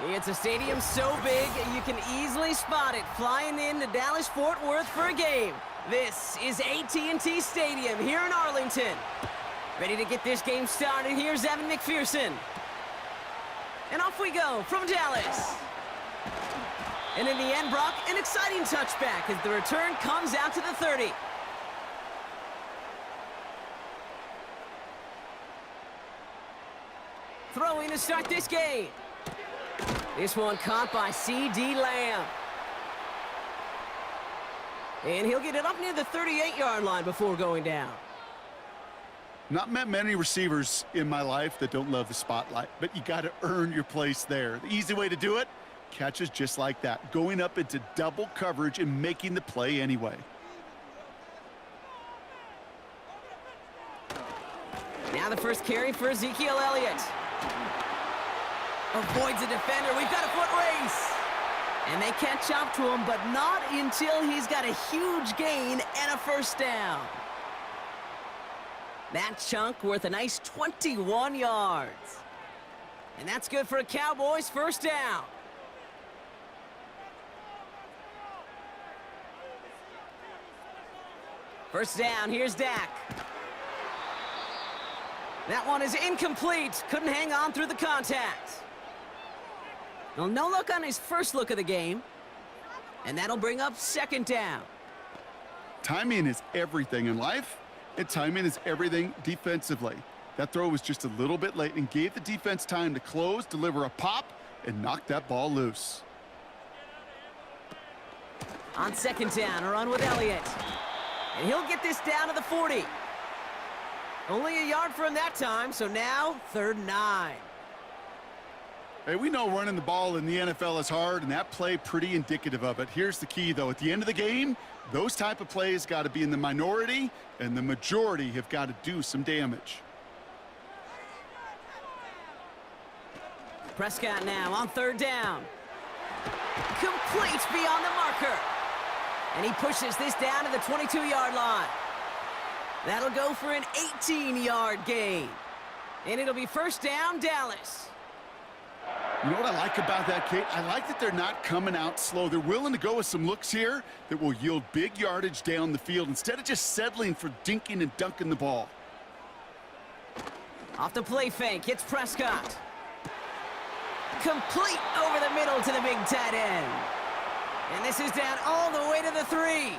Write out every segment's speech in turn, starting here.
It's a stadium so big, you can easily spot it flying into Dallas-Fort Worth for a game. This is AT&T Stadium here in Arlington. Ready to get this game started, here's Evan McPherson. And off we go from Dallas. And in the end, Brock, an exciting touchback as the return comes out to the 30. Throwing to start this game. This one caught by C.D. Lamb. And he'll get it up near the 38-yard line before going down. Not met many receivers in my life that don't love the spotlight, but you got to earn your place there. The easy way to do it, catches just like that, going up into double coverage and making the play anyway. Now the first carry for Ezekiel Elliott. Avoids a defender. We've got a foot race. And they catch up to him, but not until he's got a huge gain and a first down. That chunk worth a nice 21 yards. And that's good for a Cowboys first down. First down, here's Dak. That one is incomplete. Couldn't hang on through the contact. Well, no look on his first look of the game. And that'll bring up second down. Timing is everything in life, and timing is everything defensively. That throw was just a little bit late and gave the defense time to close, deliver a pop, and knock that ball loose. On second down, a run with Elliott. And he'll get this down to the 40. Only a yard for him that time, so now 3rd and 9. Hey, we know running the ball in the NFL is hard, and that play pretty indicative of it. Here's the key, though. At the end of the game, those type of plays got to be in the minority, and the majority have got to do some damage. Prescott now on 3rd down. Complete beyond the marker. And he pushes this down to the 22-yard line. That'll go for an 18-yard gain. And it'll be first down, Dallas. You know what I like about that, Kate? I like that they're not coming out slow. They're willing to go with some looks here that will yield big yardage down the field instead of just settling for dinking and dunking the ball. Off the play fake, hits Prescott. Complete over the middle to the big tight end. And this is down all the way to the 3.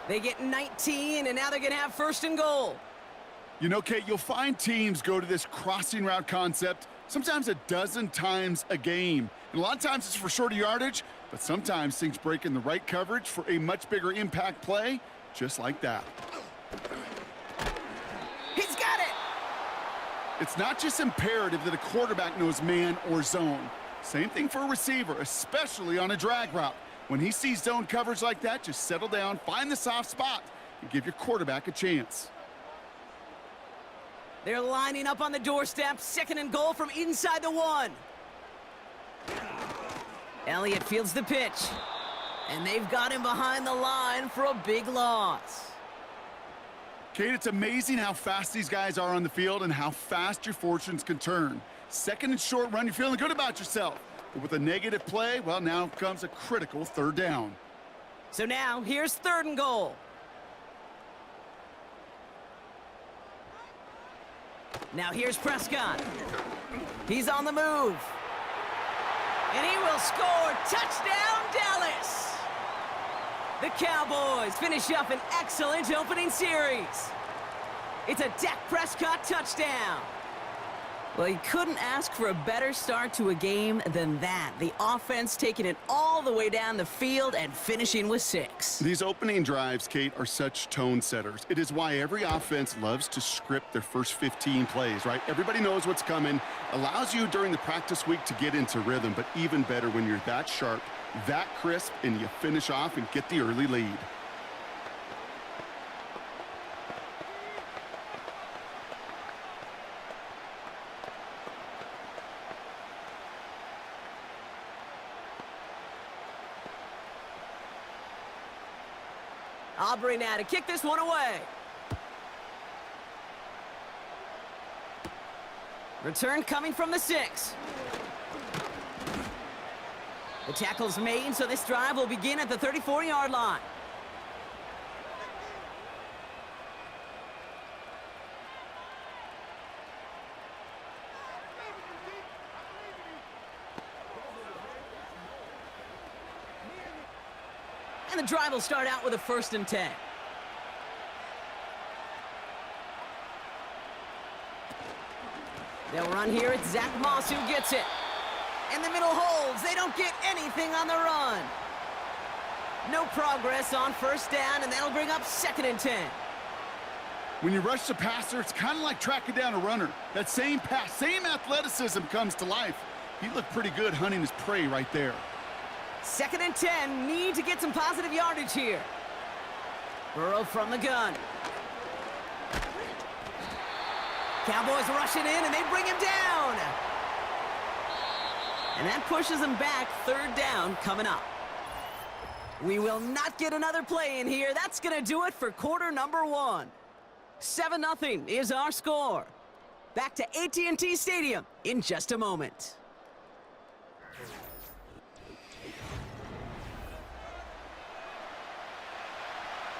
They get 19, and now they're going to have 1st and goal. You know, Kate, you'll find teams go to this crossing route concept sometimes a dozen times a game. And a lot of times it's for shorter yardage, but sometimes things break in the right coverage for a much bigger impact play, just like that. He's got it! It's not just imperative that a quarterback knows man or zone. Same thing for a receiver, especially on a drag route. When he sees zone coverage like that, just settle down, find the soft spot, and give your quarterback a chance. They're lining up on the doorstep, 2nd and goal from inside the 1. Elliott fields the pitch. And they've got him behind the line for a big loss. Kate, it's amazing how fast these guys are on the field and how fast your fortunes can turn. 2nd and short run, you're feeling good about yourself. But with a negative play, well, now comes a critical 3rd down. So now, here's 3rd and goal. Now here's Prescott. He's on the move. And he will score. Touchdown, Dallas! The Cowboys finish up an excellent opening series. It's a Dak Prescott touchdown. Well, you couldn't ask for a better start to a game than that. The offense taking it all the way down the field and finishing with 6. These opening drives, Kate, are such tone setters. It is why every offense loves to script their first 15 plays, right? Everybody knows what's coming. Allows you during the practice week to get into rhythm, but even better when you're that sharp, that crisp, and you finish off and get the early lead. Aubrey now to kick this one away. Return coming from the 6. The tackle's made, so this drive will begin at the 34-yard line. And the drive will start out with a 1st and 10. They'll run here. It's Zach Moss who gets it. And the middle holds. They don't get anything on the run. No progress on 1st down, and that'll bring up 2nd and 10. When you rush the passer, it's kind of like tracking down a runner. That same pass, same athleticism comes to life. He looked pretty good hunting his prey right there. 2nd and 10. Need to get some positive yardage here. Burrow from the gun. Cowboys rushing in, and they bring him down. And that pushes him back. 3rd down coming up. We will not get another play in here. That's going to do it for quarter number 1. 7-0 is our score. Back to AT&T Stadium in just a moment.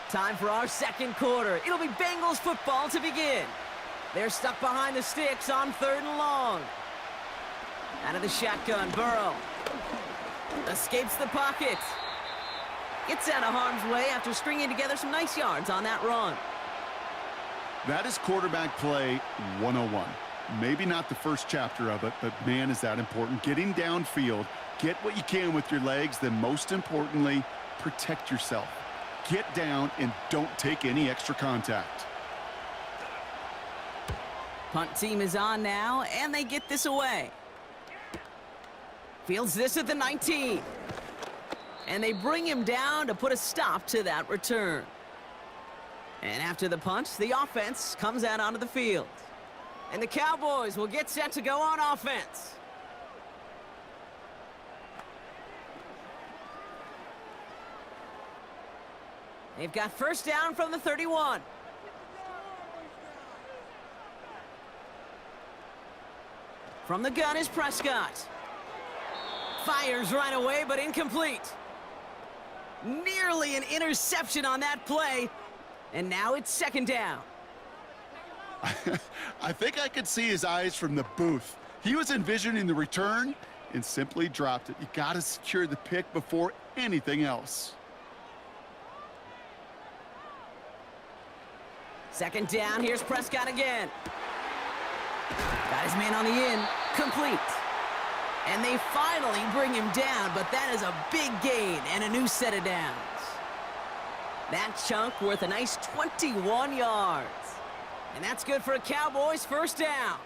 Time for our 2nd quarter. It'll be Bengals football to begin. They're stuck behind the sticks on 3rd and long. Out of the shotgun, Burrow escapes the pocket. Gets out of harm's way after stringing together some nice yards on that run. That is quarterback play 101. Maybe not the first chapter of it, but man, is that important. Getting downfield, get what you can with your legs, then most importantly, protect yourself. Get down and don't take any extra contact. Punt team is on now, and they get this away. Fields this at the 19. And they bring him down to put a stop to that return. And after the punt, the offense comes out onto the field. And the Cowboys will get set to go on offense. They've got 1st down from the 31. From the gun is Prescott. Fires right away, but incomplete. Nearly an interception on that play. And now it's 2nd down. I think I could see his eyes from the booth. He was envisioning the return and simply dropped it. You got to secure the pick before anything else. 2nd down, here's Prescott again. Got his man on the in, complete. And they finally bring him down, but that is a big gain and a new set of downs. That chunk worth a nice 21 yards. And that's good for a Cowboys 1st down.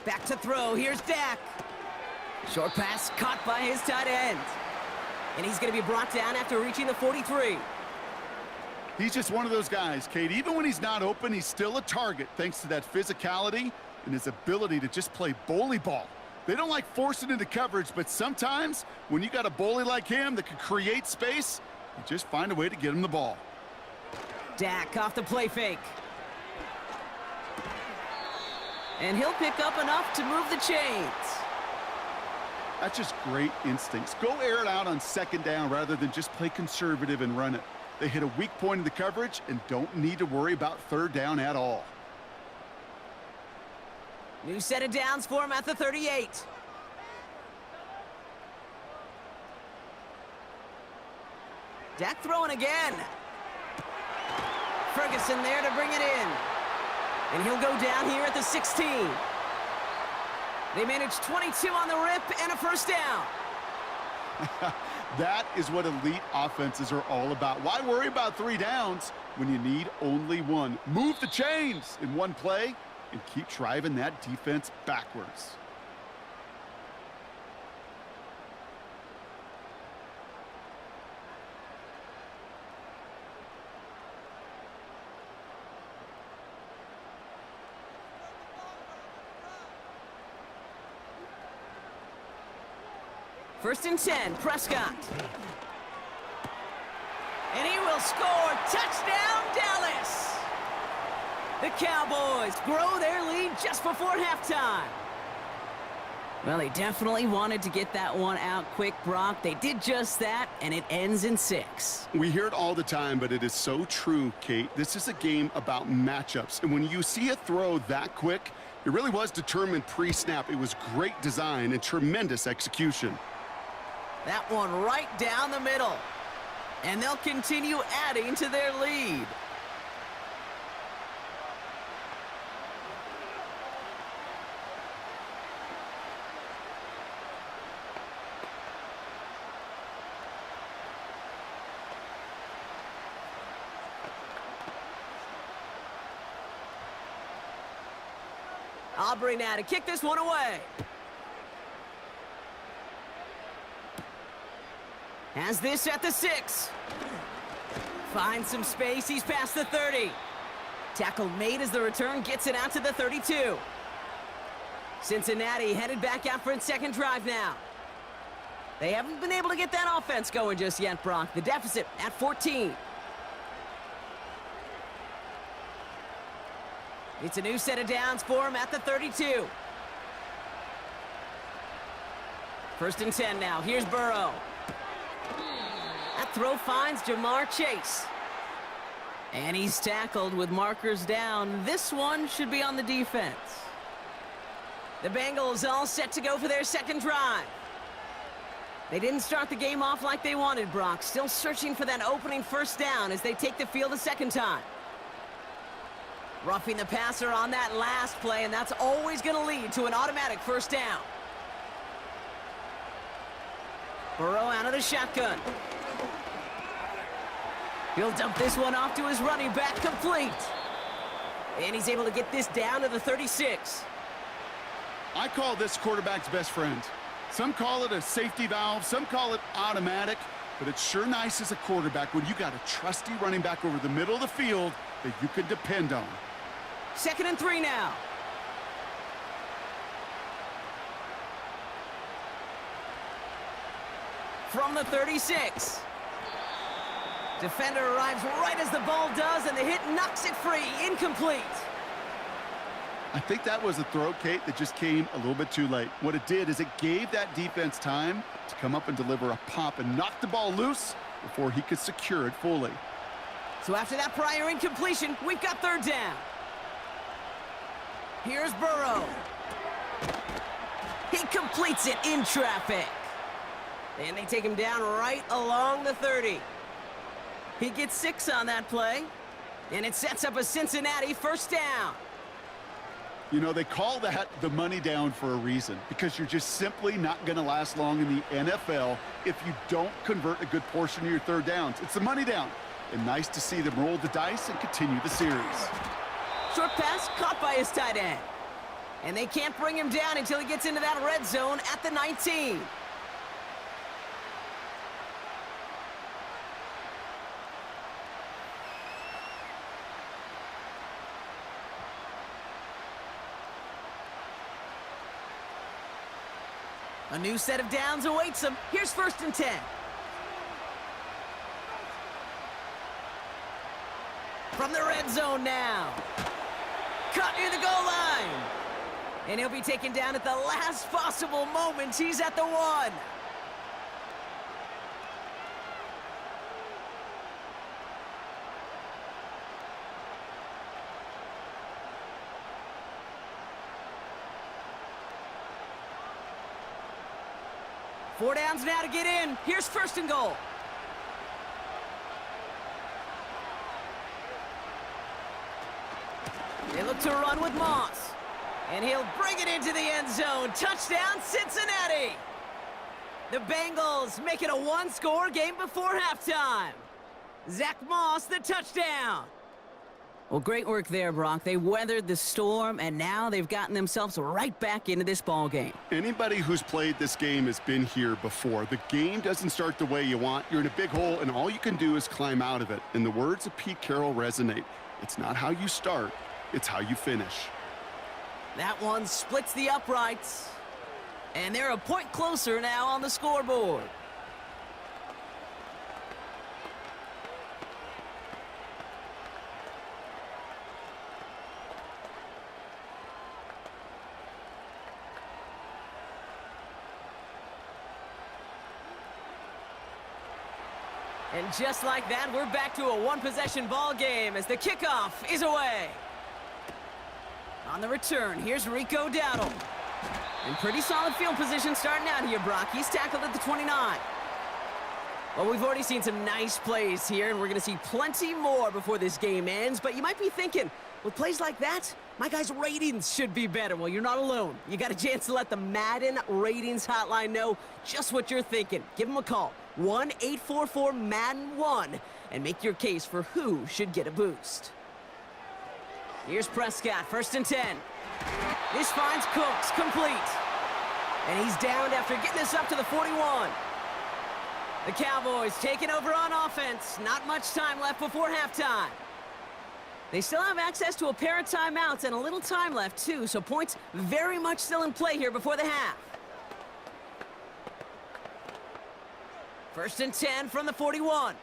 Back to throw, here's Dak. Short pass caught by his tight end. And he's going to be brought down after reaching the 43. He's just one of those guys, Kate. Even when he's not open, he's still a target thanks to that physicality and his ability to just play bully ball. They don't like forcing into coverage, but sometimes when you got a bully like him that can create space, you just find a way to get him the ball. Dak off the play fake. And he'll pick up enough to move the chains. That's just great instincts. Go air it out on 2nd down rather than just play conservative and run it. They hit a weak point in the coverage and don't need to worry about 3rd down at all. New set of downs for him at the 38. Dak throwing again. Ferguson there to bring it in. And he'll go down here at the 16. They managed 22 on the rip and a 1st down. That is what elite offenses are all about. Why worry about 3 downs when you need only 1? Move the chains in one play and keep driving that defense backwards. First and 10, Prescott. And he will score. Touchdown, Dallas. Cowboys grow their lead just before halftime. Well, they definitely wanted to get that one out quick, Brock. They did just that, and it ends in 6. We hear it all the time, but it is so true, Kate. This is a game about matchups. And when you see a throw that quick, it really was determined pre-snap. It was great design and tremendous execution. That one right down the middle. And they'll continue adding to their lead. Aubrey now to kick this one away. Has this at the 6. Finds some space. He's past the 30. Tackle made as the return gets it out to the 32. Cincinnati headed back out for its second drive now. They haven't been able to get that offense going just yet, Brock. The deficit at 14. It's a new set of downs for him at the 32. First and 10 now. Here's Burrow. That throw finds Jamar Chase. And he's tackled with markers down. This one should be on the defense. The Bengals all set to go for their second drive. They didn't start the game off like they wanted, Brock. Still searching for that opening first down as they take the field a second time. Roughing the passer on that last play, and that's always going to lead to an automatic first down. Burrow out of the shotgun. He'll dump this one off to his running back, complete. And he's able to get this down to the 36. I call this quarterback's best friend. Some call it a safety valve, some call it automatic, but it's sure nice as a quarterback when you got a trusty running back over the middle of the field that you can depend on. 2nd and 3 now. From the 36. Defender arrives right as the ball does, and the hit knocks it free. Incomplete. I think that was a throw, Kate, that just came a little bit too late. What it did is it gave that defense time to come up and deliver a pop and knock the ball loose before he could secure it fully. So after that prior incompletion, we've got third down. Here's Burrow. He completes it in traffic. And they take him down right along the 30. He gets 6 on that play. And it sets up a Cincinnati first down. You know, they call that the money down for a reason, because you're just simply not going to last long in the NFL if you don't convert a good portion of your third downs. It's the money down. And nice to see them roll the dice and continue the series. Short pass caught by his tight end. And they can't bring him down until he gets into that red zone at the 19. A new set of downs awaits him. Here's 1st and 10. From the red zone now. Caught near the goal line. And he'll be taken down at the last possible moment. He's at the 1. Four downs now to get in. Here's 1st and goal. They look to run with Moss. And he'll bring it into the end zone. Touchdown, Cincinnati. The Bengals make it a one-score game before halftime. Zach Moss, the touchdown. Well, great work there, Brock. They weathered the storm, and now they've gotten themselves right back into this ball game. Anybody who's played this game has been here before. The game doesn't start the way you want. You're in a big hole, and all you can do is climb out of it. And the words of Pete Carroll resonate. It's not how you start, it's how you finish. That one splits the uprights. And they're a point closer now on the scoreboard. And just like that, we're back to a one-possession ball game as the kickoff is away. On the return, here's Rico Dowdle. In pretty solid field position starting out here, Brock. He's tackled at the 29. Well, we've already seen some nice plays here, and we're going to see plenty more before this game ends. But you might be thinking, with plays like that, my guys' ratings should be better. Well, you're not alone. You got a chance to let the Madden Ratings Hotline know just what you're thinking. Give them a call, 1-844-MADDEN-1, and make your case for who should get a boost. Here's Prescott, 1st and 10. This finds Cooks, complete. And he's downed after getting this up to the 41. The Cowboys taking over on offense. Not much time left before halftime. They still have access to a pair of timeouts and a little time left, too, so points very much still in play here before the half. 1st and 10 from the 41.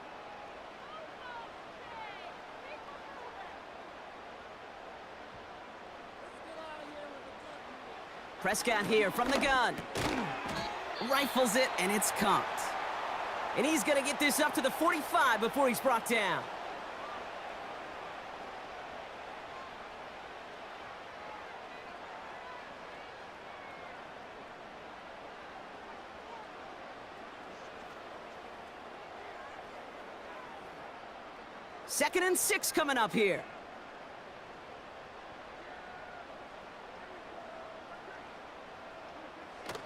Prescott here from the gun. Rifles it, and it's caught. And he's going to get this up to the 45 before he's brought down. Second and 6 coming up here.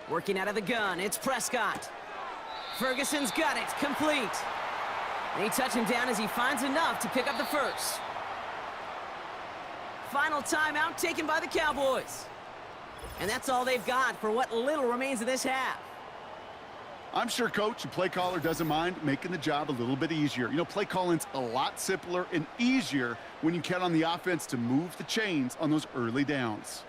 Working out of the gun, it's Prescott. Ferguson's got it, complete. And he touched him down as he finds enough to pick up the first. Final timeout taken by the Cowboys. And that's all they've got for what little remains of this half. I'm sure Coach and play caller doesn't mind making the job a little bit easier. You know, play calling's a lot simpler and easier when you count on the offense to move the chains on those early downs.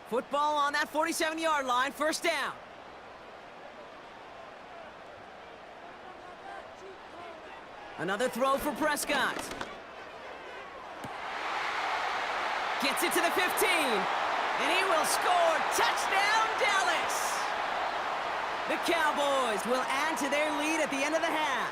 Football on that 47-yard line, 1st down. Another throw for Prescott. Gets it to the 15. And he will score. Touchdown, Dallas! The Cowboys will add to their lead at the end of the half.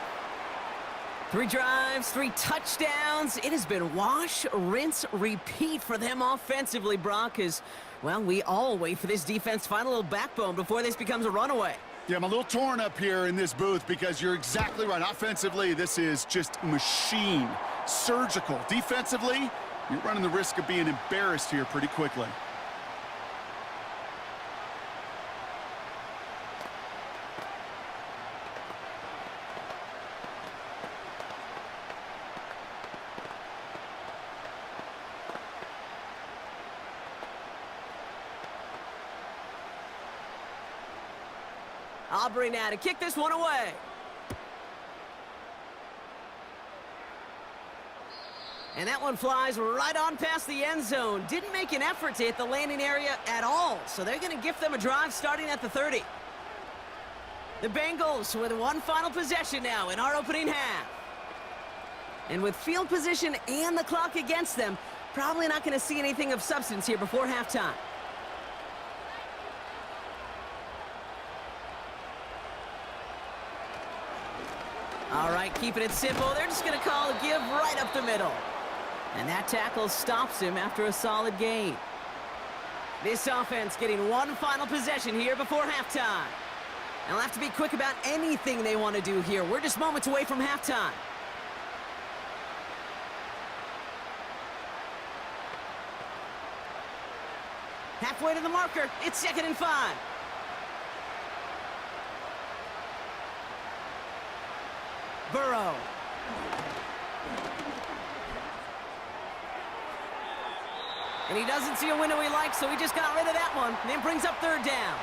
3 drives, 3 touchdowns. It has been wash, rinse, repeat for them offensively, Brock, as, well, we all wait for this defense to find a little backbone before this becomes a runaway. Yeah, I'm a little torn up here in this booth because you're exactly right. Offensively, this is just machine, surgical. Defensively, you're running the risk of being embarrassed here pretty quickly. Aubrey now to kick this one away. And that one flies right on past the end zone. Didn't make an effort to hit the landing area at all, so they're going to gift them a drive starting at the 30. The Bengals with one final possession now in our opening half. And with field position and the clock against them, probably not going to see anything of substance here before halftime. All right, keeping it simple. They're just going to call a give right up the middle. And that tackle stops him after a solid gain. This offense getting one final possession here before halftime. And they'll have to be quick about anything they want to do here. We're just moments away from halftime. Halfway to the marker. It's 2nd and 5. Burrow. And he doesn't see a window he likes, so he just got rid of that one. And then brings up 3rd down.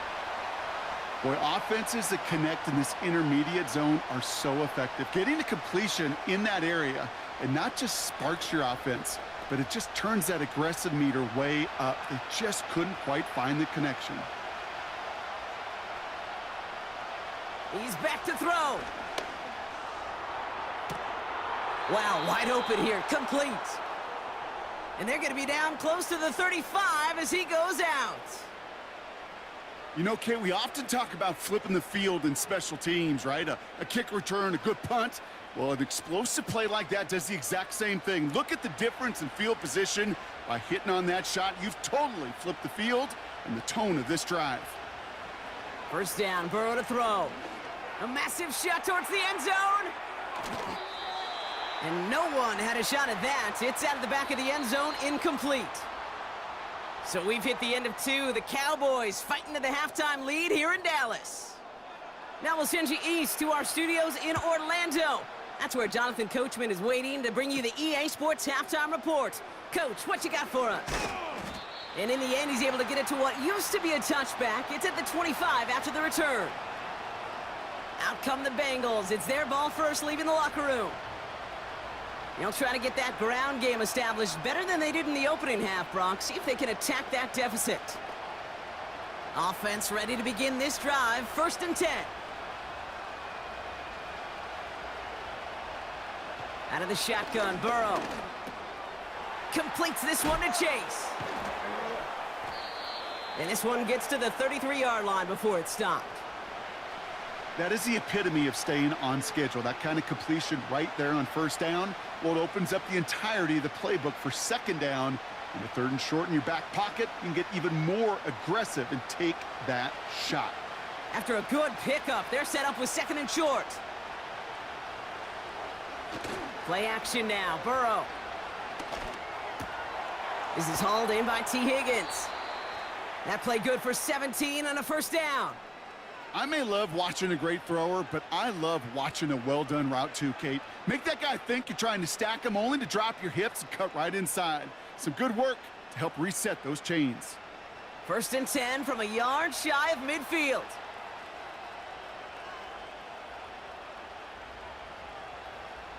Boy, offenses that connect in this intermediate zone are so effective. Getting to completion in that area, and not just sparks your offense, but it just turns that aggressive meter way up. They just couldn't quite find the connection. He's back to throw. Wow, wide open here, complete. And they're going to be down close to the 35 as he goes out. You know, Kate, we often talk about flipping the field in special teams, right? A kick return, a good punt. Well, an explosive play like that does the exact same thing. Look at the difference in field position. By hitting on that shot, you've totally flipped the field and the tone of this drive. First down, Burrow to throw. A massive shot towards the end zone. And no one had a shot at that. It's out of the back of the end zone, incomplete. So we've hit the end of two. The Cowboys fighting to the halftime lead here in Dallas. Now we'll send you east to our studios in Orlando. That's where Jonathan Coachman is waiting to bring you the EA Sports Halftime Report. Coach, what you got for us? And in the end, he's able to get it to what used to be a touchback. It's at the 25 after the return. Out come the Bengals. It's their ball first, leaving the locker room. They'll try to get that ground game established better than they did in the opening half, Brock. See if they can attack that deficit. Offense ready to begin this drive. 1st and 10. Out of the shotgun, Burrow. Completes this one to Chase. And this one gets to the 33-yard line before it's stopped. That is the epitome of staying on schedule. That kind of completion right there on 1st down. Well, it opens up the entirety of the playbook for 2nd down. In the 3rd and short in your back pocket, you can get even more aggressive and take that shot. After a good pickup, they're set up with 2nd and short. Play action now, Burrow. This is hauled in by T. Higgins. That play good for 17 on a 1st down. I may love watching a great thrower, but I love watching a well-done route too, Kate. Make that guy think you're trying to stack him only to drop your hips and cut right inside. Some good work to help reset those chains. 1st and 10 from a yard shy of midfield.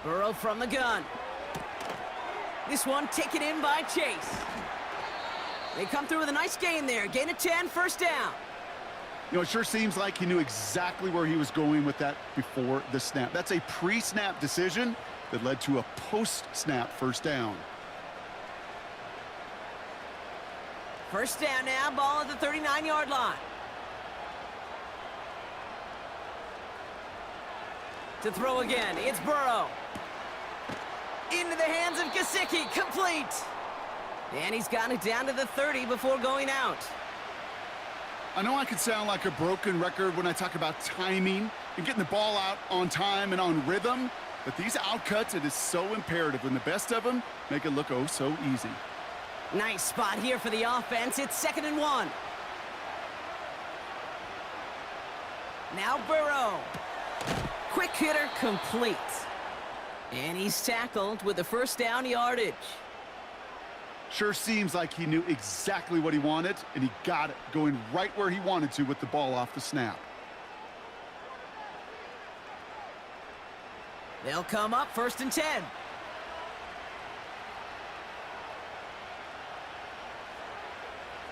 Burrow from the gun. This one taken in by Chase. They come through with a nice gain there. Gain of 10, 1st down. You know, it sure seems like he knew exactly where he was going with that before the snap. That's a pre-snap decision that led to a post-snap 1st down. 1st down now, ball at the 39-yard line. To throw again, it's Burrow. Into the hands of Gesicki, complete. And he's got it down to the 30 before going out. I know I could sound like a broken record when I talk about timing and getting the ball out on time and on rhythm, but these outcuts, it is so imperative, and the best of them make it look oh so easy. Nice spot here for the offense. It's 2nd and 1. Now Burrow. Quick hitter complete. And he's tackled with the 1st down yardage. Sure seems like he knew exactly what he wanted, and he got it, going right where he wanted to with the ball off the snap. They'll come up 1st and 10.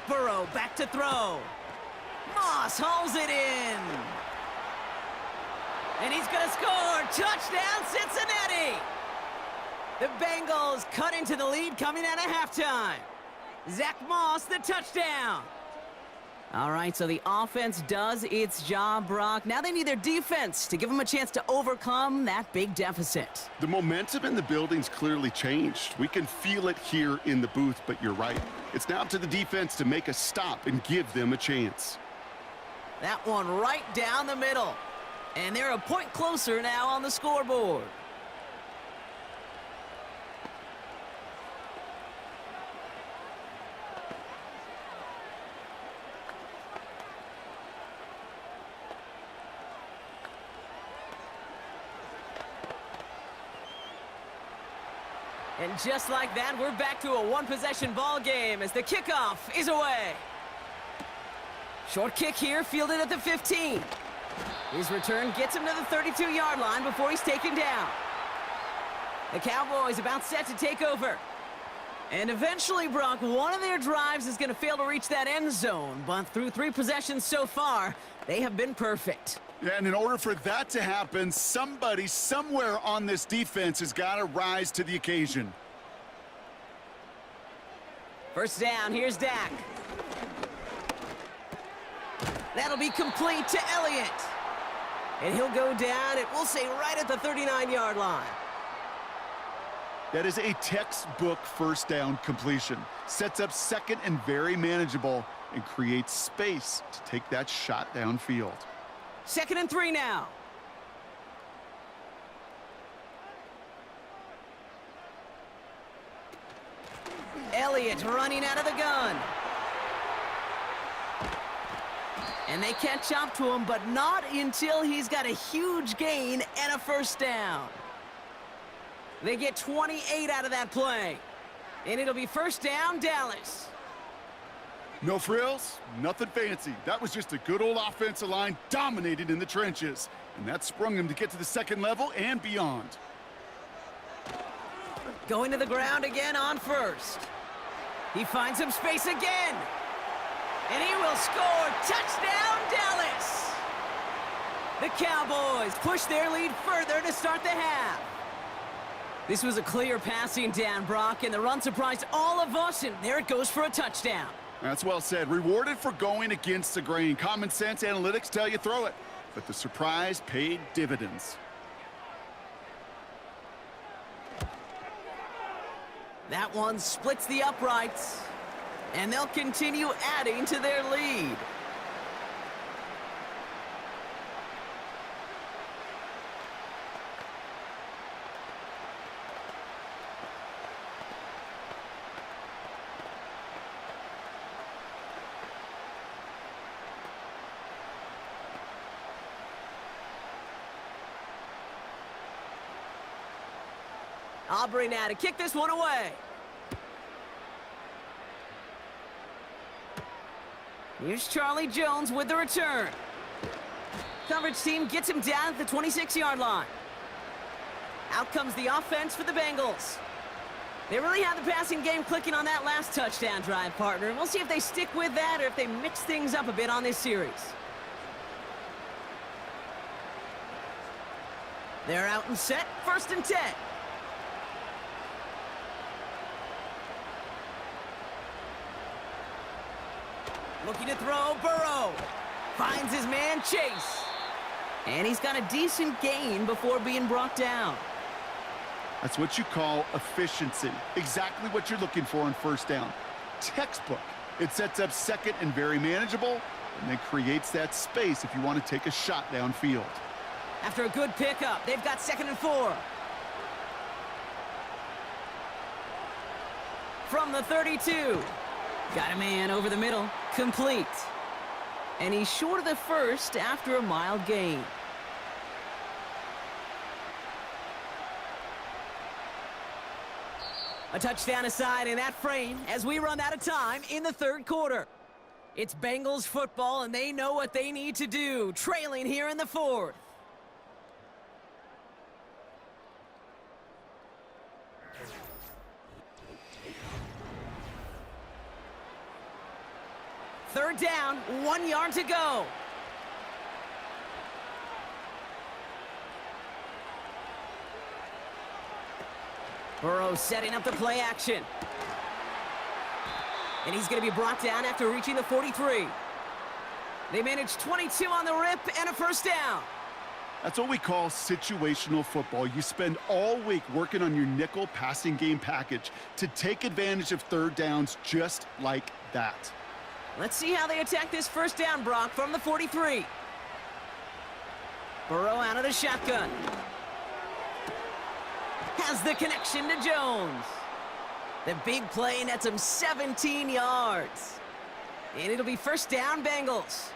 Burrow back to throw. Moss hauls it in. And he's going to score. Touchdown, Cincinnati. The Bengals cut into the lead coming out of halftime. Zach Moss, the touchdown. All right, so the offense does its job, Brock. Now they need their defense to give them a chance to overcome that big deficit. The momentum in the building's clearly changed. We can feel it here in the booth, but you're right. It's now up to the defense to make a stop and give them a chance. That one right down the middle. And they're a point closer now on the scoreboard. And just like that, we're back to a one-possession ball game as the kickoff is away. Short kick here, fielded at the 15. His return gets him to the 32-yard line before he's taken down. The Cowboys about set to take over. And eventually, Brock, one of their drives is going to fail to reach that end zone. But through 3 possessions so far, they have been perfect. Yeah, and in order for that to happen, somebody somewhere on this defense has got to rise to the occasion. First down, here's Dak. That'll be complete to Elliott. And he'll go down, and we'll say right at the 39-yard line. That is a textbook first down completion. Sets up second and very manageable and creates space to take that shot downfield. 2nd and 3 now. Elliott running out of the gun. And they catch up to him, but not until he's got a huge gain and a first down. They get 28 out of that play. And it'll be first down, Dallas. No frills, nothing fancy. That was just a good old offensive line dominated in the trenches. And that sprung him to get to the second level and beyond. Going to the ground again on first. He finds some space again. And he will score. Touchdown, Dallas! The Cowboys push their lead further to start the half. This was a clear passing down, Brock, and the run surprised all of us, and there it goes for a touchdown. That's well said. Rewarded for going against the grain. Common sense analytics tell you throw it. But the surprise paid dividends. That one splits the uprights, and they'll continue adding to their lead. Aubrey now to kick this one away. Here's Charlie Jones with the return. Coverage team gets him down at the 26-yard line. Out comes the offense for the Bengals. They really have the passing game clicking on that last touchdown drive, partner. We'll see if they stick with that or if they mix things up a bit on this series. They're out and set, 1st and 10. Looking to throw, Burrow. Finds his man, Chase. And he's got a decent gain before being brought down. That's what you call efficiency. Exactly what you're looking for on first down. Textbook. It sets up second and very manageable, and then creates that space if you want to take a shot downfield. After a good pickup, they've got 2nd and 4. From the 32. Got a man over the middle. Complete. And he's short of the first after a mild gain. A touchdown aside in that frame as we run out of time in the 3rd quarter. It's Bengals football, and they know what they need to do, trailing here in the 4th. Third down, 1 yard to go. Burrow setting up the play action. And he's going to be brought down after reaching the 43. They managed 22 on the rip and a first down. That's what we call situational football. You spend all week working on your nickel passing game package to take advantage of third downs just like that. Let's see how they attack this first down, Brock, from the 43. Burrow out of the shotgun. Has the connection to Jones. The big play nets him 17 yards. And it'll be first down, Bengals.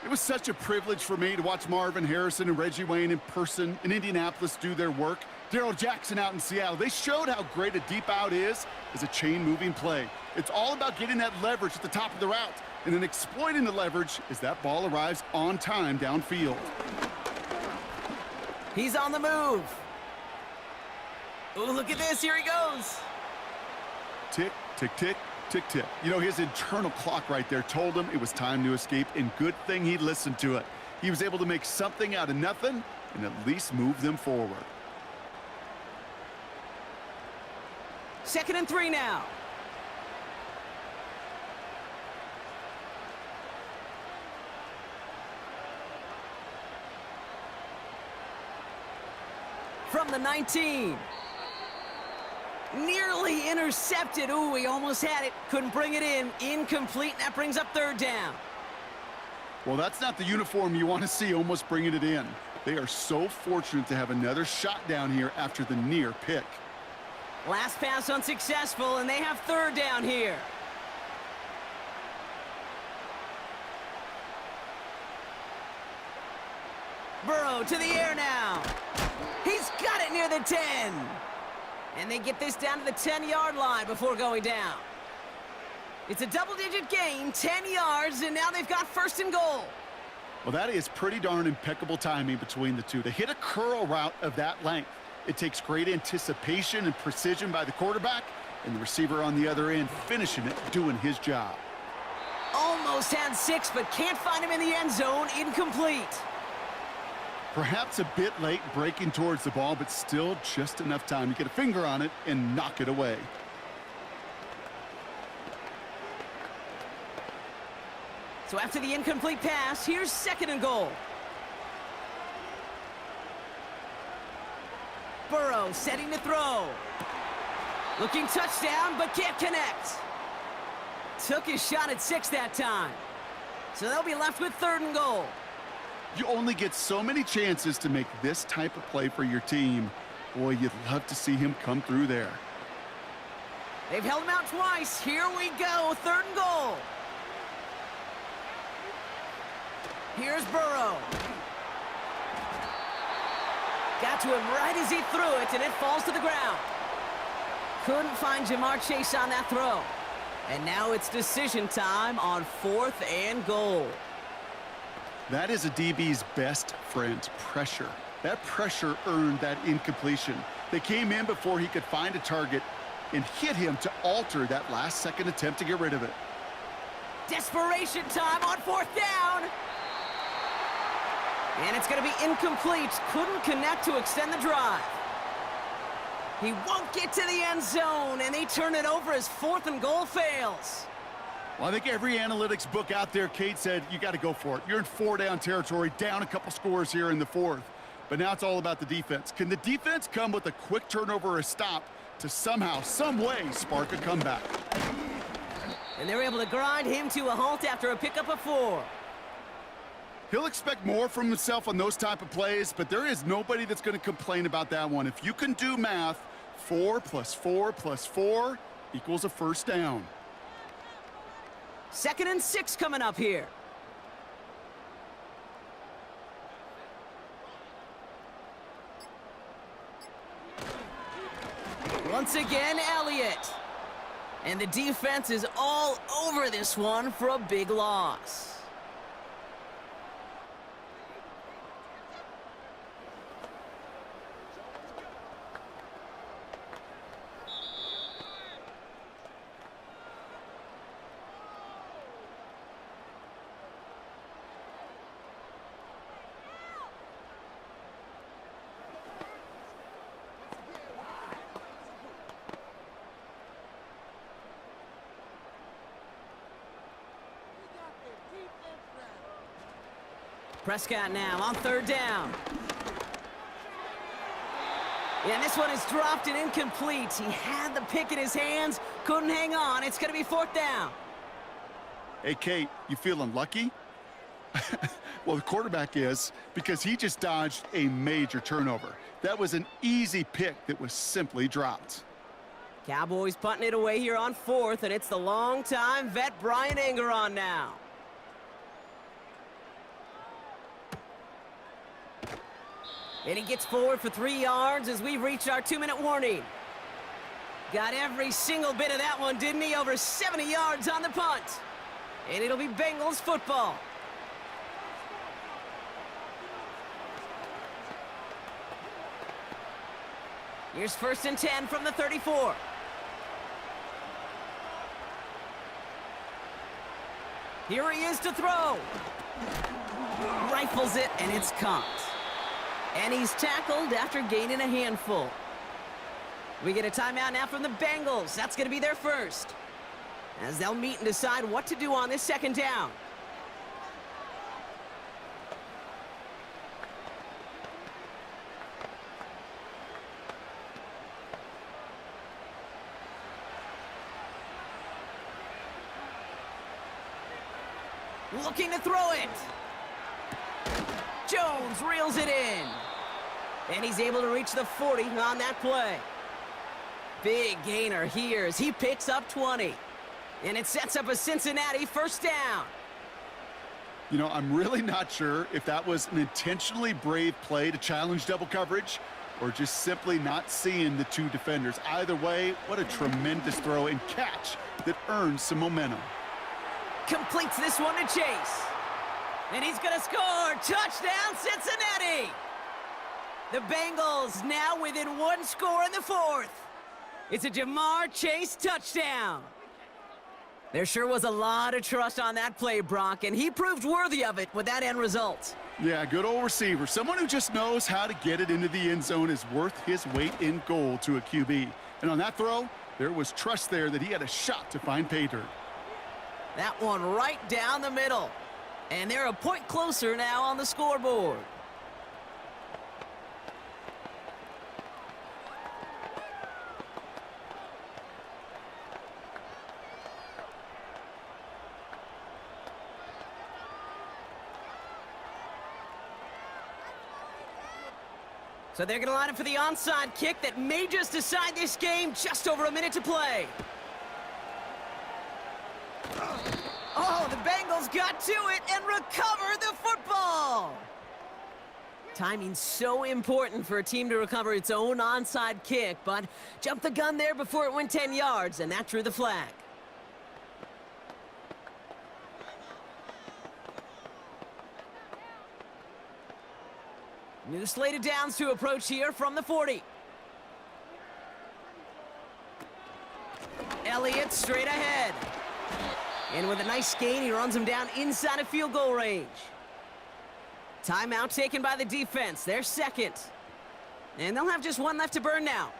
It was such a privilege for me to watch Marvin Harrison and Reggie Wayne in person in Indianapolis do their work. Darrell Jackson out in Seattle. They showed how great a deep out is as a chain-moving play. It's all about getting that leverage at the top of the route and then exploiting the leverage as that ball arrives on time downfield. He's on the move. Oh, look at this. Here he goes. Tick, tick, tick, tick, tick. You know, his internal clock right there told him it was time to escape, and good thing he listened to it. He was able to make something out of nothing and at least move them forward. 2nd and 3 now. from the 19. Nearly intercepted. Ooh, he almost had it. Couldn't bring it in. Incomplete. That brings up third down. Well, that's not the uniform you want to see almost bringing it in. They are so fortunate to have another shot down here after the near pick. Last pass unsuccessful, and they have third down here. Burrow to the air now. He's got it near the 10. And they get this down to the 10-yard line before going down. It's a double-digit gain, 10 yards, and now they've got first and goal. Well, that is pretty darn impeccable timing between the two. To hit a curl route of that length, it takes great anticipation and precision by the quarterback, and the receiver on the other end finishing it, doing his job. Almost had 6, but can't find him in the end zone. Incomplete. Perhaps a bit late breaking towards the ball, but still just enough time to get a finger on it and knock it away. So after the incomplete pass, here's second and goal. Burrow setting to throw. Looking touchdown, but can't connect. Took his shot at 6 that time. So they'll be left with third and goal. You only get so many chances to make this type of play for your team. Boy, you'd love to see him come through there. They've held him out twice. Here we go, third and goal. Here's Burrow. Got to him right as he threw it, and it falls to the ground. Couldn't find Jamar Chase on that throw. And now it's decision time on fourth and goal. That is a DB's best friend, pressure. That pressure earned that incompletion. They came in before he could find a target and hit him to alter that last-second attempt to get rid of it. Desperation time on fourth down. And it's going to be incomplete. Couldn't connect to extend the drive. He won't get to the end zone, and they turn it over as fourth and goal fails. Well, I think every analytics book out there, Kate, said you got to go for it. You're in 4-down territory, down a couple scores here in the fourth. But now it's all about the defense. Can the defense come with a quick turnover or a stop to somehow, some way, spark a comeback? And they're able to grind him to a halt after a pickup of 4. He'll expect more from himself on those type of plays, but there is nobody that's going to complain about that one. If you can do math, 4 + 4 + 4 equals a first down. 2nd and 6 coming up here. Once again, Elliott. And the defense is all over this one for a big loss. Prescott now on third down. Yeah, and this one is dropped and incomplete. He had the pick in his hands, couldn't hang on. It's going to be fourth down. Hey, Kate, you feeling lucky? Well, the quarterback is, because he just dodged a major turnover. That was an easy pick that was simply dropped. Cowboys punting it away here on fourth, and it's the longtime vet Brian Anger on now. And he gets forward for 3 yards as we reach our 2-minute warning. Got every single bit of that one, didn't he? Over 70 yards on the punt. And it'll be Bengals football. Here's 1st and 10 from the 34. Here he is to throw. Rifles it, and it's caught. And he's tackled after gaining a handful. We get a timeout now from the Bengals. That's going to be their first, as they'll meet and decide what to do on this 2nd down. Looking to throw it. Jones reels it in. And he's able to reach the 40 on that play. Big gainer here as he picks up 20. And it sets up a Cincinnati first down. You know, I'm really not sure if that was an intentionally brave play to challenge double coverage or just simply not seeing the two defenders. Either way, what a tremendous throw and catch that earns some momentum. Completes this one to Chase. And he's going to score. Touchdown, Cincinnati! The Bengals now within one score in the fourth. It's a Jamar Chase touchdown. There sure was a lot of trust on that play, Brock, and he proved worthy of it with that end result. Yeah, good old receiver. Someone who just knows how to get it into the end zone is worth his weight in gold to a QB. And on that throw, there was trust there that he had a shot to find pay dirt. That one right down the middle. And they're a point closer now on the scoreboard. So they're going to line up for the onside kick that may just decide this game. Just over a minute to play. Oh, the Bengals got to it and recovered the football. Timing's so important for a team to recover its own onside kick, but jumped the gun there before it went 10 yards, and that drew the flag. New slate of downs to approach here from the 40. Elliott straight ahead. And with a nice gain, he runs him down inside of field goal range. Timeout taken by the defense. They're second. And they'll have just one left to burn now.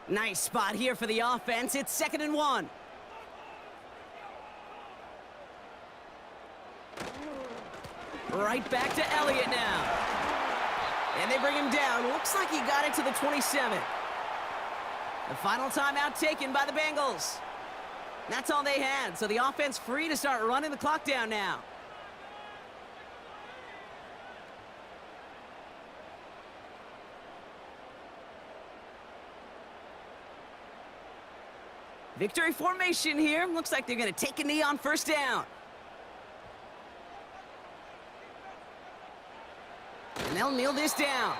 Nice spot here for the offense. It's 2nd and 1. Right back to Elliott now. And they bring him down. Looks like he got it to the 27. The final timeout taken by the Bengals. That's all they had, so the offense free to start running the clock down now. Victory formation here. Looks like they're going to take a knee on first down. And they'll kneel this down.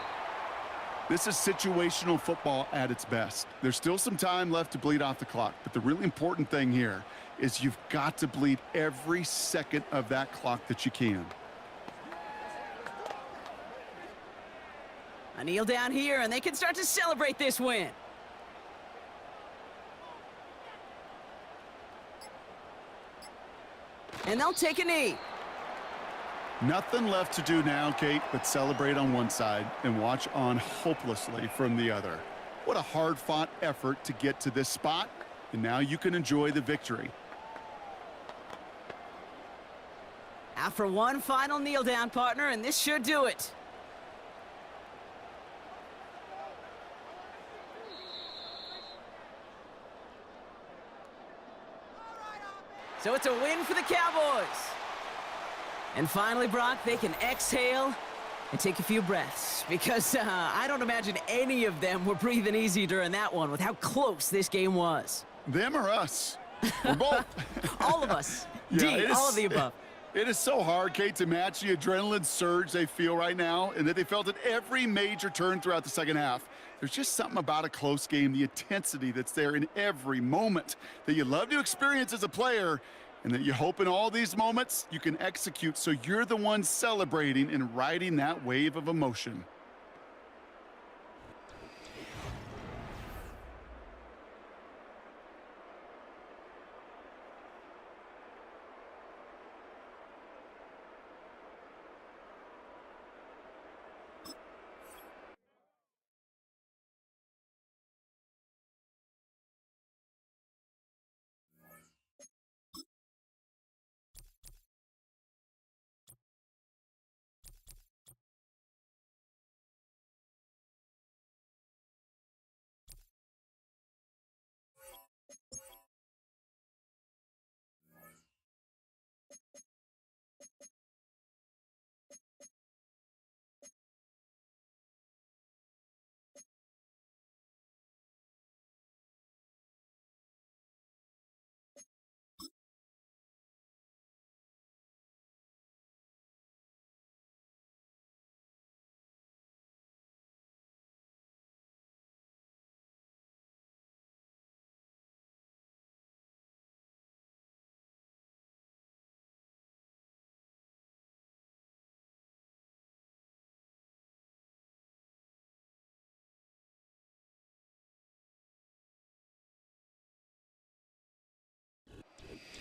This is situational football at its best. There's still some time left to bleed off the clock, but the really important thing here is you've got to bleed every second of that clock that you can. A kneel down here, and they can start to celebrate this win. And they'll take a knee. Nothing left to do now, Kate, but celebrate on one side and watch on hopelessly from the other. What a hard-fought effort to get to this spot, and now you can enjoy the victory. After one final kneel down, partner, and this should do it. So it's a win for the Cowboys. And finally, Brock, they can exhale and take a few breaths because I don't imagine any of them were breathing easy during that one with how close this game was. Them or us? We're both. All of us. Yeah, D, all of the above. It is so hard, Kate, to match the adrenaline surge they feel right now and that they felt at every major turn throughout the second half. There's just something about a close game, the intensity that's there in every moment that you love to experience as a player, and that you hope in all these moments you can execute so you're the one celebrating and riding that wave of emotion.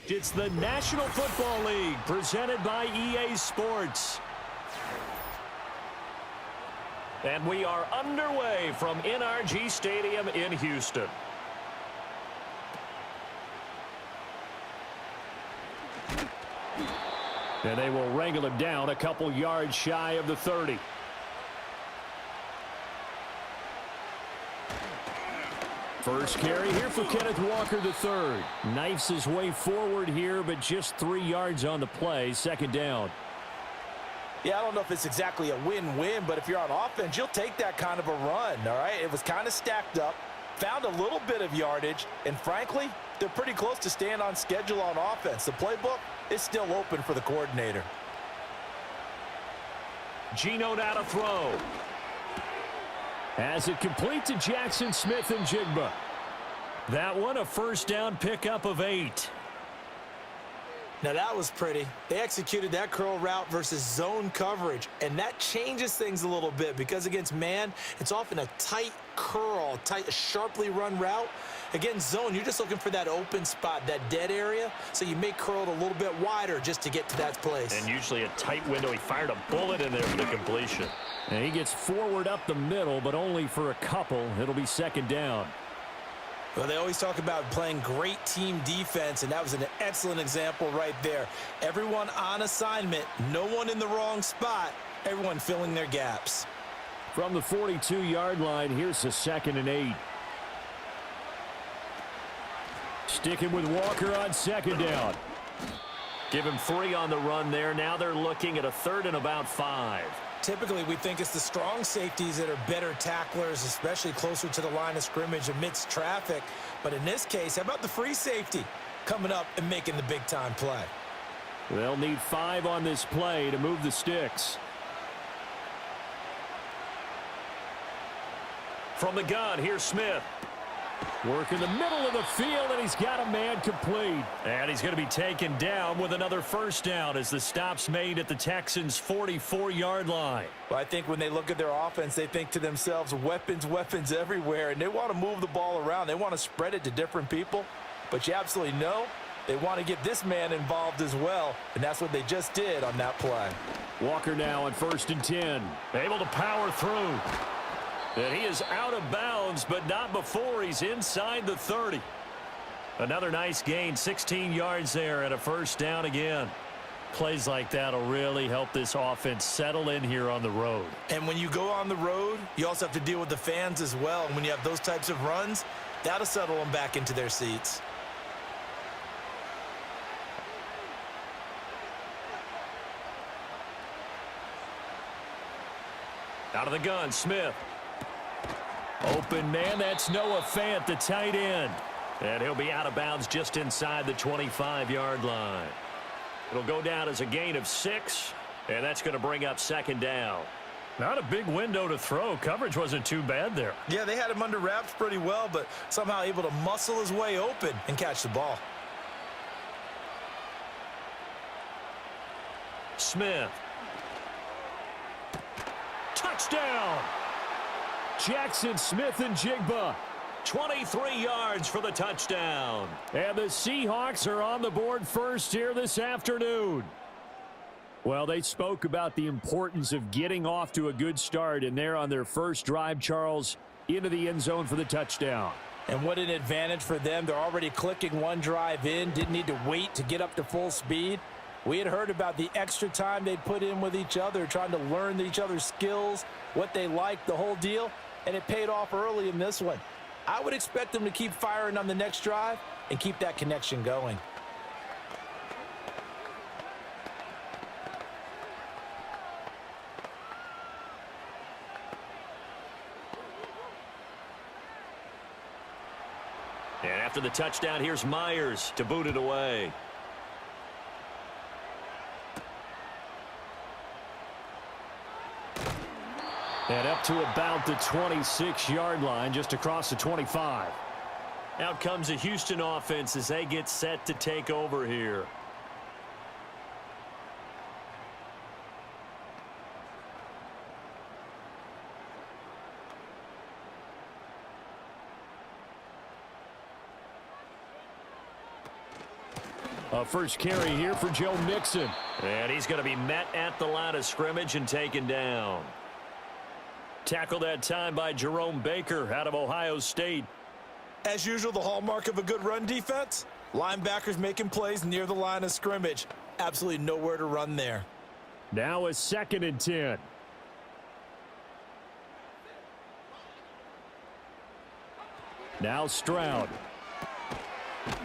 It's the National Football League presented by EA Sports. And we are underway from NRG Stadium in Houston. And they will wrangle him down a couple yards shy of the 30. First carry here for Kenneth Walker III. Knifes his way forward here, but just 3 yards on the play. Second down. Yeah, I don't know if it's exactly a win-win, but if you're on offense, you'll take that kind of a run, all right? It was kind of stacked up, found a little bit of yardage, and frankly, they're pretty close to staying on schedule on offense. The playbook is still open for the coordinator. Geno now to throw. As it complete to Jackson Smith and Jigba. That one a first down pickup of 8. Now that was pretty. They executed that curl route versus zone coverage, and that changes things a little bit because against man, it's often a tight curl, sharply run route. Against zone, you're just looking for that open spot, that dead area, so you may curl it a little bit wider just to get to that place. And usually a tight window. He fired a bullet in there for the completion. And he gets forward up the middle, but only for a couple. It'll be second down. Well, they always talk about playing great team defense, and that was an excellent example right there. Everyone on assignment, no one in the wrong spot, everyone filling their gaps. From the 42-yard line, here's a 2nd and 8. Sticking with Walker on second down. Give him 3 on the run there. Now they're looking at a 3rd and about 5. Typically, we think it's the strong safeties that are better tacklers, especially closer to the line of scrimmage amidst traffic. But in this case, how about the free safety coming up and making the big-time play? They'll need 5 on this play to move the sticks. From the gun, here's Smith. Work in the middle of the field, and he's got a man complete. And he's going to be taken down with another first down as the stop's made at the Texans' 44-yard line. Well, I think when they look at their offense, they think to themselves, weapons, weapons everywhere, and they want to move the ball around. They want to spread it to different people, but you absolutely know they want to get this man involved as well, and that's what they just did on that play. Walker now on 1st and 10, able to power through. And he is out of bounds, but not before he's inside the 30. Another nice gain, 16 yards there, and a first down again. Plays like that will really help this offense settle in here on the road. And when you go on the road, you also have to deal with the fans as well. And when you have those types of runs, that'll settle them back into their seats. Out of the gun, Smith. Open man, that's Noah Fant, the tight end. And he'll be out of bounds just inside the 25-yard line. It'll go down as a gain of 6, and that's going to bring up second down. Not a big window to throw. Coverage wasn't too bad there. Yeah, they had him under wraps pretty well, but somehow able to muscle his way open and catch the ball. Smith. Touchdown! Jackson Smith and Jigba. 23 yards for the touchdown. And the Seahawks are on the board first here this afternoon. Well, they spoke about the importance of getting off to a good start, and they're on their first drive, Charles, into the end zone for the touchdown. And what an advantage for them. They're already clicking one drive in, didn't need to wait to get up to full speed. We had heard about the extra time they'd put in with each other, trying to learn each other's skills, what they liked, the whole deal, and it paid off early in this one. I would expect them to keep firing on the next drive and keep that connection going. And after the touchdown, here's Myers to boot it away. And up to about the 26-yard line, just across the 25. Out comes the Houston offense as they get set to take over here. A first carry here for Joe Mixon. And he's going to be met at the line of scrimmage and taken down. Tackled that time by Jerome Baker out of Ohio State. As usual, the hallmark of a good run defense, linebackers making plays near the line of scrimmage. Absolutely nowhere to run there. Now a 2nd and 10. Now Stroud.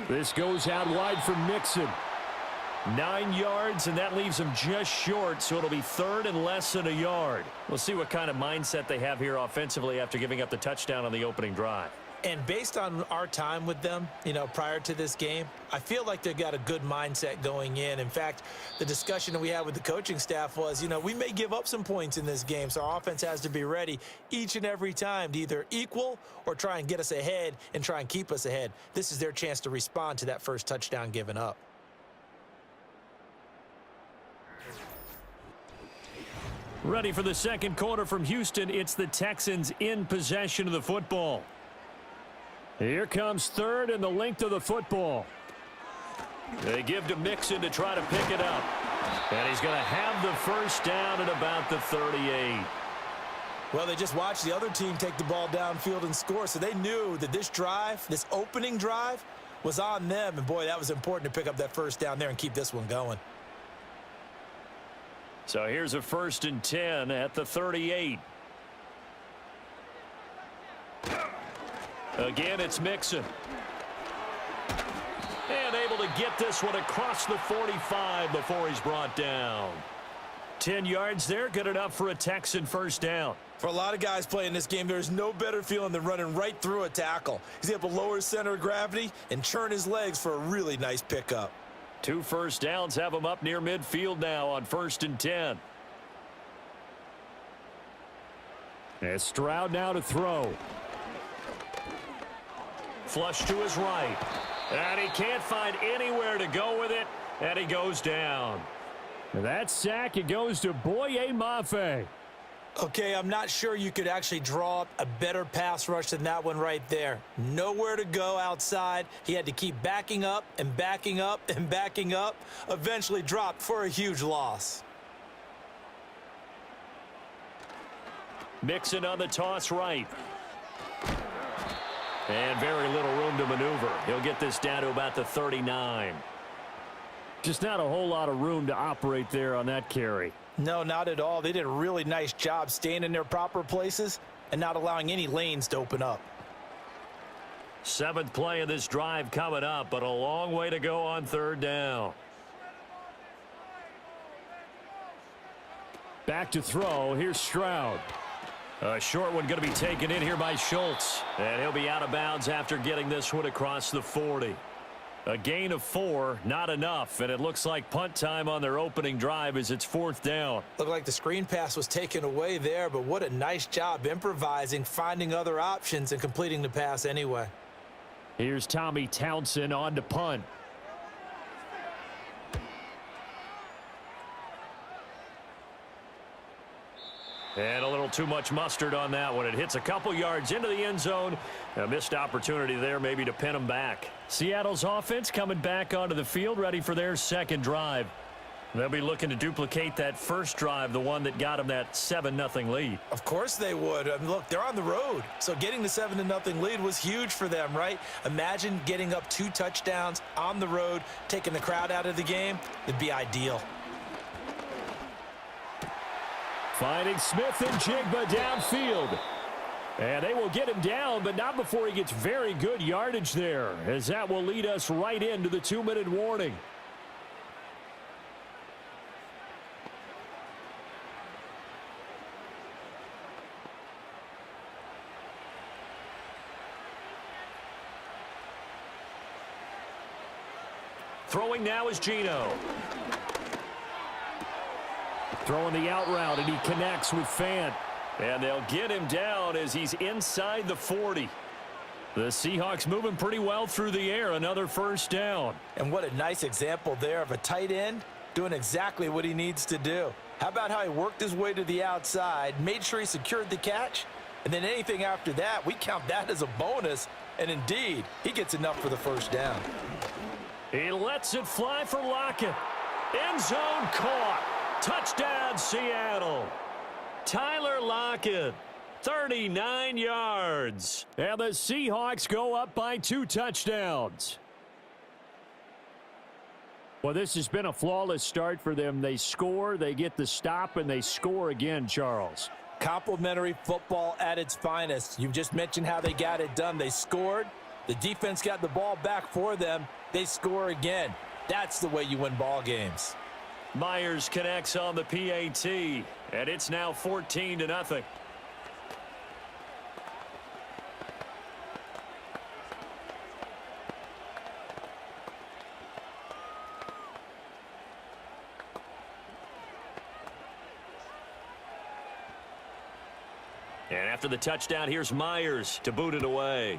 This goes out wide for Mixon. 9 yards, and that leaves him just short, so it'll be 3rd and less than a yard. We'll see what kind of mindset they have here offensively after giving up the touchdown on the opening drive. And based on our time with them, prior to this game, I feel like they've got a good mindset going in. In fact, the discussion that we had with the coaching staff was, we may give up some points in this game, so our offense has to be ready each and every time to either equal or try and get us ahead and try and keep us ahead. This is their chance to respond to that first touchdown given up. Ready for the second quarter from Houston. It's the Texans in possession of the football. Here comes 3rd and the length of the football. They give to Mixon to try to pick it up. And he's going to have the first down at about the 38. Well, they just watched the other team take the ball downfield and score, so they knew that this drive, this opening drive, was on them. And, boy, that was important to pick up that first down there and keep this one going. So here's a 1st and 10 at the 38. Again, it's Mixon. And able to get this one across the 45 before he's brought down. 10 yards there, good enough for a Texan first down. For a lot of guys playing this game, there's no better feeling than running right through a tackle. He's able to lower his center of gravity and churn his legs for a really nice pickup. 2 first downs have him up near midfield now on 1st and 10. And Stroud now to throw. Flush to his right. And he can't find anywhere to go with it. And he goes down. And that sack, it goes to Boye Mafe. Okay, I'm not sure you could actually draw up a better pass rush than that one right there. Nowhere to go outside. He had to keep backing up and backing up and backing up. Eventually dropped for a huge loss. Mixon on the toss right. And very little room to maneuver. He'll get this down to about the 39. Just not a whole lot of room to operate there on that carry. No, not at all. They did a really nice job staying in their proper places and not allowing any lanes to open up. 7th play of this drive coming up, but a long way to go on 3rd down. Back to throw. Here's Stroud. A short one going to be taken in here by Schultz. And he'll be out of bounds after getting this one across the 40. A gain of 4, not enough, and it looks like punt time on their opening drive as it's 4th down. Looked like the screen pass was taken away there, but what a nice job improvising, finding other options, and completing the pass anyway. Here's Tommy Townsend on to punt. And a little too much mustard on that one. It hits a couple yards into the end zone. A missed opportunity there maybe to pin them back. Seattle's offense coming back onto the field, ready for their second drive. They'll be looking to duplicate that first drive, the one that got them that 7-0 lead. Of course they would. I mean, look, they're on the road. So getting the 7-0 lead was huge for them, right? Imagine getting up 2 touchdowns on the road, taking the crowd out of the game. It'd be ideal. Finding Smith and Jigba downfield. And they will get him down, but not before he gets very good yardage there, as that will lead us right into the 2-minute warning. Throwing now is Geno. Throwing the out route, and he connects with Fant. And they'll get him down as he's inside the 40. The Seahawks moving pretty well through the air. Another first down. And what a nice example there of a tight end doing exactly what he needs to do. How about how he worked his way to the outside, made sure he secured the catch, and then anything after that, we count that as a bonus. And indeed, he gets enough for the first down. He lets it fly for Lockett. End zone caught. Touchdown, Seattle. Tyler Lockett, 39 yards. And the Seahawks go up by 2 touchdowns. Well, this has been a flawless start for them. They score, they get the stop, and they score again, Charles. Complimentary football at its finest. You've just mentioned how they got it done. They scored. The defense got the ball back for them. They score again. That's the way you win ball games. Myers connects on the PAT, and it's now 14-0. And after the touchdown, here's Myers to boot it away.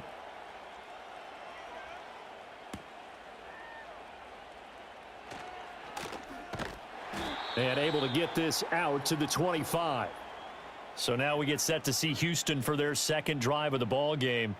And able to get this out to the 25. So now we get set to see Houston for their second drive of the ball game.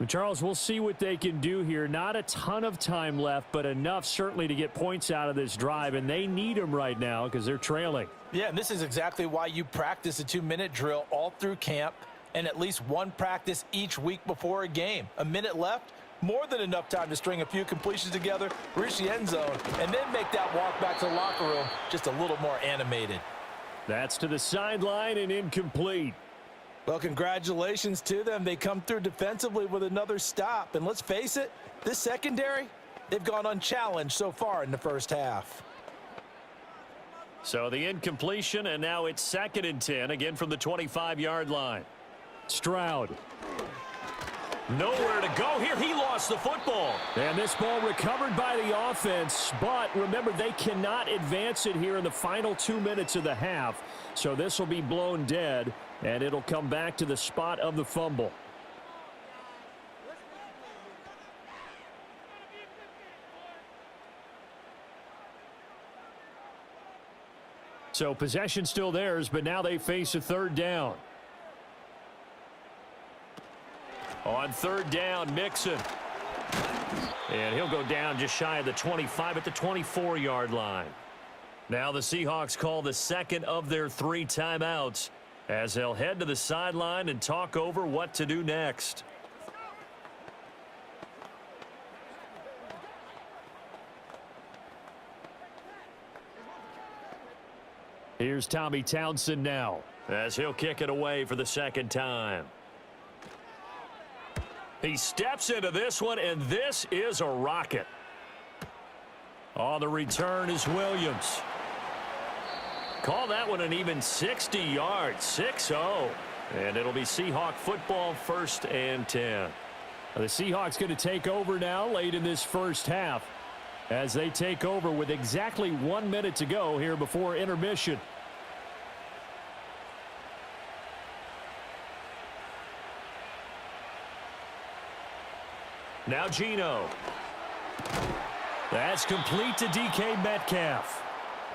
Charles, we'll see what they can do here. Not a ton of time left, but enough certainly to get points out of this drive, and they need them right now because they're trailing. Yeah, and this is exactly why you practice a 2-minute drill all through camp and at least one practice each week before a game. A minute left, more than enough time to string a few completions together, reach the end zone, and then make that walk back to the locker room just a little more animated. That's to the sideline and incomplete. Well, congratulations to them. They come through defensively with another stop. And let's face it, this secondary, they've gone unchallenged so far in the first half. So the incompletion, and now it's 2nd and 10, again from the 25-yard line. Stroud. Nowhere to go here. He lost the football. And this ball recovered by the offense. But remember, they cannot advance it here in the final 2 minutes of the half. So this will be blown dead, and it'll come back to the spot of the fumble. So possession still theirs, but now they face a 3rd down. On 3rd down, Mixon. And he'll go down just shy of the 25 at the 24-yard line. Now the Seahawks call the second of their 3 timeouts as they'll head to the sideline and talk over what to do next. Here's Tommy Townsend now as he'll kick it away for the 2nd time. He steps into this one, and this is a rocket. On the return is Williams. Call that one an even 60 yards, 6-0. And it'll be Seahawk football, 1st and 10. The Seahawks going to take over now late in this first half as they take over with exactly 1 minute to go here before intermission. Now Geno. That's complete to DK Metcalf.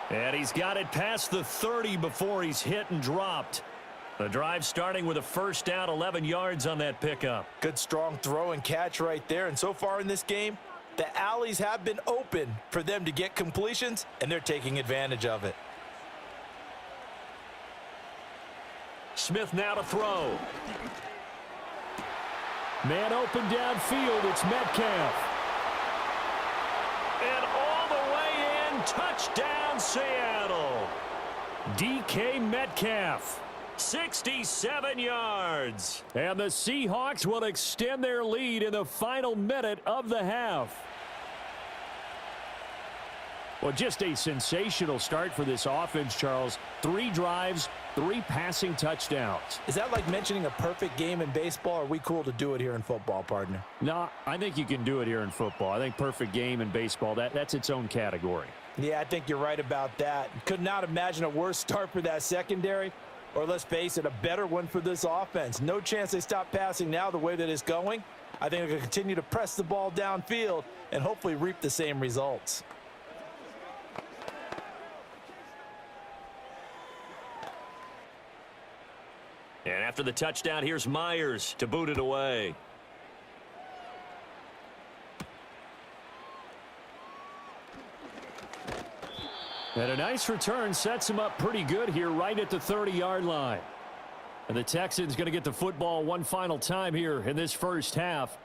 And he's got it past the 30 before he's hit and dropped. The drive starting with a 1st down, 11 yards on that pickup. Good strong throw and catch right there. And so far in this game, the alleys have been open for them to get completions, and they're taking advantage of it. Smith now to throw. Man open downfield, it's Metcalf. And all the way in, touchdown Seattle. DK Metcalf, 67 yards. And the Seahawks will extend their lead in the final minute of the half. Well, just a sensational start for this offense, Charles. 3 drives, 3 passing touchdowns. Is that like mentioning a perfect game in baseball? Or are we cool to do it here in football, partner? No, I think you can do it here in football. I think perfect game in baseball, that's its own category. Yeah, I think you're right about that. Could not imagine a worse start for that secondary, or let's face it, a better one for this offense. No chance they stop passing now the way that it's going. I think they're going to continue to press the ball downfield and hopefully reap the same results. And after the touchdown, here's Myers to boot it away. And a nice return sets him up pretty good here right at the 30-yard line. And the Texans going to get the football one final time here in this first half.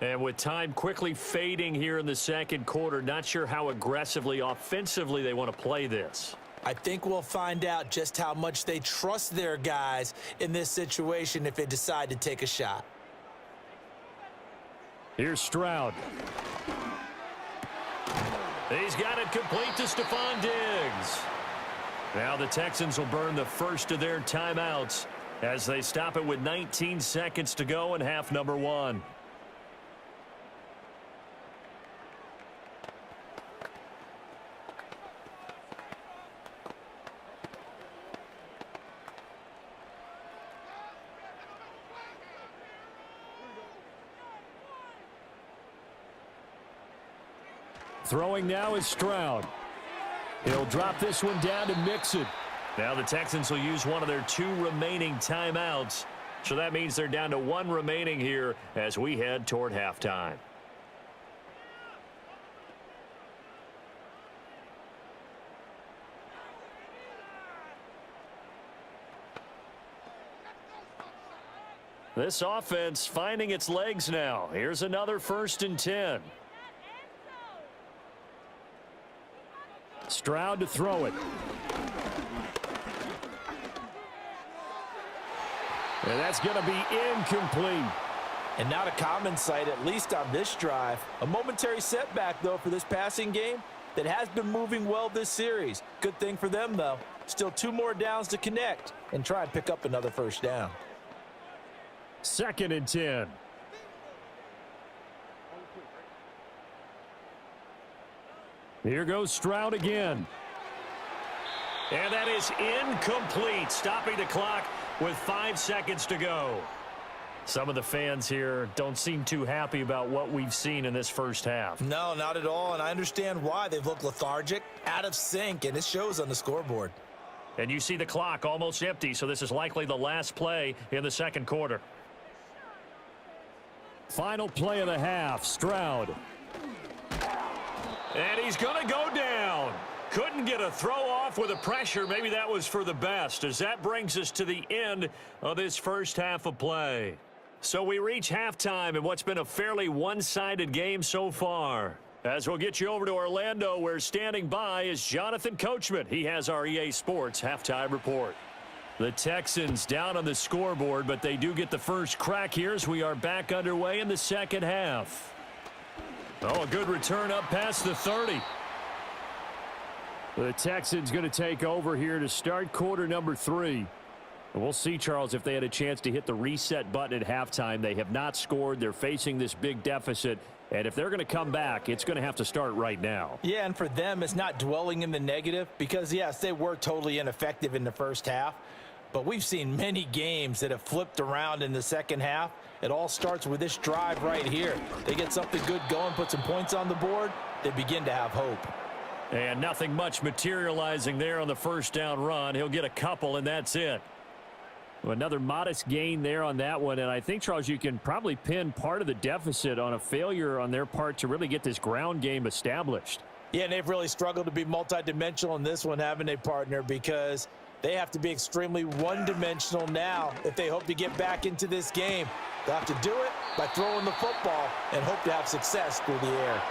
And with time quickly fading here in the second quarter, not sure how aggressively, offensively they want to play this. I think we'll find out just how much they trust their guys in this situation if they decide to take a shot. Here's Stroud. He's got it complete to Stephon Diggs. Now the Texans will burn the first of their timeouts as they stop it with 19 seconds to go in half number 1. Throwing now is Stroud. He'll drop this one down to Mixon. Now the Texans will use one of their 2 remaining timeouts. So that means they're down to 1 remaining here as we head toward halftime. This offense finding its legs now. Here's another 1st and 10. Stroud to throw it. And that's going to be incomplete. And not a common sight, at least on this drive. A momentary setback, though, for this passing game that has been moving well this series. Good thing for them, though. Still 2 more downs to connect and try and pick up another first down. 2nd and 10. Here goes Stroud again. And that is incomplete, stopping the clock with 5 seconds to go. Some of the fans here don't seem too happy about what we've seen in this first half. No, not at all, and I understand why. They've looked lethargic, out of sync, and it shows on the scoreboard. And you see the clock almost empty, so this is likely the last play in the second quarter. Final play of the half, Stroud. And he's going to go down. Couldn't get a throw off with the pressure. Maybe that was for the best, as that brings us to the end of this first half of play. So we reach halftime in what's been a fairly one-sided game so far. As we'll get you over to Orlando, where standing by is Jonathan Coachman. He has our EA Sports halftime report. The Texans down on the scoreboard, but they do get the first crack here as we are back underway in the second half. Oh, a good return up past the 30. The Texans going to take over here to start quarter number 3. And we'll see, Charles, if they had a chance to hit the reset button at halftime. They have not scored. They're facing this big deficit. And if they're going to come back, it's going to have to start right now. Yeah, and for them, it's not dwelling in the negative because, yes, they were totally ineffective in the first half. But we've seen many games that have flipped around in the second half. It all starts with this drive right here. They get something good going, put some points on the board, they begin to have hope. And nothing much materializing there on the first down run. He'll get a couple, and that's it. Another modest gain there on that one, and I think, Charles, you can probably pin part of the deficit on a failure on their part to really get this ground game established. Yeah, and they've really struggled to be multidimensional in this one, haven't they, partner? Because they have to be extremely one-dimensional now if they hope to get back into this game. They'll have to do it by throwing the football and hope to have success through the air.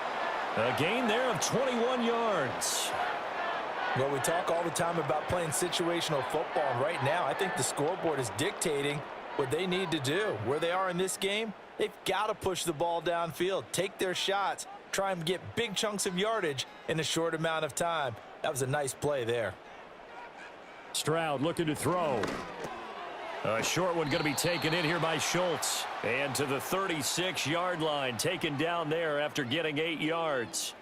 A gain there of 21 yards. Well, we talk all the time about playing situational football, and right now I think the scoreboard is dictating what they need to do. Where they are in this game, they've got to push the ball downfield, take their shots, try and get big chunks of yardage in a short amount of time. That was a nice play there. Stroud looking to throw. A short one going to be taken in here by Schultz. And to the 36-yard line, taken down there after getting 8 yards.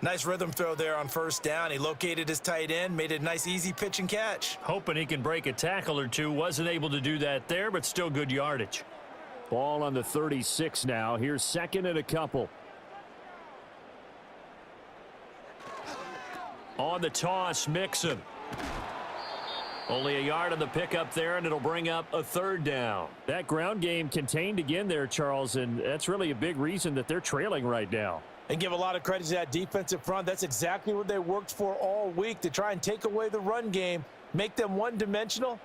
Nice rhythm throw there on first down. He located his tight end, made it a nice easy pitch and catch. Hoping he can break a tackle or two. Wasn't able to do that there, but still good yardage. Ball on the 36 now. Here's second and a couple. On the toss, Mixon. Only a yard on the pickup there, and it'll bring up a third down. That ground game contained again there, Charles, and that's really a big reason that they're trailing right now. And give a lot of credit to that defensive front. That's exactly what they worked for all week, to try and take away the run game, make them one-dimensional.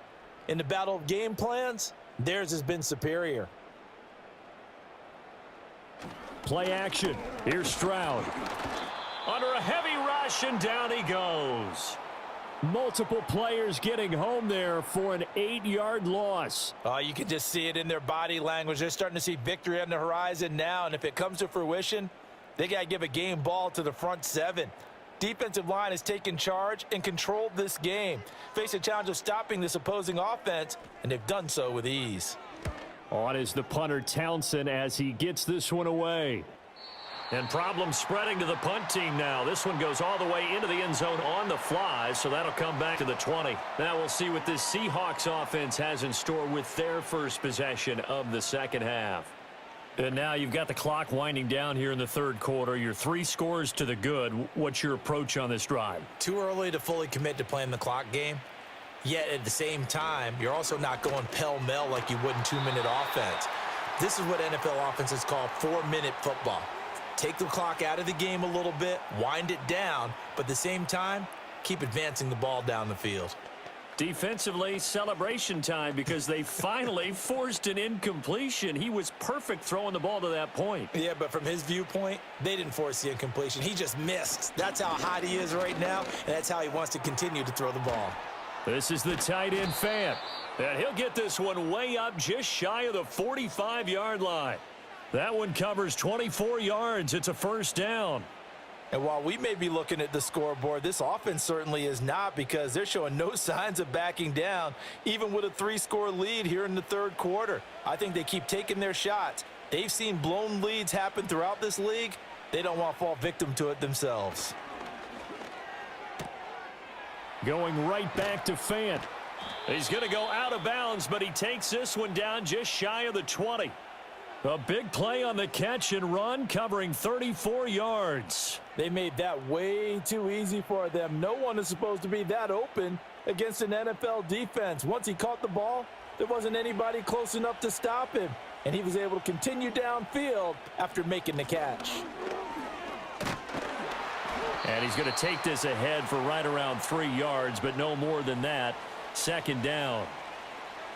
In the battle of game plans, theirs has been superior. Play action. Here's Stroud. Under a heavy rush, and down he goes. Multiple players getting home there for an 8-yard loss. You can just see it in their body language. They're starting to see victory on the horizon now, and if it comes to fruition, they got to give a game ball to the front seven. Defensive line has taken charge and controlled this game. Face a challenge of stopping this opposing offense, and they've done so with ease. On is the punter Townsend as he gets this one away. And problems spreading to the punt team now. This one goes all the way into the end zone on the fly, so that'll come back to the 20. Now we'll see what this Seahawks offense has in store with their first possession of the second half. And now you've got the clock winding down here in the third quarter. You're 3 scores to the good. What's your approach on this drive? Too early to fully commit to playing the clock game. Yet at the same time, you're also not going pell-mell like you would in 2-minute offense. This is what NFL offenses call 4-minute football. Take the clock out of the game a little bit, wind it down, but at the same time, keep advancing the ball down the field. Defensively, celebration time because they finally forced an incompletion. He was perfect throwing the ball to that point. Yeah, but from his viewpoint, they didn't force the incompletion. He just missed. That's how hot he is right now, and that's how he wants to continue to throw the ball. This is the tight end Fant. And he'll get this one way up just shy of the 45-yard line. That one covers 24 yards. It's a first down. And while we may be looking at the scoreboard, this offense certainly is not, because they're showing no signs of backing down, even with a 3-score lead here in the third quarter. I think they keep taking their shots. They've seen blown leads happen throughout this league. They don't want to fall victim to it themselves. Going right back to Fant. He's going to go out of bounds, but he takes this one down just shy of the 20. A big play on the catch and run, covering 34 yards. They made that way too easy for them. No one is supposed to be that open against an NFL defense. Once he caught the ball, there wasn't anybody close enough to stop him, and he was able to continue downfield after making the catch. And he's going to take this ahead for right around 3 yards, but no more than that. Second down.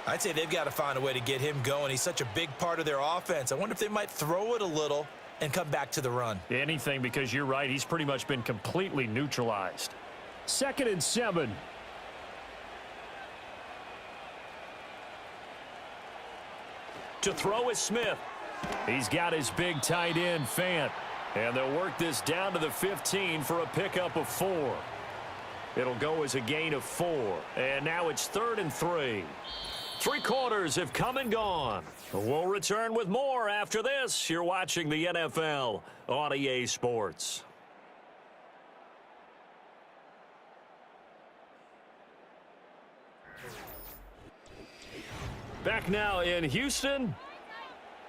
I'd say they've got to find a way to get him going. He's such a big part of their offense. I wonder if they might throw it a little and come back to the run. Anything, because you're right. He's pretty much been completely neutralized. 2nd and 7. To throw is Smith. He's got his big tight end, Fant. And they'll work this down to the 15 for a pickup of 4. It'll go as a gain of 4. And now it's 3rd and 3. 3 quarters have come and gone. We'll return with more after this. You're watching the NFL on EA Sports. Back now in Houston.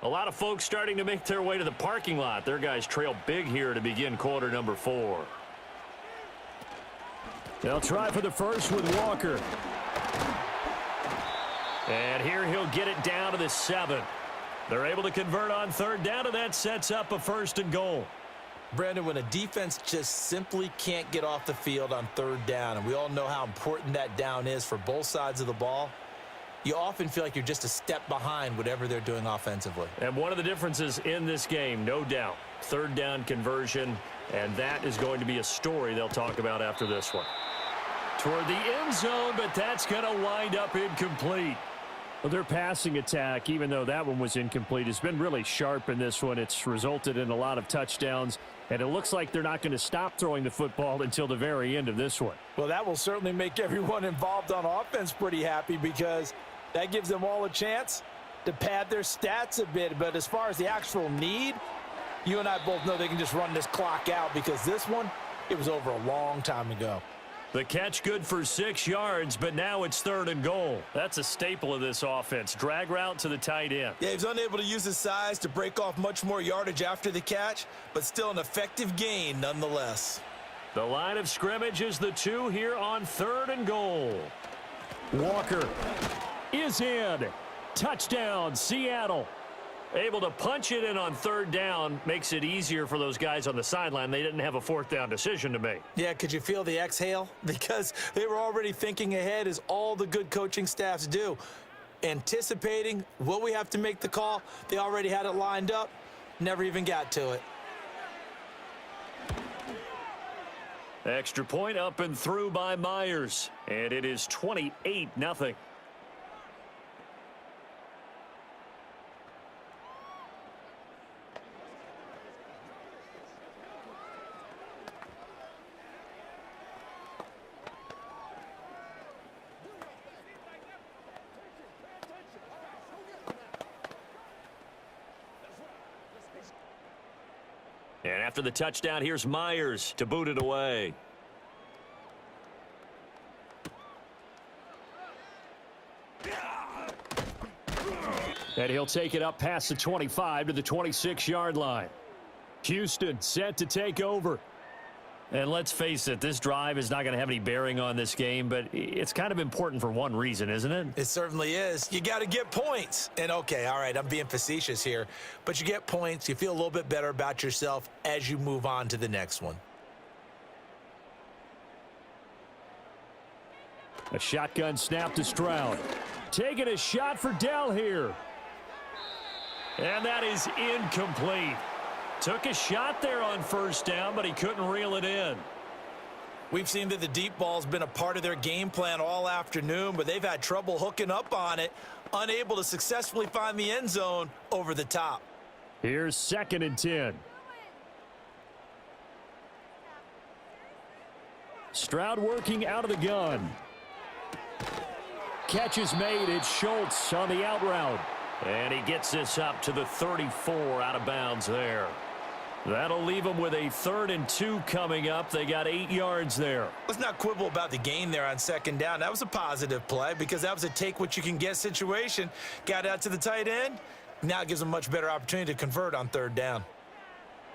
A lot of folks starting to make their way to the parking lot. Their guys trail big here to begin quarter number 4. They'll try for the first with Walker. And here he'll get it down to the 7. They're able to convert on 3rd down, and that sets up a 1st and goal. Brandon, when a defense just simply can't get off the field on 3rd down, and we all know how important that down is for both sides of the ball, you often feel like you're just a step behind whatever they're doing offensively. And one of the differences in this game, no doubt, 3rd down conversion, and that is going to be a story they'll talk about after this one. Toward the end zone, but that's going to wind up incomplete. Well, their passing attack, even though that one was incomplete, has been really sharp in this one. It's resulted in a lot of touchdowns, and it looks like they're not going to stop throwing the football until the very end of this one. Well, that will certainly make everyone involved on offense pretty happy, because that gives them all a chance to pad their stats a bit. But as far as the actual need, you and I both know they can just run this clock out, because this one, it was over a long time ago. The catch good for 6 yards, but now it's 3rd and goal. That's a staple of this offense. Drag route to the tight end. Yeah, he's unable to use his size to break off much more yardage after the catch, but still an effective gain nonetheless. The line of scrimmage is the 2 here on 3rd and goal. Walker is in. Touchdown, Seattle. Able to punch it in on third down makes it easier for those guys on the sideline. They didn't have a fourth down decision to make. Yeah, could you feel the exhale? Because they were already thinking ahead, as all the good coaching staffs do. Anticipating, will we have to make the call? They already had it lined up, never even got to it. Extra point up and through by Myers. And it is 28-0. And after the touchdown, here's Myers to boot it away. And he'll take it up past the 25 to the 26-yard line. Houston set to take over. And let's face it, this drive is not going to have any bearing on this game, but it's kind of important for one reason, isn't it? It certainly is. You got to get points. And, okay, all right, I'm being facetious here, but you get points. You feel a little bit better about yourself as you move on to the next one. A shotgun snap to Stroud. Taking a shot for Dell here. And that is incomplete. Took a shot there on first down, but he couldn't reel it in. We've seen that the deep ball's been a part of their game plan all afternoon, but they've had trouble hooking up on it, unable to successfully find the end zone over the top. Here's 2nd and 10. Stroud working out of the gun. Catch is made. It's Schultz on the out route. And he gets this up to the 34 out of bounds there. That'll leave them with a 3rd and 2 coming up. They got 8 yards there. Let's not quibble about the gain there on 2nd down. That was a positive play because that was a take-what-you-can-get situation. Got out to the tight end. Now it gives them a much better opportunity to convert on 3rd down.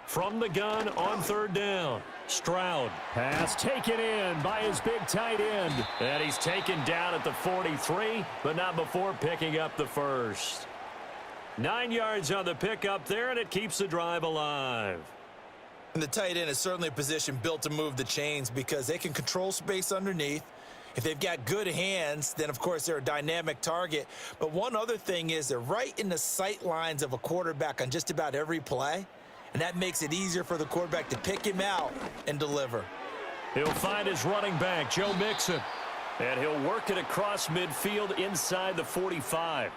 From the gun on 3rd down, Stroud. Pass taken in by his big tight end. And he's taken down at the 43, but not before picking up the first. 9 yards on the pickup there, and it keeps the drive alive. And the tight end is certainly a position built to move the chains because they can control space underneath. If they've got good hands, then, of course, they're a dynamic target. But one other thing is they're right in the sight lines of a quarterback on just about every play, and that makes it easier for the quarterback to pick him out and deliver. He'll find his running back, Joe Mixon, and he'll work it across midfield inside the 45.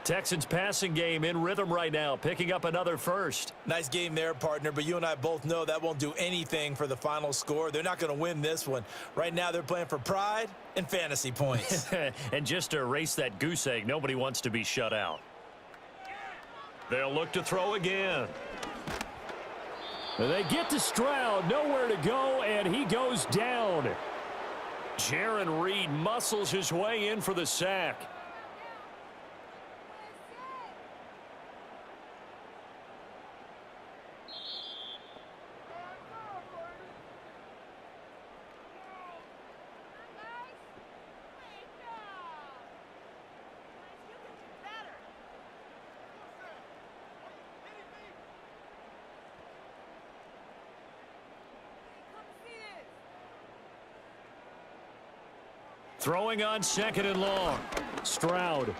Texans passing game in rhythm right now, picking up another first. Nice game there, partner, but you and I both know that won't do anything for the final score. They're not going to win this one. Right now they're playing for pride and fantasy points. And just to erase that goose egg, nobody wants to be shut out. They'll look to throw again. They get to Stroud, nowhere to go, and he goes down. Jaron Reed muscles his way in for the sack. Throwing on 2nd and long. Stroud.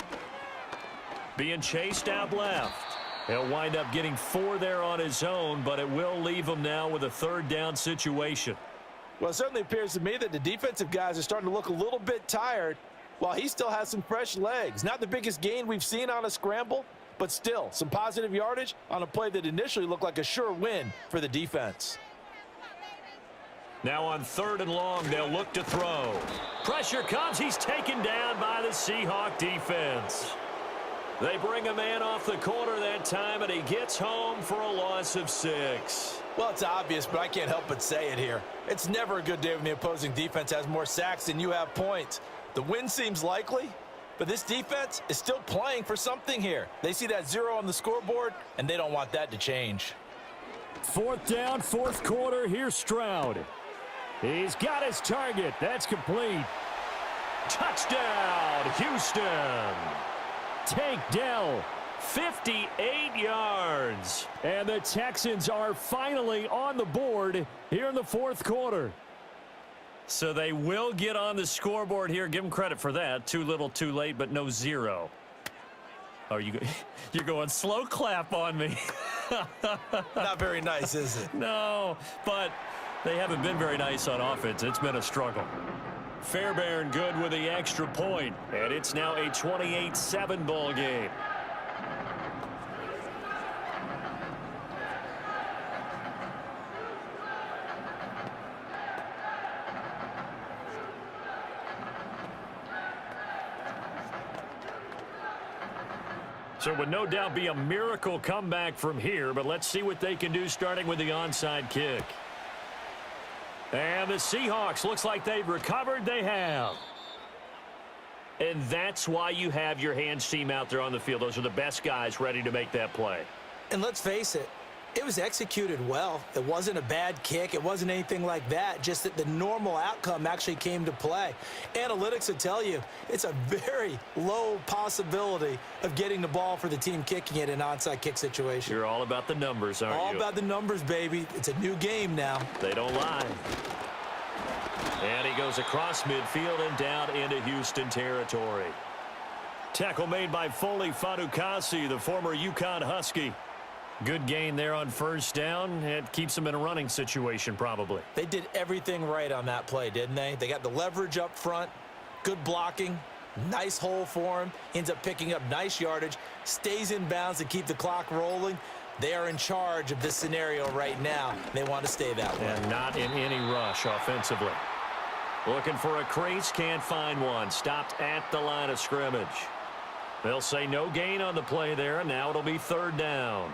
Being chased out left. He'll wind up getting 4 there on his own, but it will leave him now with a 3rd down situation. Well, it certainly appears to me that the defensive guys are starting to look a little bit tired while he still has some fresh legs. Not the biggest gain we've seen on a scramble, but still some positive yardage on a play that initially looked like a sure win for the defense. Now on 3rd and long, they'll look to throw. Pressure comes. He's taken down by the Seahawk defense. They bring a man off the corner that time, and he gets home for a loss of 6. Well, it's obvious, but I can't help but say it here. It's never a good day when the opposing defense has more sacks than you have points. The win seems likely, but this defense is still playing for something here. They see that 0 on the scoreboard, and they don't want that to change. 4th down, 4th quarter. Here's Stroud. He's got his target. That's complete. Touchdown, Houston. Tank Dell 58 yards. And the Texans are finally on the board here in the fourth quarter. So they will get on the scoreboard here. Give them credit for that. Too little, too late, but no zero. Oh, you're going slow clap on me. Not very nice, is it? No, but they haven't been very nice on offense. It's been a struggle. Fairbairn good with the extra point, and it's now a 28-7 ball game. So it would no doubt be a miracle comeback from here, but let's see what they can do starting with the onside kick. And the Seahawks, looks like they've recovered. They have. And that's why you have your hands team out there on the field. Those are the best guys ready to make that play. And let's face it, it was executed well. It wasn't a bad kick. It wasn't anything like that. Just that the normal outcome actually came to play. Analytics will tell you it's a very low possibility of getting the ball for the team kicking it in an onside kick situation. You're all about the numbers, aren't you? All about the numbers, baby. It's a new game now. They don't lie. And he goes across midfield and down into Houston territory. Tackle made by Foley Fadukasi, the former UConn Husky. Good gain there on first down. It keeps them in a running situation probably. They did everything right on that play, didn't they? They got the leverage up front, good blocking, nice hole for him, ends up picking up nice yardage, stays in bounds to keep the clock rolling. They are in charge of this scenario right now. They want to stay that way. And not in any rush offensively. Looking for a crease, can't find one. Stopped at the line of scrimmage. They'll say no gain on the play there, and now it'll be third down.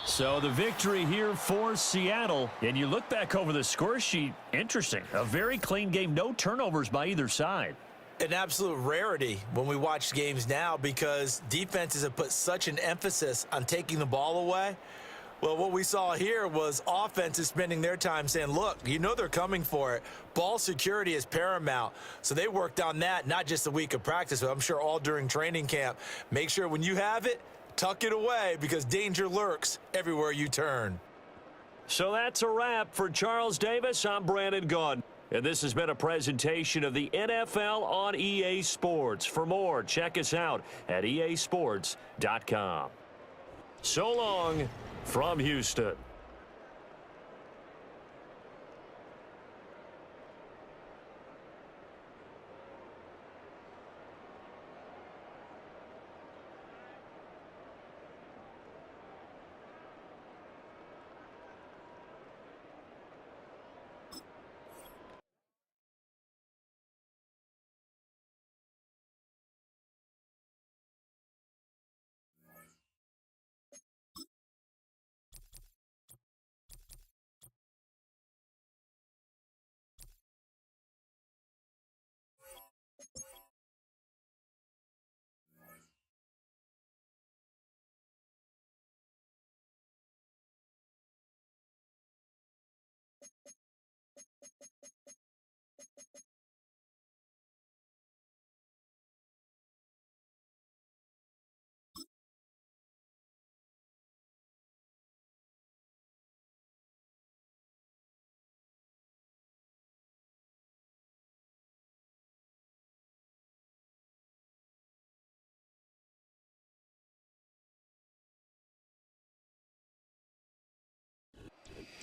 So the victory here for Seattle. And you look back over the score sheet, interesting. A very clean game, no turnovers by either side. An absolute rarity when we watch games now because defenses have put such an emphasis on taking the ball away. Well, what we saw here was offenses spending their time saying, look, you know they're coming for it. Ball security is paramount. So they worked on that, not just a week of practice, but I'm sure all during training camp. Make sure when you have it, tuck it away because danger lurks everywhere you turn. So that's a wrap for Charles Davis. I'm Brandon Gaudin. And this has been a presentation of the NFL on EA Sports. For more, check us out at easports.com. So long from Houston.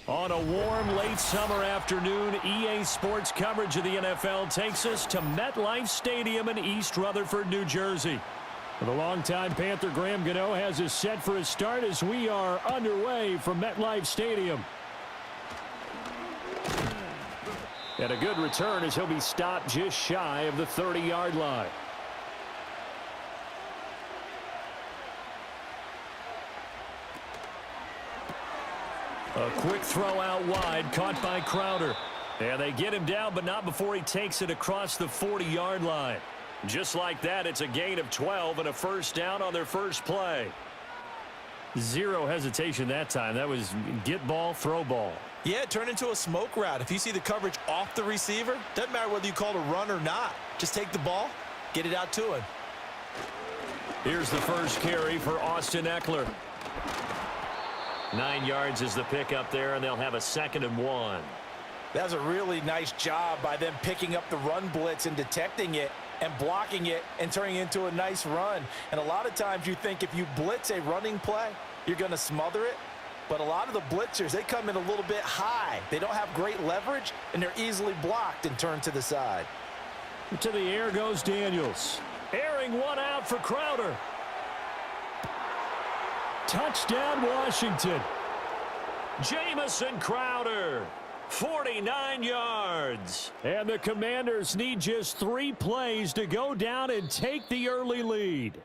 On a warm late summer afternoon, EA Sports coverage of the NFL takes us to MetLife Stadium in East Rutherford, New Jersey. The longtime Panther Graham Gano has us set for a start as we are underway from MetLife Stadium. And a good return as he'll be stopped just shy of the 30-yard line. A quick throw out wide, caught by Crowder. And they get him down, but not before he takes it across the 40-yard line. Just like that, it's a gain of 12 and a first down on their first play. Zero hesitation that time. That was get ball, throw ball. Yeah, turn into a smoke route. If you see the coverage off the receiver, doesn't matter whether you call it a run or not. Just take the ball, get it out to him. Here's the first carry for Austin Eckler. 9 yards is the pickup there, and they'll have a 2nd and 1. That's a really nice job by them picking up the run blitz and detecting it and blocking it and turning it into a nice run. And a lot of times you think if you blitz a running play, you're going to smother it. But a lot of the blitzers, they come in a little bit high. They don't have great leverage, and they're easily blocked and turned to the side. To the air goes Daniels. Airing one out for Crowder. Touchdown, Washington. Jamison Crowder, 49 yards. And the Commanders need just 3 plays to go down and take the early lead.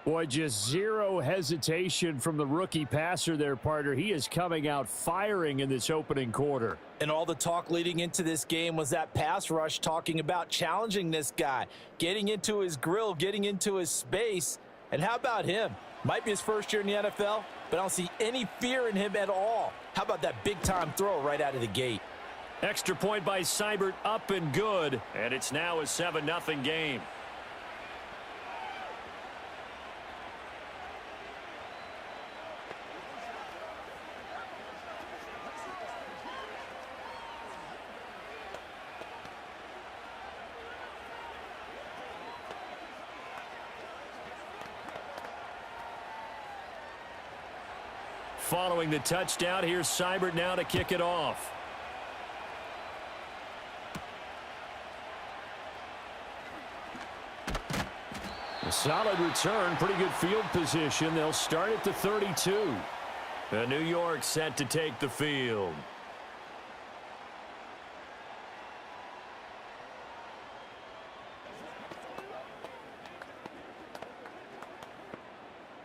Boy, just zero hesitation from the rookie passer there, partner. He is coming out firing in this opening quarter. And all the talk leading into this game was that pass rush talking about challenging this guy, getting into his grill, getting into his space. And how about him? Might be his first year in the NFL, but I don't see any fear in him at all. How about that big-time throw right out of the gate? Extra point by Seibert, up and good. And it's now a 7-0 game. Following the touchdown, here's Seibert now to kick it off. A solid return, pretty good field position. They'll start at the 32. New York set to take the field.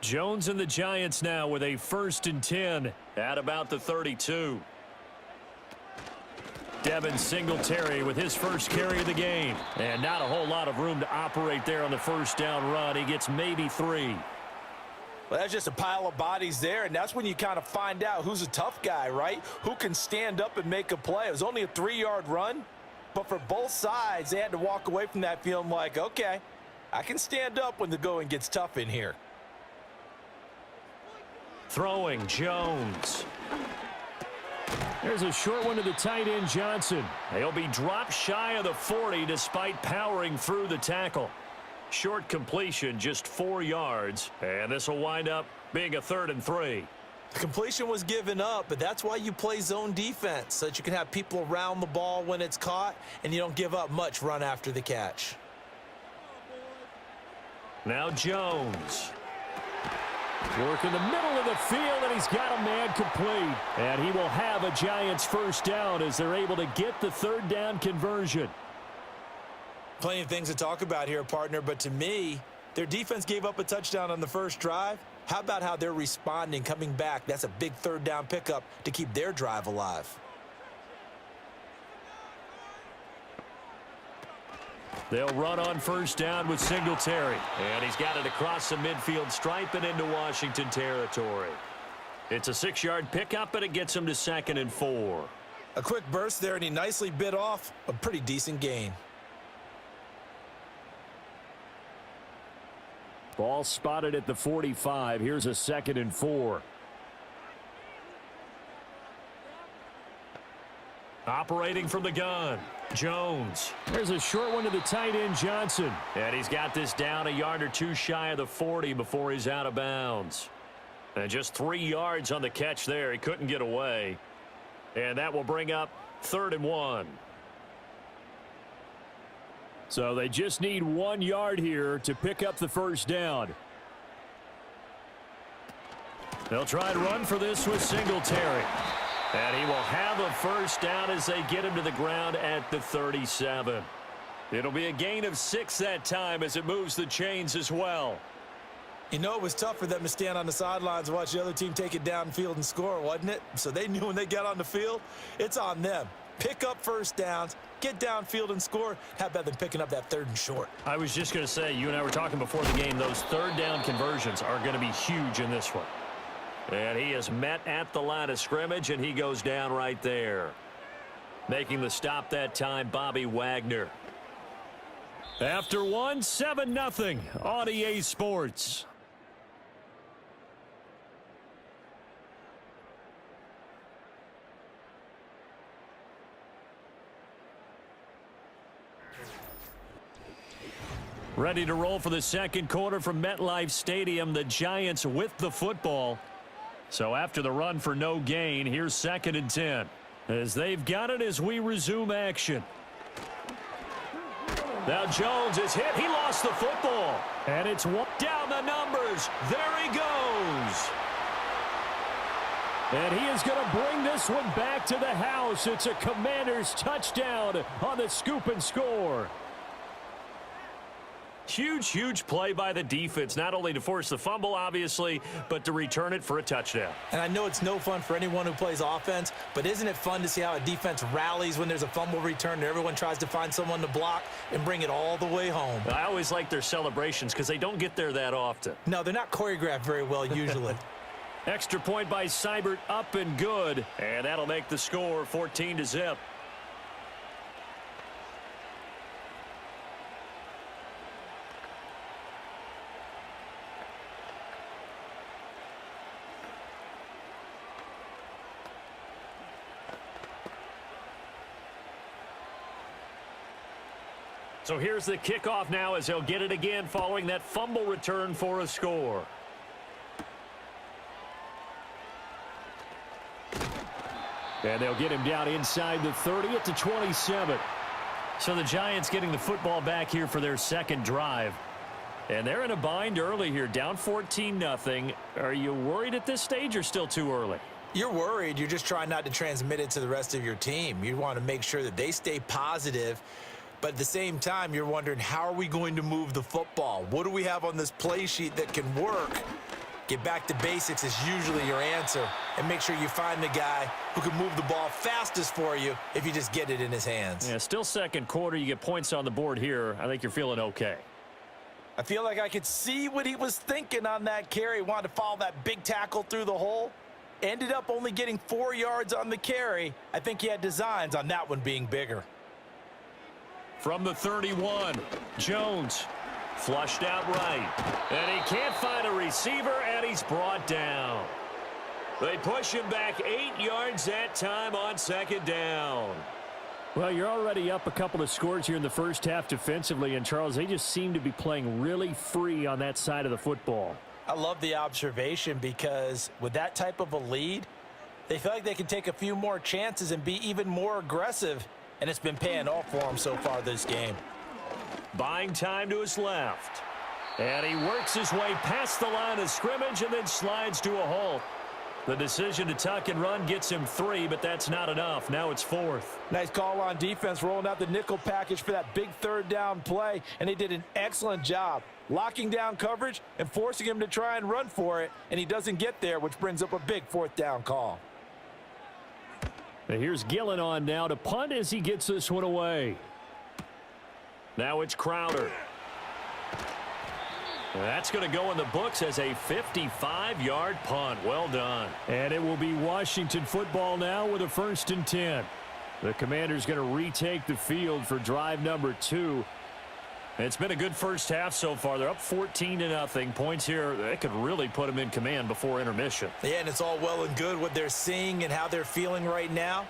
Jones and the Giants now with a 1st and 10 at about the 32. Devin Singletary with his first carry of the game. And not a whole lot of room to operate there on the first down run. He gets maybe 3. Well, that's just a pile of bodies there, and that's when you kind of find out who's a tough guy, right? Who can stand up and make a play. It was only a 3-yard run, but for both sides, they had to walk away from that feeling like, okay, I can stand up when the going gets tough in here. Throwing, Jones. There's a short one to the tight end, Johnson. He'll be dropped shy of the 40 despite powering through the tackle. Short completion, just 4 yards, and this will wind up being a 3rd and 3. The completion was given up, but that's why you play zone defense, so that you can have people around the ball when it's caught, and you don't give up much run after the catch. Now Jones. Work in the middle of the field, and he's got a man complete. And he will have a Giants first down as they're able to get the 3rd down conversion. Plenty of things to talk about here, partner, but to me, their defense gave up a touchdown on the first drive. How about how they're responding, coming back? That's a big 3rd down pickup to keep their drive alive. They'll run on first down with Singletary. And he's got it across the midfield stripe and into Washington territory. It's a 6-yard pickup, and it gets him to 2nd and 4. A quick burst there, and he nicely bit off a pretty decent gain. Ball spotted at the 45. Here's a 2nd and 4. Operating from the gun, Jones. There's a short one to the tight end, Johnson. And he's got this down a yard or 2 shy of the 40 before he's out of bounds. And just 3 yards on the catch there. He couldn't get away. And that will bring up 3rd and 1. So they just need 1 yard here to pick up the first down. They'll try and run for this with Singletary. And he will have a first down as they get him to the ground at the 37. It'll be a gain of 6 that time as it moves the chains as well. You know, it was tough for them to stand on the sidelines and watch the other team take it downfield and score, wasn't it? So they knew when they got on the field, it's on them. Pick up first downs, get downfield and score. How about them picking up that 3rd and short? I was just going to say, you and I were talking before the game, those 3rd down conversions are going to be huge in this one. And he is met at the line of scrimmage, and he goes down right there. Making the stop that time, Bobby Wagner. After one, 7-0 on EA Sports. Ready to roll for the second quarter from MetLife Stadium. The Giants with the football. So after the run for no gain, here's 2nd and 10. As they've got it as we resume action. Now Jones is hit. He lost the football. And it's down the numbers. There he goes. And he is going to bring this one back to the house. It's a Commanders touchdown on the scoop and score. Huge play by the defense, not only to force the fumble, obviously, but to return it for a touchdown. And I know it's no fun for anyone who plays offense, but isn't it fun to see how a defense rallies when there's a fumble return and everyone tries to find someone to block and bring it all the way home? I always like their celebrations because they don't get there that often. No, they're not choreographed very well usually. Extra point by Seibert, up and good, and that'll make the score 14-0. So here's the kickoff now as they'll get it again following that fumble return for a score. And they'll get him down inside the 30 at the 27. So the Giants getting the football back here for their second drive. And they're in a bind early here, down 14-0. Are you worried at this stage or still too early? You're worried. You're just trying not to transmit it to the rest of your team. You want to make sure that they stay positive. But at the same time, you're wondering, how are we going to move the football? What do we have on this play sheet that can work? Get back to basics is usually your answer. And make sure you find the guy who can move the ball fastest for you if you just get it in his hands. Yeah, still second quarter. You get points on the board here. I think you're feeling okay. I feel like I could see what he was thinking on that carry. Wanted to follow that big tackle through the hole. Ended up only getting 4 yards on the carry. I think he had designs on that one being bigger. From the 31, Jones flushed out right. And he can't find a receiver, and he's brought down. They push him back 8 yards that time on second down. Well, you're already up a couple of scores here in the first half defensively, and Charles, they just seem to be playing really free on that side of the football. I love the observation because with that type of a lead, they feel like they can take a few more chances and be even more aggressive. And it's been paying off for him so far this game. Buying time to his left. And he works his way past the line of scrimmage and then slides to a halt. The decision to tuck and run gets him 3, but that's not enough. Now it's 4th. Nice call on defense, rolling out the nickel package for that big third down play. And they did an excellent job locking down coverage and forcing him to try and run for it. And he doesn't get there, which brings up a big 4th down call. Now here's Gillen on now to punt as he gets this one away. Now it's Crowder. That's going to go in the books as a 55-yard punt. Well done. And it will be Washington football now with a 1st and 10. The Commanders going to retake the field for drive number 2. It's been a good first half so far. They're up 14-0. Points here, they could really put them in command before intermission. Yeah, and it's all well and good what they're seeing and how they're feeling right now.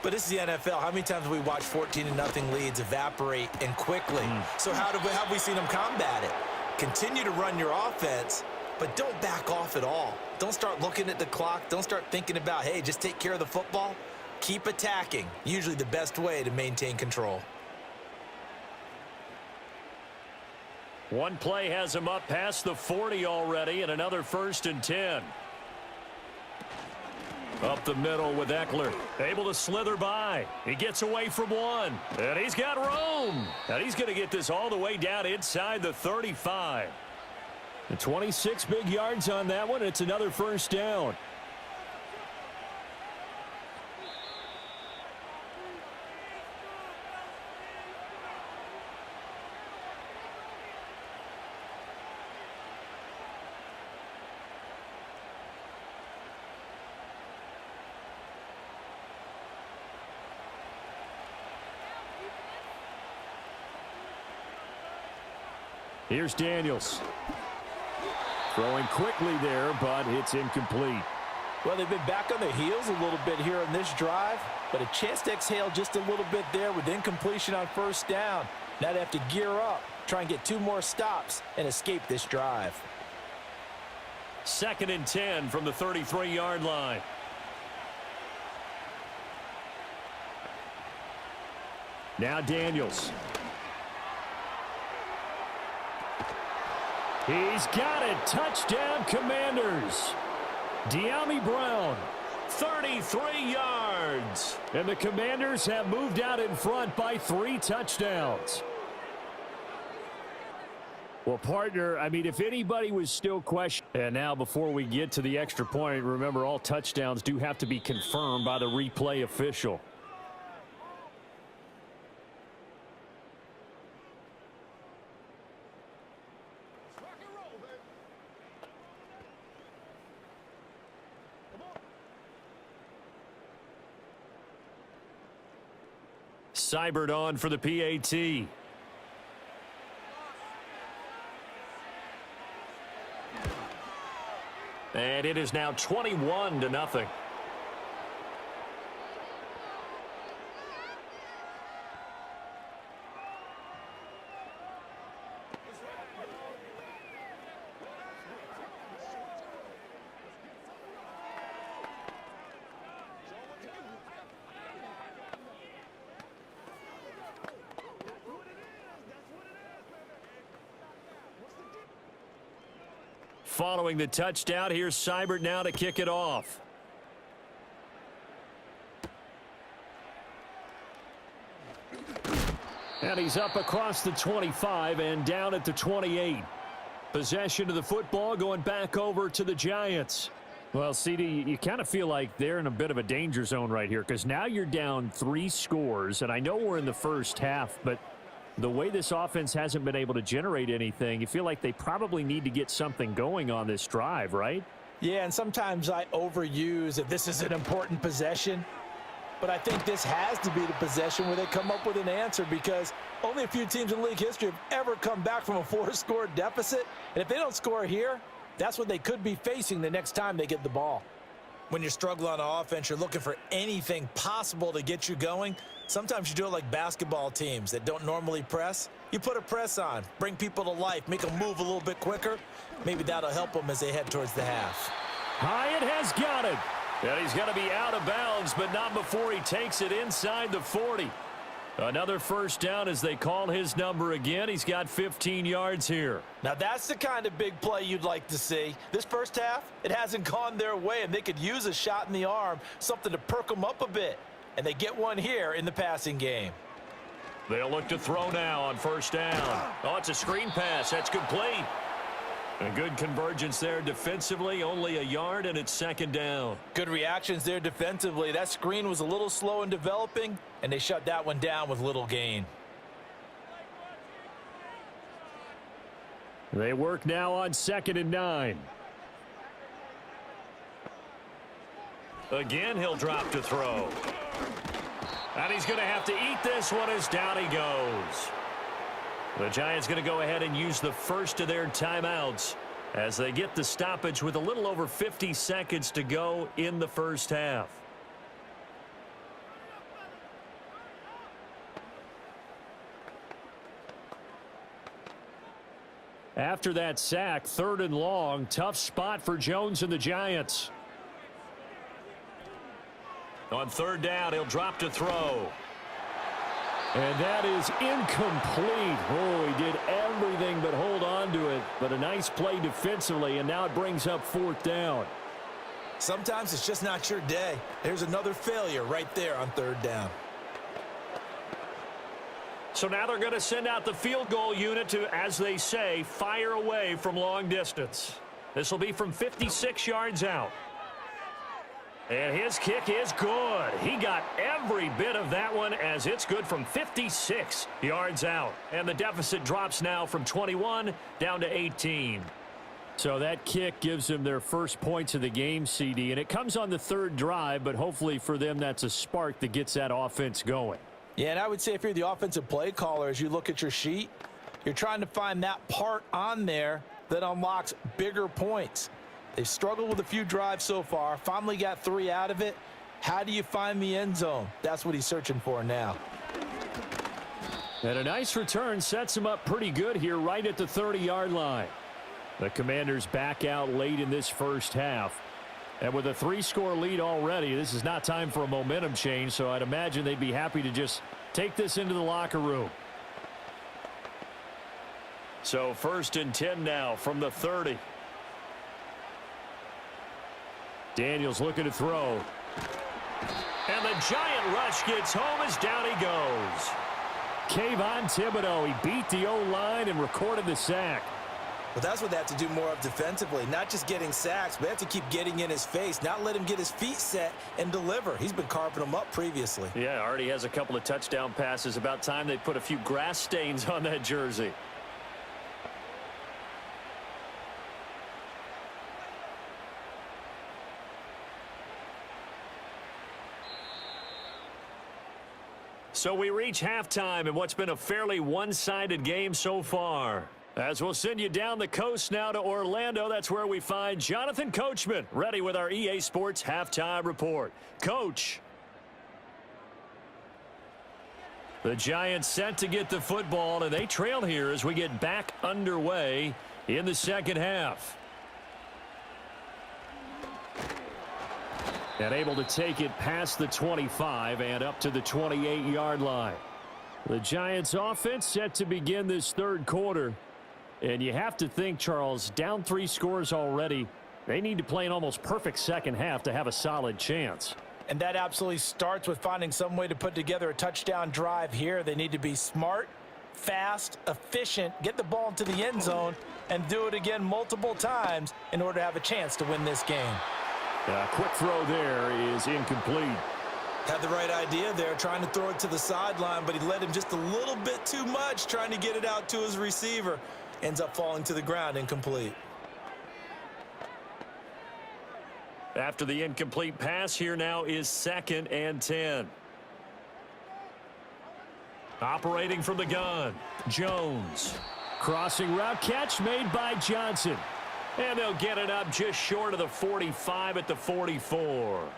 But this is the NFL. How many times have we watched 14-0 leads evaporate and quickly? So how have we seen them combat it? Continue to run your offense, but don't back off at all. Don't start looking at the clock. Don't start thinking about, hey, just take care of the football. Keep attacking. Usually the best way to maintain control. One play has him up past the 40 already, and another 1st and 10. Up the middle with Eckler. Able to slither by. He gets away from one. And he's got room. And he's going to get this all the way down inside the 35. And 26 big yards on that one. It's another 1st down. Here's Daniels. Throwing quickly there, but it's incomplete. Well, they've been back on their heels a little bit here on this drive, but a chance to exhale just a little bit there with incompletion on first down. Now they have to gear up, try and get 2 more stops, and escape this drive. 2nd and 10 from the 33-yard line. Now Daniels. He's got it. Touchdown, Commanders. De'Ami Brown, 33 yards. And the Commanders have moved out in front by 3 touchdowns. Well, partner, I mean, if anybody was still questioning. And now before we get to the extra point, remember all touchdowns do have to be confirmed by the replay official. Seibert on for the PAT. And it is now 21-0. Following the touchdown, here's Seibert now to kick it off. And he's up across the 25 and down at the 28. Possession of the football going back over to the Giants. Well, CD, you kind of feel like they're in a bit of a danger zone right here because now you're down 3 scores, and I know we're in the first half, but the way this offense hasn't been able to generate anything, you feel like they probably need to get something going on this drive, right? Yeah, and sometimes I overuse that this is an important possession, but I think this has to be the possession where they come up with an answer because only a few teams in league history have ever come back from a 4-score deficit, and if they don't score here, that's what they could be facing the next time they get the ball. When you're struggling on offense, you're looking for anything possible to get you going. Sometimes you do it like basketball teams that don't normally press. You put a press on, bring people to life, make them move a little bit quicker. Maybe that'll help them as they head towards the half. Hyatt has got it. And he's going to be out of bounds, but not before he takes it inside the 40. Another first down as they call his number again. He's got 15 yards here. Now that's the kind of big play you'd like to see. This first half, it hasn't gone their way, and they could use a shot in the arm, something to perk them up a bit. And they get one here in the passing game. They'll look to throw now on first down. Oh, it's a screen pass. That's complete. A good convergence there defensively, only a yard, and it's 2nd down. Good reactions there defensively. That screen was a little slow in developing, and they shut that one down with little gain. They work now on 2nd and 9. Again, he'll drop to throw. And he's going to have to eat this one as down he goes. The Giants going to go ahead and use the first of their timeouts as they get the stoppage with a little over 50 seconds to go in the first half. After that sack, 3rd and long, tough spot for Jones and the Giants. On 3rd down, he'll drop to throw. And that is incomplete. Oh, he did everything but hold on to it. But a nice play defensively, and now it brings up 4th down. Sometimes it's just not your day. There's another failure right there on 3rd down. So now they're going to send out the field goal unit to, as they say, fire away from long distance. This will be from 56 yards out. And his kick is good. He got every bit of that one as it's good from 56 yards out. And the deficit drops now from 21 down to 18. So that kick gives them their first points of the game, CD. And it comes on the 3rd drive, but hopefully for them that's a spark that gets that offense going. Yeah, and I would say if you're the offensive play caller, as you look at your sheet, You're trying to find that part on there that unlocks bigger points. They've struggled with a few drives so far, finally got 3 out of it. How do you find the end zone? That's what he's searching for now. And a nice return sets him up pretty good here right at the 30-yard line. The Commanders back out late in this first half. And with a 3-score lead already, this is not time for a momentum change, so I'd imagine they'd be happy to just take this into the locker room. So 1st and 10 now from the 30. Daniels looking to throw. And the giant rush gets home as down he goes. Kayvon Thibodeau, he beat the O-line and recorded the sack. But that's what they have to do more of defensively, not just getting sacks, but they have to keep getting in his face, not let him get his feet set and deliver. He's been carving them up previously. Yeah, already has a couple of touchdown passes. About time they put a few grass stains on that jersey. So we reach halftime in what's been a fairly one-sided game so far. As we'll send you down the coast now to Orlando, that's where we find Jonathan Coachman, ready with our EA Sports Halftime Report. Coach. The Giants set to get the football, and they trail here as we get back underway in the second half. And able to take it past the 25 and up to the 28-yard line. The Giants offense set to begin this third quarter. And you have to think, Charles, down 3 scores already. They need to play an almost perfect second half to have a solid chance. And that absolutely starts with finding some way to put together a touchdown drive here. They need to be smart, fast, efficient, get the ball into the end zone, and do it again multiple times in order to have a chance to win this game. A quick throw there is incomplete. Had the right idea there, trying to throw it to the sideline, but he let him just a little bit too much, trying to get it out to his receiver. Ends up falling to the ground, incomplete. After the incomplete pass, here now is 2nd and 10. Operating from the gun, Jones. Crossing route catch made by Johnson. And they'll get it up just short of the 45 at the 44.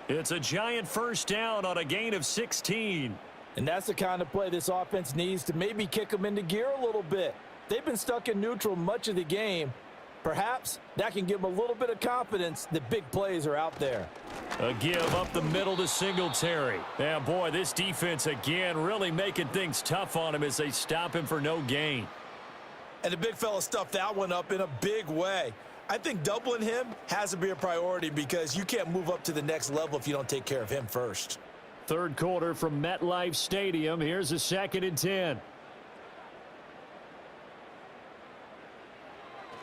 It's a giant first down on a gain of 16. And that's the kind of play this offense needs to maybe kick them into gear a little bit. They've been stuck in neutral much of the game. Perhaps that can give them a little bit of confidence that big plays are out there. A give up the middle to Singletary. Yeah, boy, this defense again really making things tough on him as they stop him for no gain. And the big fella stuffed that one up in a big way. I think doubling him has to be a priority because you can't move up to the next level if you don't take care of him first. Third quarter from MetLife Stadium. Here's a 2nd and 10.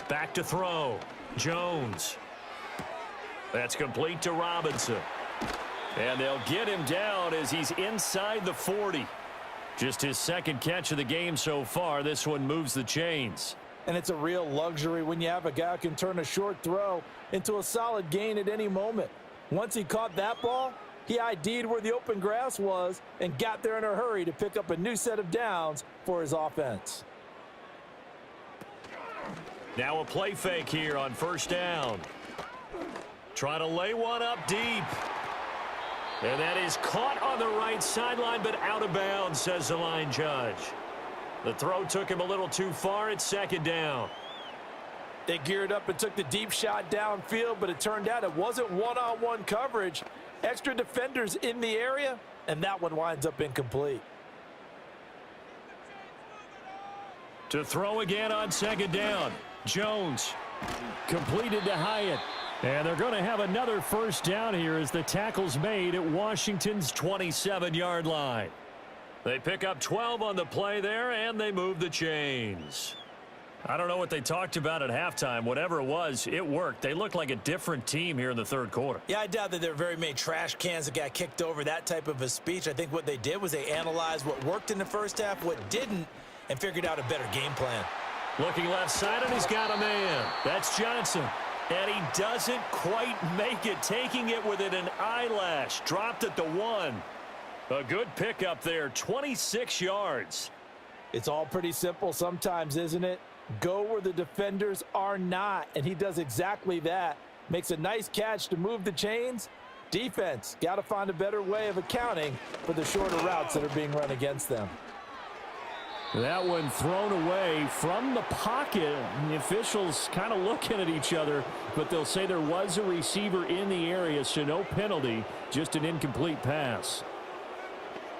Back to throw. Jones. That's complete to Robinson. And they'll get him down as he's inside the 40. Just his 2nd catch of the game so far. This one moves the chains. And it's a real luxury when you have a guy who can turn a short throw into a solid gain at any moment. Once he caught that ball, he ID'd where the open grass was and got there in a hurry to pick up a new set of downs for his offense. Now a play fake here on 1st down. Trying to lay one up deep. And that is caught on the right sideline, but out of bounds, says the line judge. The throw took him a little too far. It's 2nd down. They geared up and took the deep shot downfield, but it turned out it wasn't one-on-one coverage. Extra defenders in the area, and that one winds up incomplete. To throw again on 2nd down. Jones completed to Hyatt. And they're going to have another first down here as the tackle's made at Washington's 27-yard line. They pick up 12 on the play there, and they move the chains. I don't know what they talked about at halftime. Whatever it was, it worked. They look like a different team here in the third quarter. Yeah, I doubt that there are very many trash cans that got kicked over, that type of a speech. I think what they did was they analyzed what worked in the first half, what didn't, and figured out a better game plan. Looking left side, and he's got a man. That's Johnson. And he doesn't quite make it, taking it within an eyelash. Dropped at the 1. A good pickup there, 26 yards. It's all pretty simple sometimes, isn't it? Go where the defenders are not, and he does exactly that. Makes a nice catch to move the chains. Defense, got to find a better way of accounting for the shorter routes that are being run against them. That one thrown away from the pocket. The officials kind of looking at each other, but they'll say there was a receiver in the area, so no penalty, just an incomplete pass.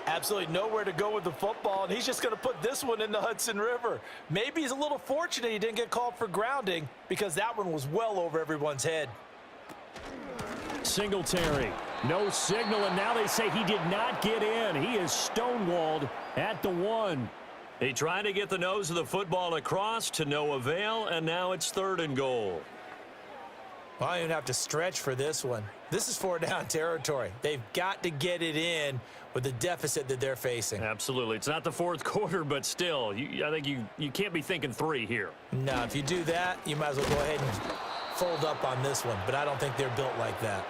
Absolutely nowhere to go with the football, and he's just going to put this one in the Hudson River. Maybe he's a little fortunate he didn't get called for grounding because that one was well over everyone's head. Singletary, no signal, and now they say he did not get in. He is stonewalled at the 1. He tried to get the nose of the football across to no avail, and now it's 3rd and goal. Well, I don't even have to stretch for this one. This is 4-down territory. They've got to get it in with the deficit that they're facing. Absolutely. It's not the 4th quarter, but still, I think you can't be thinking 3 here. No, if you do that, you might as well go ahead and fold up on this one, but I don't think they're built like that.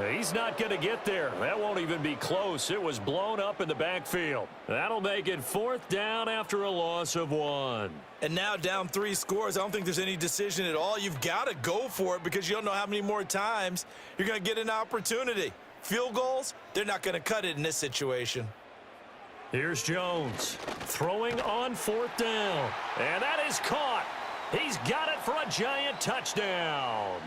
He's not going to get there. That won't even be close. It was blown up in the backfield. That'll make it 4th down after a loss of 1. And now down 3 scores. I don't think there's any decision at all. You've got to go for it because you don't know how many more times you're going to get an opportunity. Field goals, they're not going to cut it in this situation. Here's Jones throwing on 4th down. And that is caught. He's got it for a giant touchdown.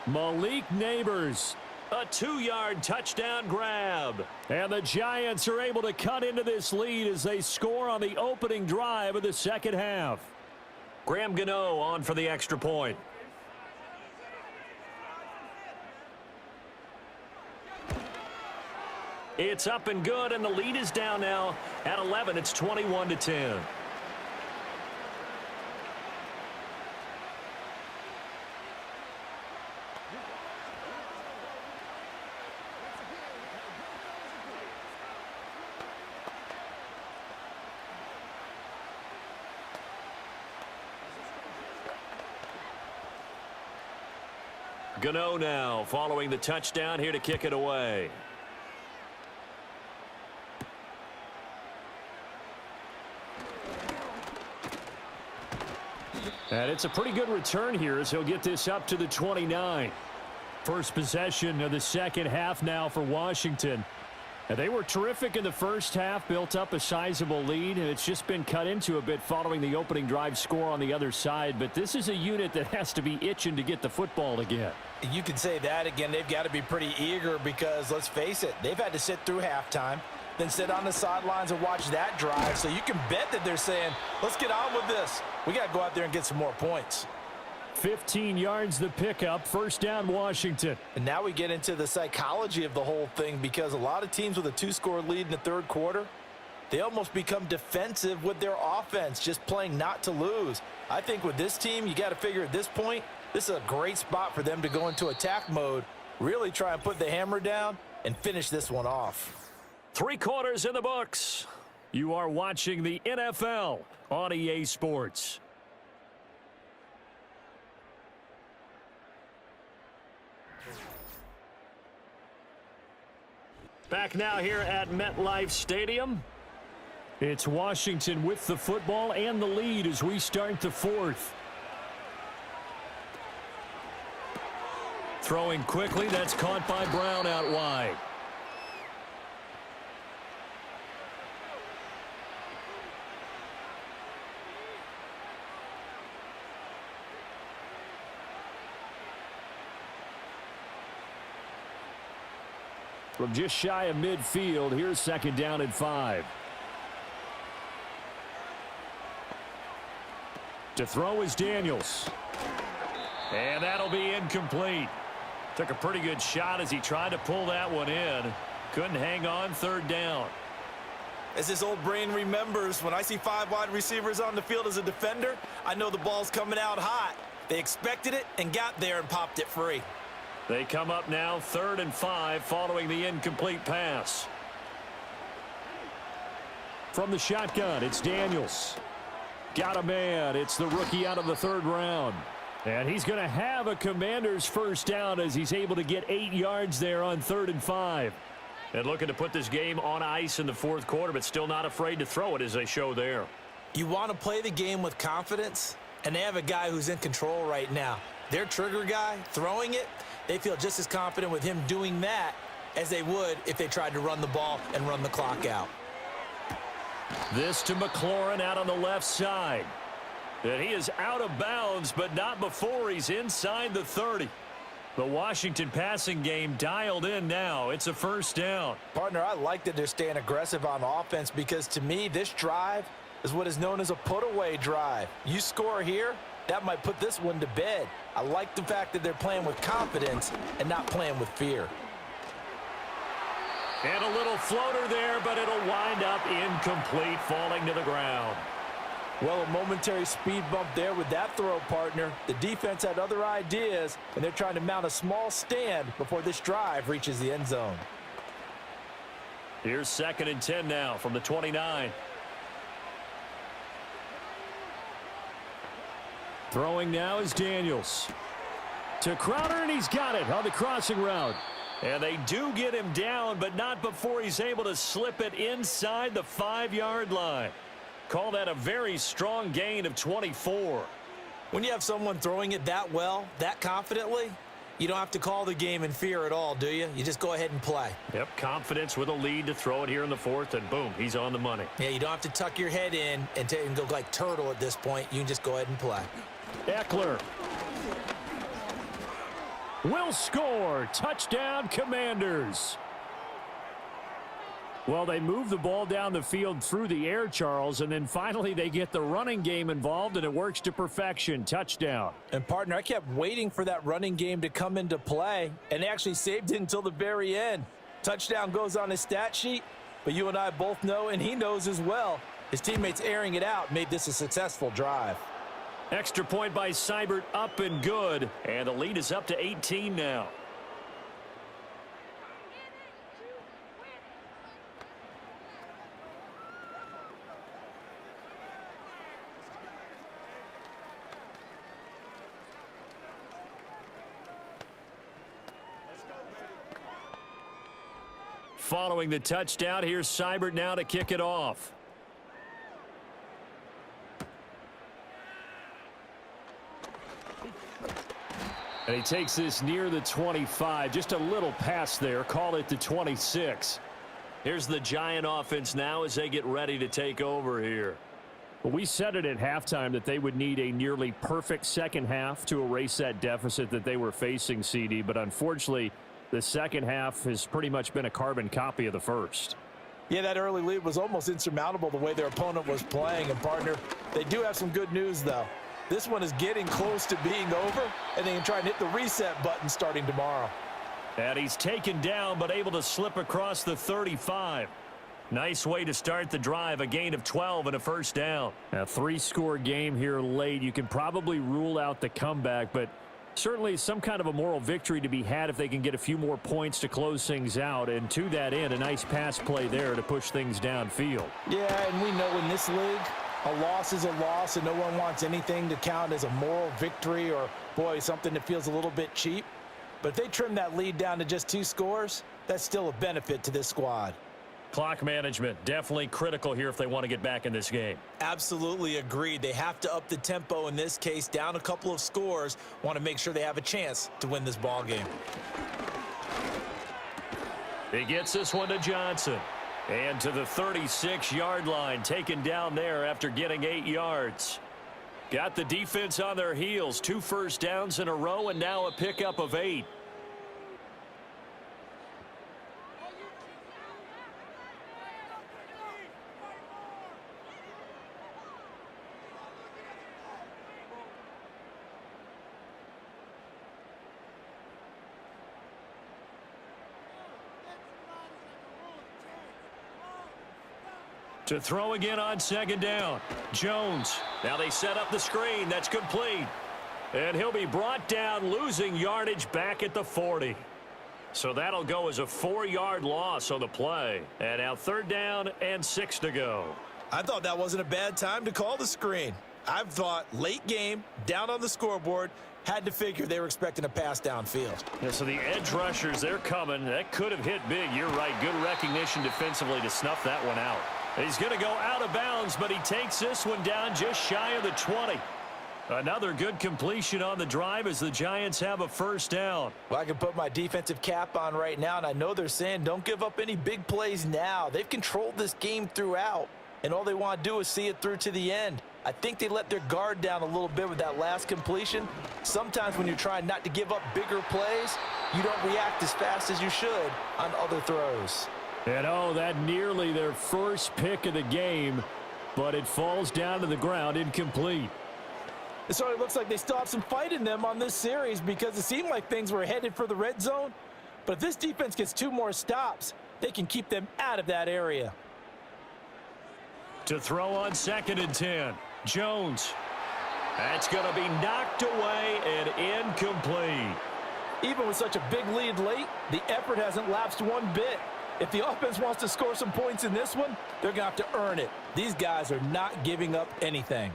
Malik Neighbors. A 2-yard touchdown grab. And the Giants are able to cut into this lead as they score on the opening drive of the second half. Graham Gano on for the extra point. It's up and good, and the lead is down now at 11. It's 21-10. Gano now following the touchdown here to kick it away. And it's a pretty good return here as he'll get this up to the 29. First possession of the second half now for Washington. And they were terrific in the first half, built up a sizable lead, and it's just been cut into a bit following the opening drive score on the other side. But this is a unit that has to be itching to get the football again. You can say that again. They've got to be pretty eager because, let's face it, they've had to sit through halftime, then sit on the sidelines and watch that drive. So you can bet that they're saying, let's get on with this. We got to go out there and get some more points. 15 yards the pickup, 1st down Washington. And now we get into the psychology of the whole thing because a lot of teams with a 2-score lead in the 3rd quarter, they almost become defensive with their offense, just playing not to lose. I think with this team, you got to figure at this point, this is a great spot for them to go into attack mode, really try and put the hammer down and finish this one off. 3 quarters in the books. You are watching the NFL on EA Sports. Back now here at MetLife Stadium. It's Washington with the football and the lead as we start the 4th. Throwing quickly, that's caught by Brown out wide. From just shy of midfield, here's 2nd down and 5. To throw is Daniels. And that'll be incomplete. Took a pretty good shot as he tried to pull that one in. Couldn't hang on, 3rd down. As this old brain remembers, when I see 5 wide receivers on the field as a defender, I know the ball's coming out hot. They expected it and got there and popped it free. They come up now 3rd and 5 following the incomplete pass. From the shotgun, it's Daniels. Got a man. It's the rookie out of the 3rd round. And he's going to have a Commander's 1st down as he's able to get 8 yards there on 3rd and 5. And looking to put this game on ice in the 4th quarter, but still not afraid to throw it as they show there. You want to play the game with confidence, and they have a guy who's in control right now. Their trigger guy, throwing it, they feel just as confident with him doing that as they would if they tried to run the ball and run the clock out. This to McLaurin out on the left side. And he is out of bounds, but not before he's inside the 30. The Washington passing game dialed in now. It's a first down. Partner, I like that they're staying aggressive on offense because, to me, this drive is what is known as a put-away drive. You score here, that might put this one to bed. I like the fact that they're playing with confidence and not playing with fear. And a little floater there, but it'll wind up incomplete, falling to the ground. Well, a momentary speed bump there with that throw, partner. The defense had other ideas, and they're trying to mount a small stand before this drive reaches the end zone. Here's 2nd and 10 now from the 29. Throwing now is Daniels. To Crowder, and he's got it on the crossing route. And they do get him down, but not before he's able to slip it inside the 5-yard line. Call that a very strong gain of 24. When you have someone throwing it that well, that confidently, you don't have to call the game in fear at all, do you? You just go ahead and play. Yep, confidence with a lead to throw it here in the 4th, and boom, he's on the money. Yeah, you don't have to tuck your head in and go like turtle at this point. You can just go ahead and play. Eckler will score. Touchdown, Commanders. Well, they move the ball down the field through the air, Charles, and then finally they get the running game involved, and it works to perfection. Touchdown. And, partner, I kept waiting for that running game to come into play, and they actually saved it until the very end. Touchdown goes on his stat sheet, but you and I both know, and he knows as well, his teammates airing it out made this a successful drive. Extra point by Seibert, up and good, and the lead is up to 18 now. Following the touchdown, here's Seibert now to kick it off. And he takes this near the 25. Just a little pass there. Call it the 26. Here's the Giant offense now as they get ready to take over here. Well, we said it at halftime that they would need a nearly perfect second half to erase that deficit that they were facing, CD. But unfortunately, the second half has pretty much been a carbon copy of the first. Yeah, that early lead was almost insurmountable the way their opponent was playing. And, partner, they do have some good news, though. This one is getting close to being over, and they can try and hit the reset button starting tomorrow. And he's taken down, but able to slip across the 35. Nice way to start the drive, a gain of 12 and a first down. A 3-score game here late. You can probably rule out the comeback, but certainly some kind of a moral victory to be had if they can get a few more points to close things out. And to that end, a nice pass play there to push things downfield. Yeah, and we know in this league, a loss is a loss, and no one wants anything to count as a moral victory or, boy, something that feels a little bit cheap. But if they trim that lead down to just 2 scores, that's still a benefit to this squad. Clock management, definitely critical here if they want to get back in this game. Absolutely agreed. They have to up the tempo in this case, down a couple of scores, want to make sure they have a chance to win this ball game. He gets this one to Johnson. And to the 36-yard line, taken down there after getting 8 yards. Got the defense on their heels. 2 first downs in a row, and now a pickup of 8. To throw again on 2nd down. Jones. Now they set up the screen. That's complete. And he'll be brought down, losing yardage back at the 40. So that'll go as a 4-yard loss on the play. And now 3rd down and 6 to go. I thought that wasn't a bad time to call the screen. I've thought late game, down on the scoreboard, had to figure they were expecting a pass downfield. Yeah, so the edge rushers, they're coming. That could have hit big. You're right. Good recognition defensively to snuff that one out. He's going to go out of bounds, but he takes this one down just shy of the 20. Another good completion on the drive as the Giants have a first down. Well, I can put my defensive cap on right now, and I know they're saying don't give up any big plays now. They've controlled this game throughout, and all they want to do is see it through to the end. I think they let their guard down a little bit with that last completion. Sometimes when you're trying not to give up bigger plays, you don't react as fast as you should on other throws. And oh, that nearly their first pick of the game, but it falls down to the ground incomplete. So it looks like they still have some fight in them on this series because it seemed like things were headed for the red zone. But if this defense gets 2 more stops, they can keep them out of that area. To throw on 2nd and 10. Jones. That's going to be knocked away and incomplete. Even with such a big lead late, the effort hasn't lapsed one bit. If the offense wants to score some points in this one, they're going to have to earn it. These guys are not giving up anything.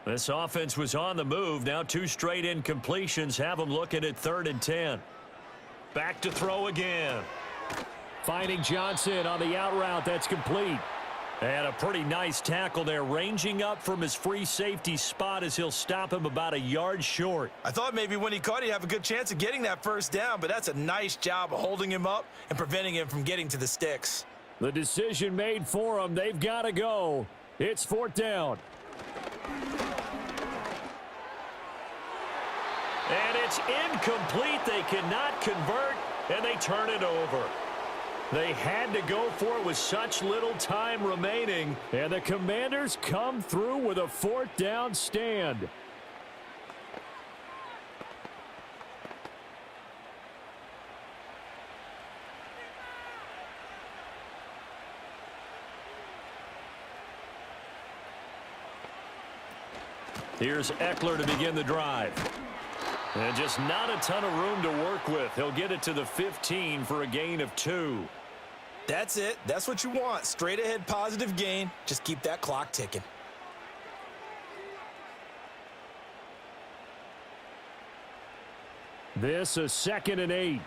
This offense was on the move. Now 2 straight incompletions have them looking at 3rd and 10. Back to throw again. Finding Johnson on the out route. That's complete. And a pretty nice tackle there, ranging up from his free safety spot as he'll stop him about a yard short. I thought maybe when he caught, he'd have a good chance of getting that first down, but that's a nice job of holding him up and preventing him from getting to the sticks. The decision made for them. They've got to go. It's 4th down. And it's incomplete. They cannot convert, and they turn it over. They had to go for it with such little time remaining. And the Commanders come through with a 4th down stand. Here's Eckler to begin the drive. And just not a ton of room to work with. He'll get it to the 15 for a gain of 2. That's it. That's what you want. Straight ahead positive gain. Just keep that clock ticking. This is 2nd and 8.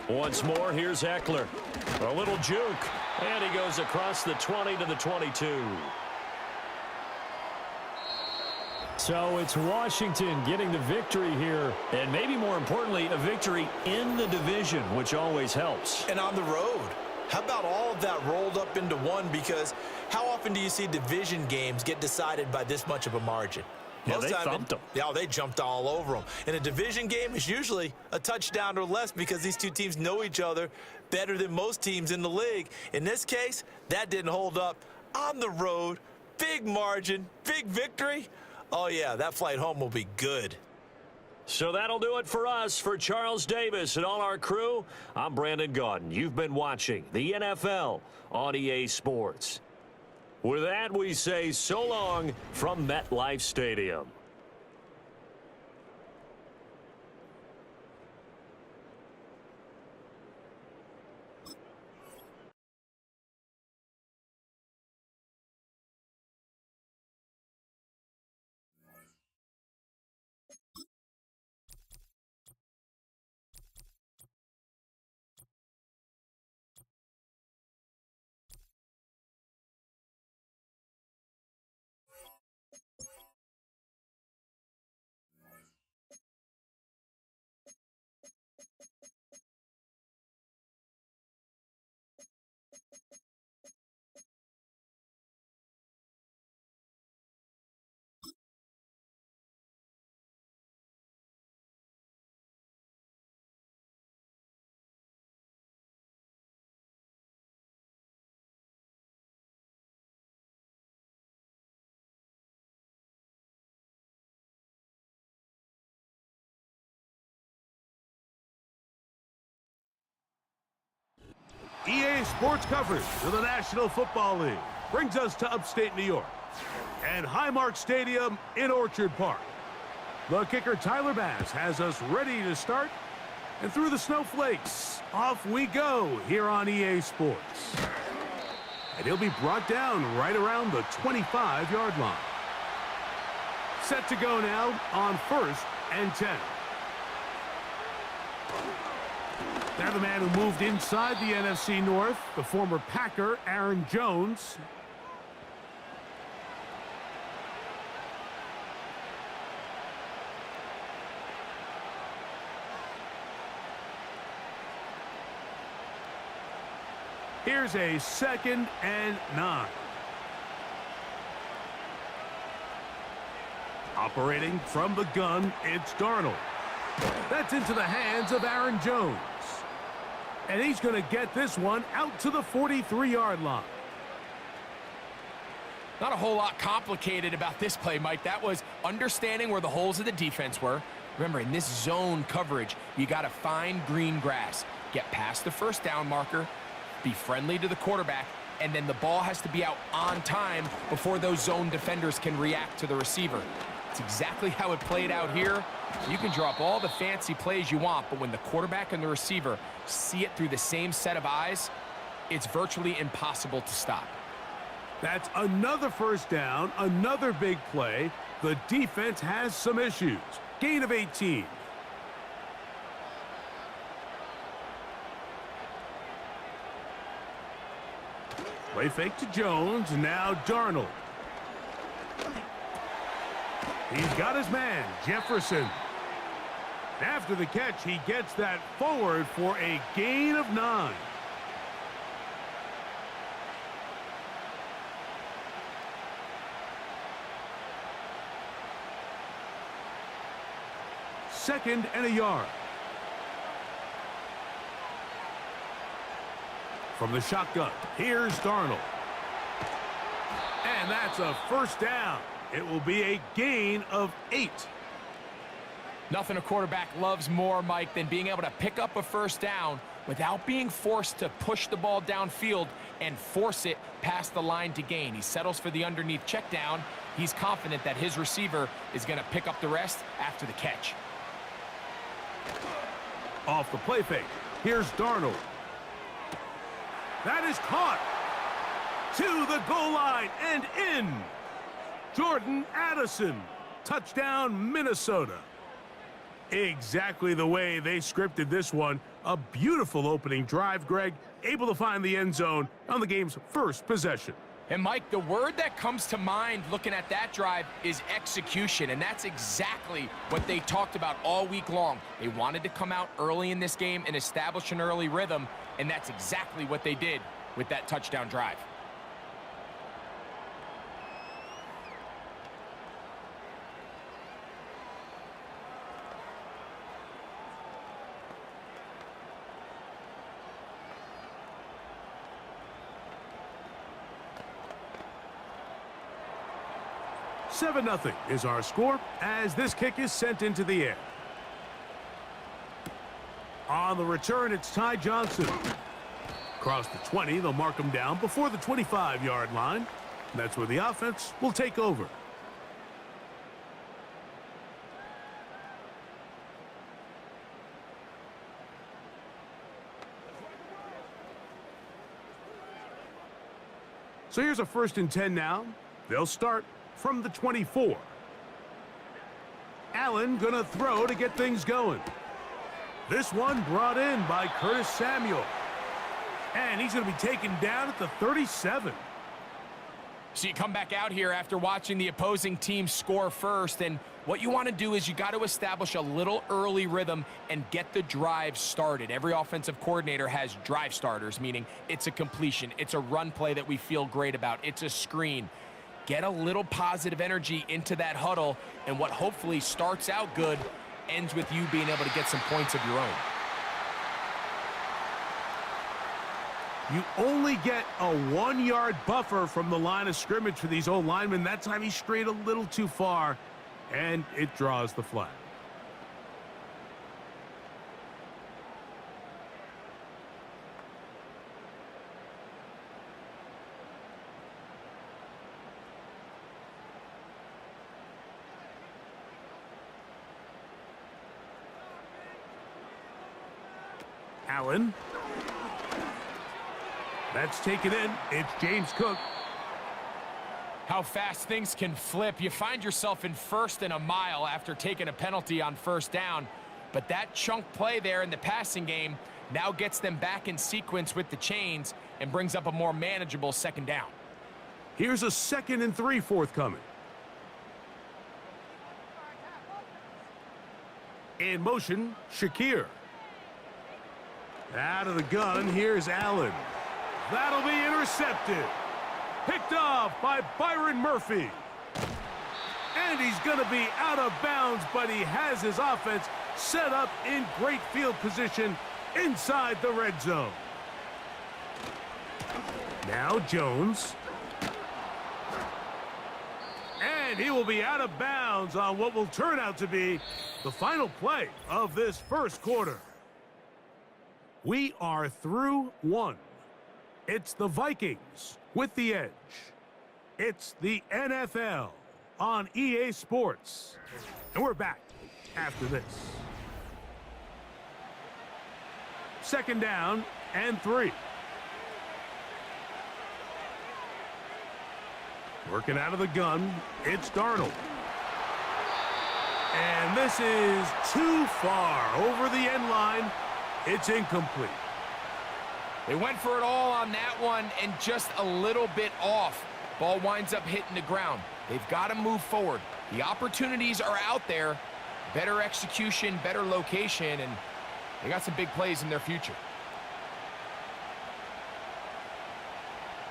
Once more, here's Eckler. A little juke. And he goes across the 20 to the 22. So it's Washington getting the victory here. And maybe more importantly, a victory in the division, which always helps. And on the road. How about all of that rolled up into one? Because how often do you see division games get decided by this much of a margin? Yeah, they thumped them. Yeah, they jumped all over them. And a division game is usually a touchdown or less because these two teams know each other better than most teams in the league. In this case, that didn't hold up. On the road, big margin, big victory. Oh, yeah, that flight home will be good. So that'll do it for us. For Charles Davis and all our crew, I'm Brandon Gaudin. You've been watching the NFL on EA Sports. With that, we say so long from MetLife Stadium. EA Sports coverage of the National Football League brings us to upstate New York and Highmark Stadium in Orchard Park. The kicker Tyler Bass has us ready to start, and through the snowflakes, off we go here on EA Sports. And he'll be brought down right around the 25-yard line. Set to go now on first and 10. Now the man who moved inside the NFC North, the former Packer, Aaron Jones. Here's a 2nd and 9. Operating from the gun, it's Darnold. That's into the hands of Aaron Jones. And he's going to get this one out to the 43-yard line. Not a whole lot complicated about this play, Mike. That was understanding where the holes of the defense were. Remember, in this zone coverage, you got to find green grass. Get past the first down marker, be friendly to the quarterback, and then the ball has to be out on time before those zone defenders can react to the receiver. It's exactly how it played out here. You can draw up all the fancy plays you want, but when the quarterback and the receiver see it through the same set of eyes, it's virtually impossible to stop. That's another first down, another big play. The defense has some issues. Gain of 18. Play fake to Jones, now Darnold. He's got his man, Jefferson. After the catch, he gets that forward for a gain of 9. Second and a yard. From the shotgun, here's Darnold. And that's a first down. It will be a gain of 8. Nothing a quarterback loves more, Mike, than being able to pick up a first down without being forced to push the ball downfield and force it past the line to gain. He settles for the underneath check down. He's confident that his receiver is going to pick up the rest after the catch. Off the play fake, here's Darnold. That is caught to the goal line and in. Jordan Addison, touchdown Minnesota. Exactly the way they scripted this one. A beautiful opening drive, Greg, able to find the end zone on the game's first possession. And Mike, the word that comes to mind looking at that drive is execution, and that's exactly what they talked about all week long. They wanted to come out early in this game and establish an early rhythm, and that's exactly what they did with that touchdown drive. Seven 0 is our score as this kick is sent into the air. On the return, it's Ty Johnson. Across the 20, they'll mark him down before the 25-yard line. That's where the offense will take over. So here's a 1st and 10 now. They'll start from the 24. Allen gonna throw to get things going. This one brought in by Curtis Samuel. And he's gonna be taken down at the 37. So you come back out here after watching the opposing team score first, and what you want to do is you got to establish a little early rhythm and get the drive started. Every offensive coordinator has drive starters, meaning it's a completion, it's a run play that we feel great about, it's a screen. Get a little positive energy into that huddle, and what hopefully starts out good ends with you being able to get some points of your own. You only get a 1-yard buffer from the line of scrimmage for these old linemen. That time he strayed a little too far, and it draws the flag. Allen. That's taken in. It's James Cook. how fast things can flip. You find yourself in first and a mile after taking a penalty on first down. But that chunk play there in the passing game now gets them back in sequence with the chains and brings up a more manageable second down. Here's a 2nd and 3 forthcoming. In motion, Shakir. Out of the gun, here's Allen. That'll be intercepted. Picked off by Byron Murphy. And he's going to be out of bounds, but he has his offense set up in great field position inside the red zone. Now Jones. And he will be out of bounds on what will turn out to be the final play of this first quarter. We are through one. It's the Vikings with the edge. It's the NFL on EA Sports. And we're back after this. 2nd down and 3. Working out of the gun, it's Darnold. And this is too far over the end line. It's incomplete. They went for it all on that one and just a little bit off. Ball winds up hitting the ground. They've got to move forward. The opportunities are out there. Better execution, better location, and they got some big plays in their future.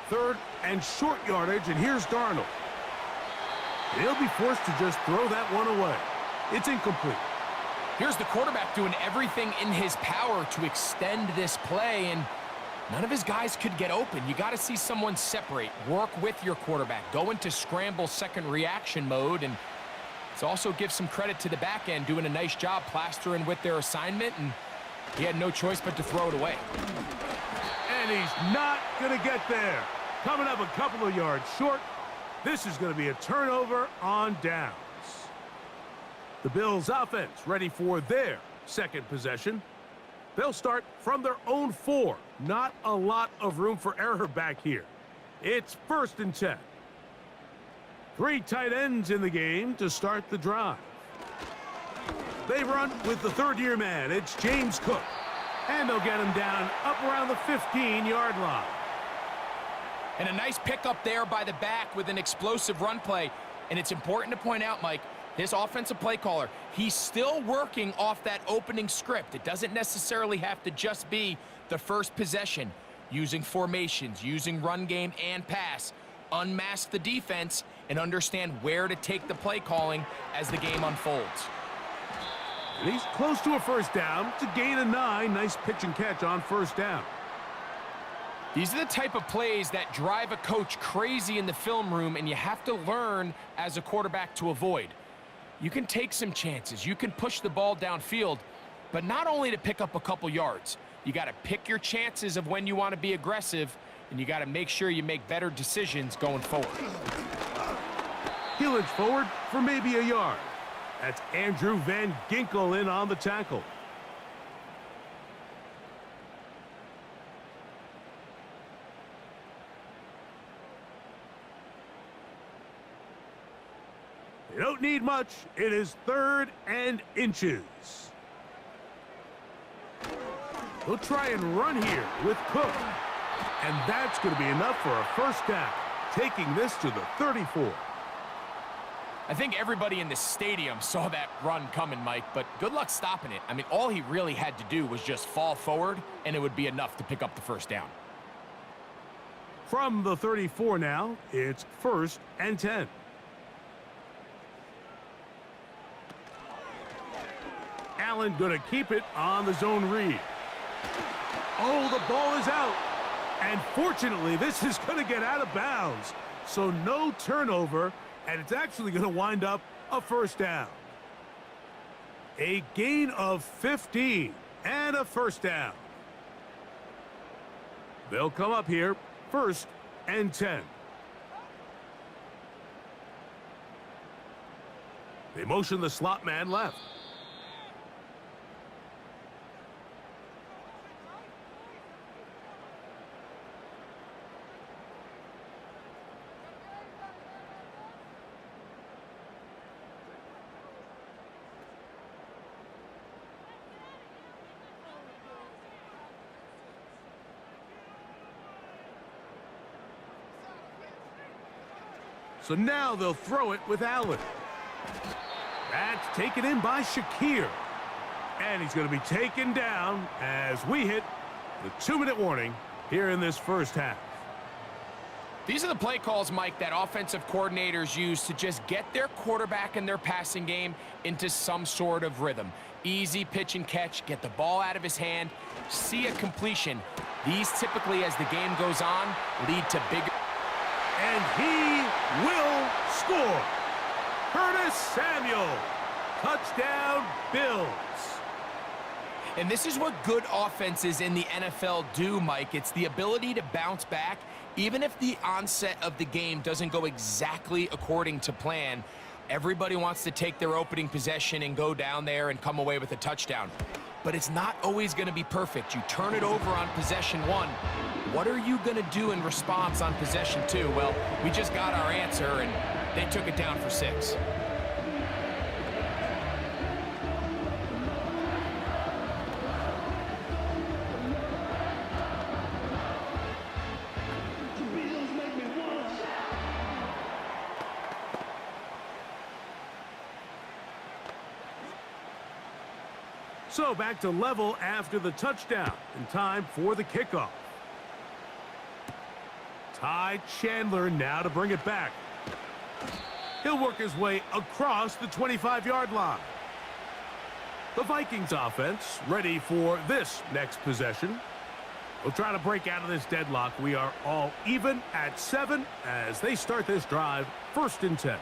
3rd and short yardage, and here's Darnold. They'll be forced to just throw that one away. It's incomplete. Here's the quarterback doing everything in his power to extend this play, and none of his guys could get open. You got to see someone separate, work with your quarterback, go into scramble second reaction mode, and it's also give some credit to the back end doing a nice job plastering with their assignment, and he had no choice but to throw it away. And he's not going to get there. Coming up a couple of yards short. This is going to be a turnover on downs. The Bills offense ready for their second possession. They'll start from their own 4. Not a lot of room for error back here. It's 1st and 10. 3 tight ends in the game to start the drive. They run with the 3rd-year man. It's James Cook. And they'll get him down up around the 15-yard line. And a nice pickup there by the back with an explosive run play. And it's important to point out, Mike, this offensive play caller, he's still working off that opening script. It doesn't necessarily have to just be the first possession. Using formations, using run game and pass. Unmask the defense and understand where to take the play calling as the game unfolds. And he's close to a first down to gain a 9. Nice pitch and catch on first down. These are the type of plays that drive a coach crazy in the film room, and you have to learn as a quarterback to avoid. You can take some chances. You can push the ball downfield, but not only to pick up a couple yards. You got to pick your chances of when you want to be aggressive, and you got to make sure you make better decisions going forward. He'll inch forward for maybe a yard. That's Andrew Van Ginkel in on the tackle. They don't need much. It is 3rd and inches. They'll try and run here with Cook. And that's going to be enough for a first down, taking this to the 34. I think everybody in the stadium saw that run coming, Mike, but good luck stopping it. I mean, all he really had to do was just fall forward, and it would be enough to pick up the first down. From the 34 now, it's 1st and 10. Allen going to keep it on the zone read. Oh, the ball is out. And fortunately, this is going to get out of bounds. So no turnover, and it's actually going to wind up a first down. A gain of 15 and a first down. They'll come up here, 1st and 10. They motion the slot man left. So now they'll throw it with Allen. That's taken in by Shakir. And he's going to be taken down as we hit the 2-minute warning here in this first half. These are the play calls, Mike, that offensive coordinators use to just get their quarterback and their passing game into some sort of rhythm. Easy pitch and catch, get the ball out of his hand, see a completion. These typically, as the game goes on, lead to bigger. And he will score. Curtis Samuel. Touchdown, Bills. And this is what good offenses in the NFL do, Mike. It's the ability to bounce back, even if the onset of the game doesn't go exactly according to plan. Everybody wants to take their opening possession and go down there and come away with a touchdown. But it's not always going to be perfect. You turn it over on possession 1. What are you going to do in response on possession 2? Well, we just got our answer, and they took it down for 6. So back to level after the touchdown, and time for the kickoff. Ty Chandler now to bring it back. He'll work his way across the 25-yard line. The Vikings offense ready for this next possession. We'll try to break out of this deadlock. We are all even at 7 as they start this drive, 1st and 10.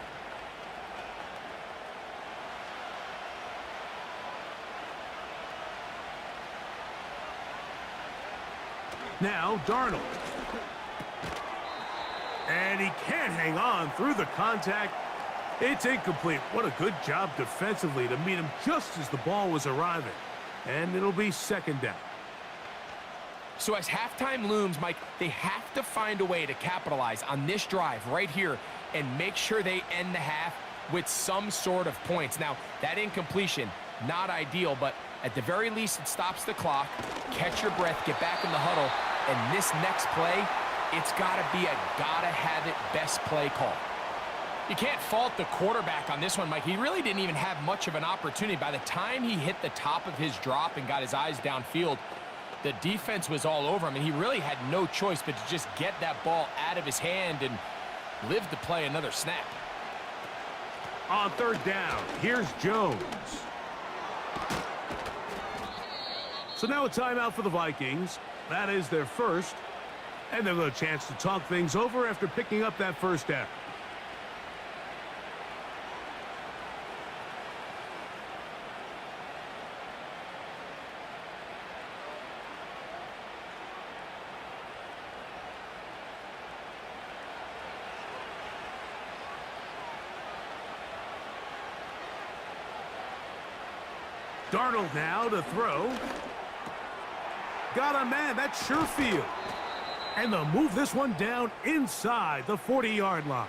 Now Darnold. And he can't hang on through the contact. It's incomplete. What a good job defensively to meet him just as the ball was arriving. And it'll be 2nd down. So as halftime looms, Mike, they have to find a way to capitalize on this drive right here and make sure they end the half with some sort of points. Now, that incompletion, not ideal, but at the very least, it stops the clock. Catch your breath, get back in the huddle, and this next play, it's got to be a gotta-have-it best play call. You can't fault the quarterback on this one, Mike. He really didn't even have much of an opportunity. By the time he hit the top of his drop and got his eyes downfield, the defense was all over him, and he really had no choice but to just get that ball out of his hand and live to play another snap. On 3rd down, here's Jones. So now a timeout for the Vikings. That is their first. And they'll have a chance to talk things over after picking up that 1st down. Darnold now to throw. Got a man, that's Sherfield. And they'll move this one down inside the 40-yard line.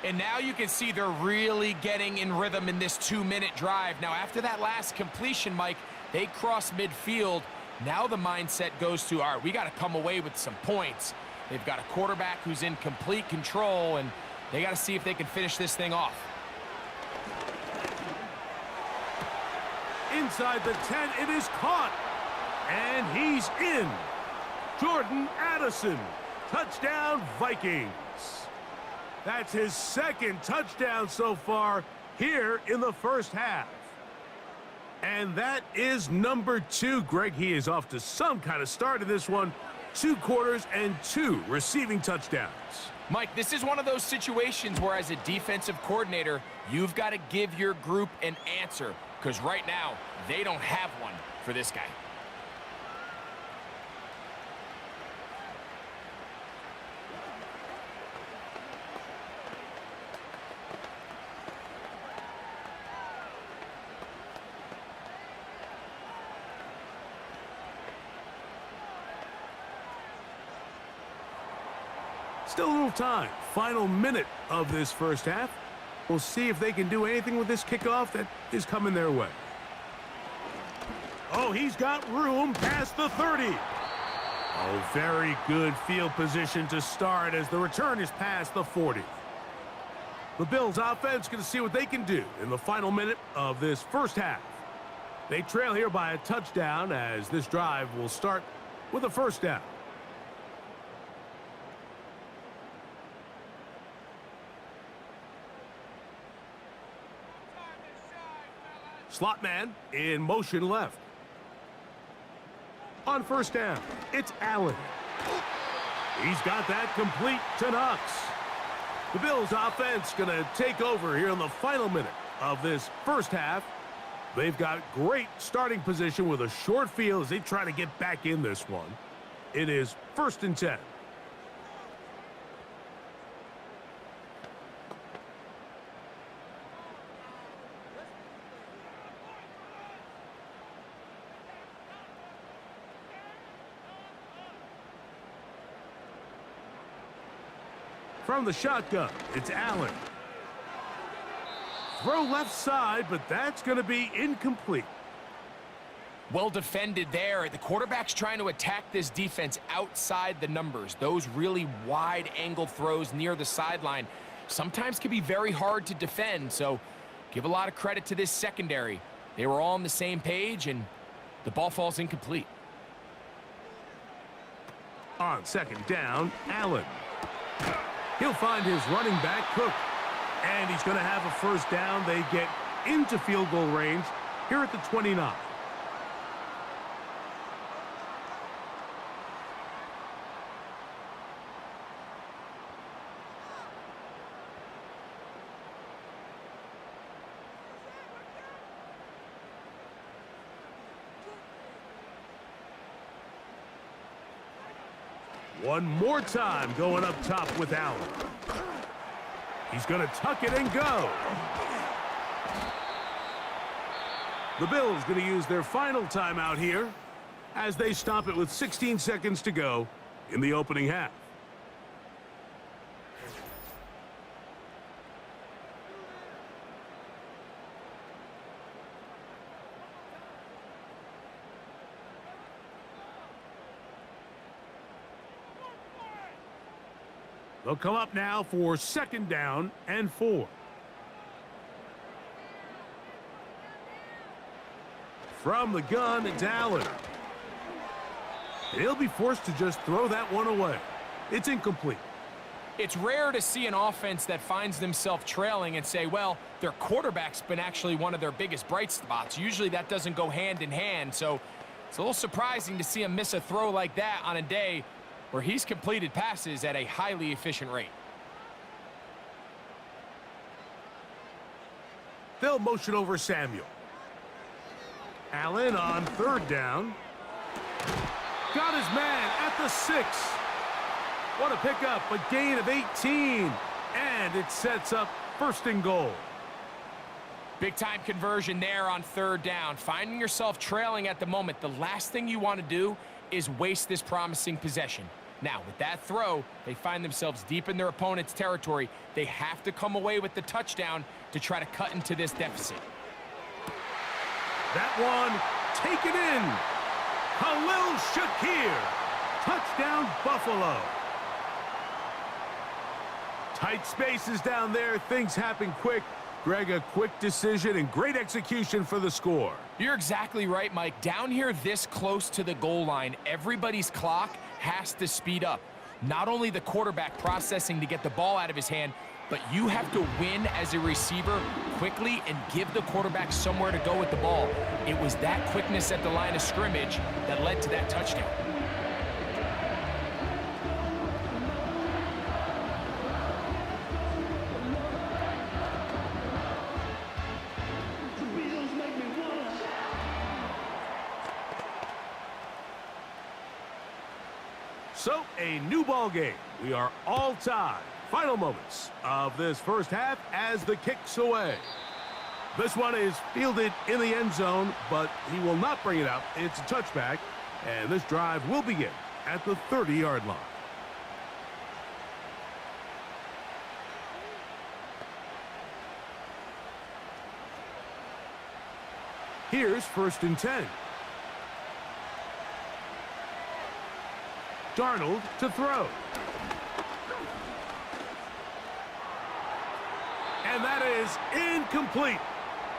And now you can see they're really getting in rhythm in this 2-minute drive. Now, after that last completion, Mike, they cross midfield. Now the mindset goes to, all right, we got to come away with some points. They've got a quarterback who's in complete control, and they got to see if they can finish this thing off. Inside the 10, it is caught. And he's in. Jordan Addison, touchdown Vikings. That's his 2nd touchdown so far here in the first half. And that is number 2. Greg, he is off to some kind of start in this one. 2 quarters and 2 receiving touchdowns. Mike, this is one of those situations where as a defensive coordinator, you've got to give your group an answer, because right now, they don't have one for this guy. Still a little time. Final minute of this first half. We'll see if they can do anything with this kickoff that is coming their way. Oh, he's got room past the 30. Oh, very good field position to start as the return is past the 40. The Bills offense going to see what they can do in the final minute of this first half. They trail here by a touchdown as this drive will start with a first down. Slot man in motion left. On first down, it's Allen. He's got that complete to Knox. The Bills offense going to take over here in the final minute of this first half. They've got great starting position with a short field as they try to get back in this one. It is 1st and 10. From the shotgun, it's Allen. Throw left side, but that's going to be incomplete. Well defended there. The quarterback's trying to attack this defense outside the numbers. Those really wide angle throws near the sideline sometimes can be very hard to defend, so give a lot of credit to this secondary. They were all on the same page, and the ball falls incomplete. On 2nd down, Allen. He'll find his running back, Cook. And he's going to have a first down. They get into field goal range here at the 29. One more time going up top with Allen. He's going to tuck it and go. The Bills going to use their final timeout here as they stop it with 16 seconds to go in the opening half. They'll come up now for 2nd down and 4. From the gun, it's Allen. He'll be forced to just throw that one away. It's incomplete. It's rare to see an offense that finds themselves trailing and say, well, their quarterback's been actually one of their biggest bright spots. Usually that doesn't go hand in hand, so it's a little surprising to see him miss a throw like that on a day where he's completed passes at a highly efficient rate. They'll motion over Samuel. Allen on 3rd down. Got his man at the 6. What a pickup, a gain of 18. And it sets up 1st and goal. Big time conversion there on 3rd down. Finding yourself trailing at the moment, the last thing you want to do is waste this promising possession. Now, with that throw, they find themselves deep in their opponent's territory. They have to come away with the touchdown to try to cut into this deficit. That one taken in. Khalil Shakir. Touchdown, Buffalo. Tight spaces down there. Things happen quick. Greg, a quick decision and great execution for the score. You're exactly right, Mike. Down here this close to the goal line, everybody's clock has to speed up. Not only the quarterback processing to get the ball out of his hand, but you have to win as a receiver quickly and give the quarterback somewhere to go with the ball. It was that quickness at the line of scrimmage that led to that touchdown. So, a new ball game. We are all tied. Final moments of this first half as the kick's away. This one is fielded in the end zone, but he will not bring it out. It's a touchback, and this drive will begin at the 30-yard line. Here's 1st and 10. Darnold to throw. And that is incomplete.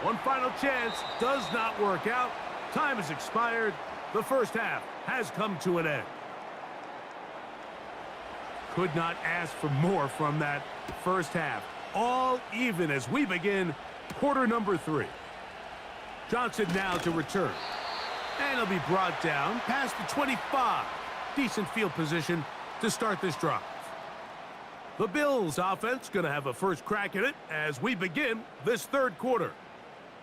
One final chance does not work out. Time has expired. The first half has come to an end. Could not ask for more from that first half. All even as we begin quarter number 3. Johnson now to return. And he'll be brought down past the 25. Decent field position to start this drive. The Bills offense going to have a first crack at it as we begin this third quarter.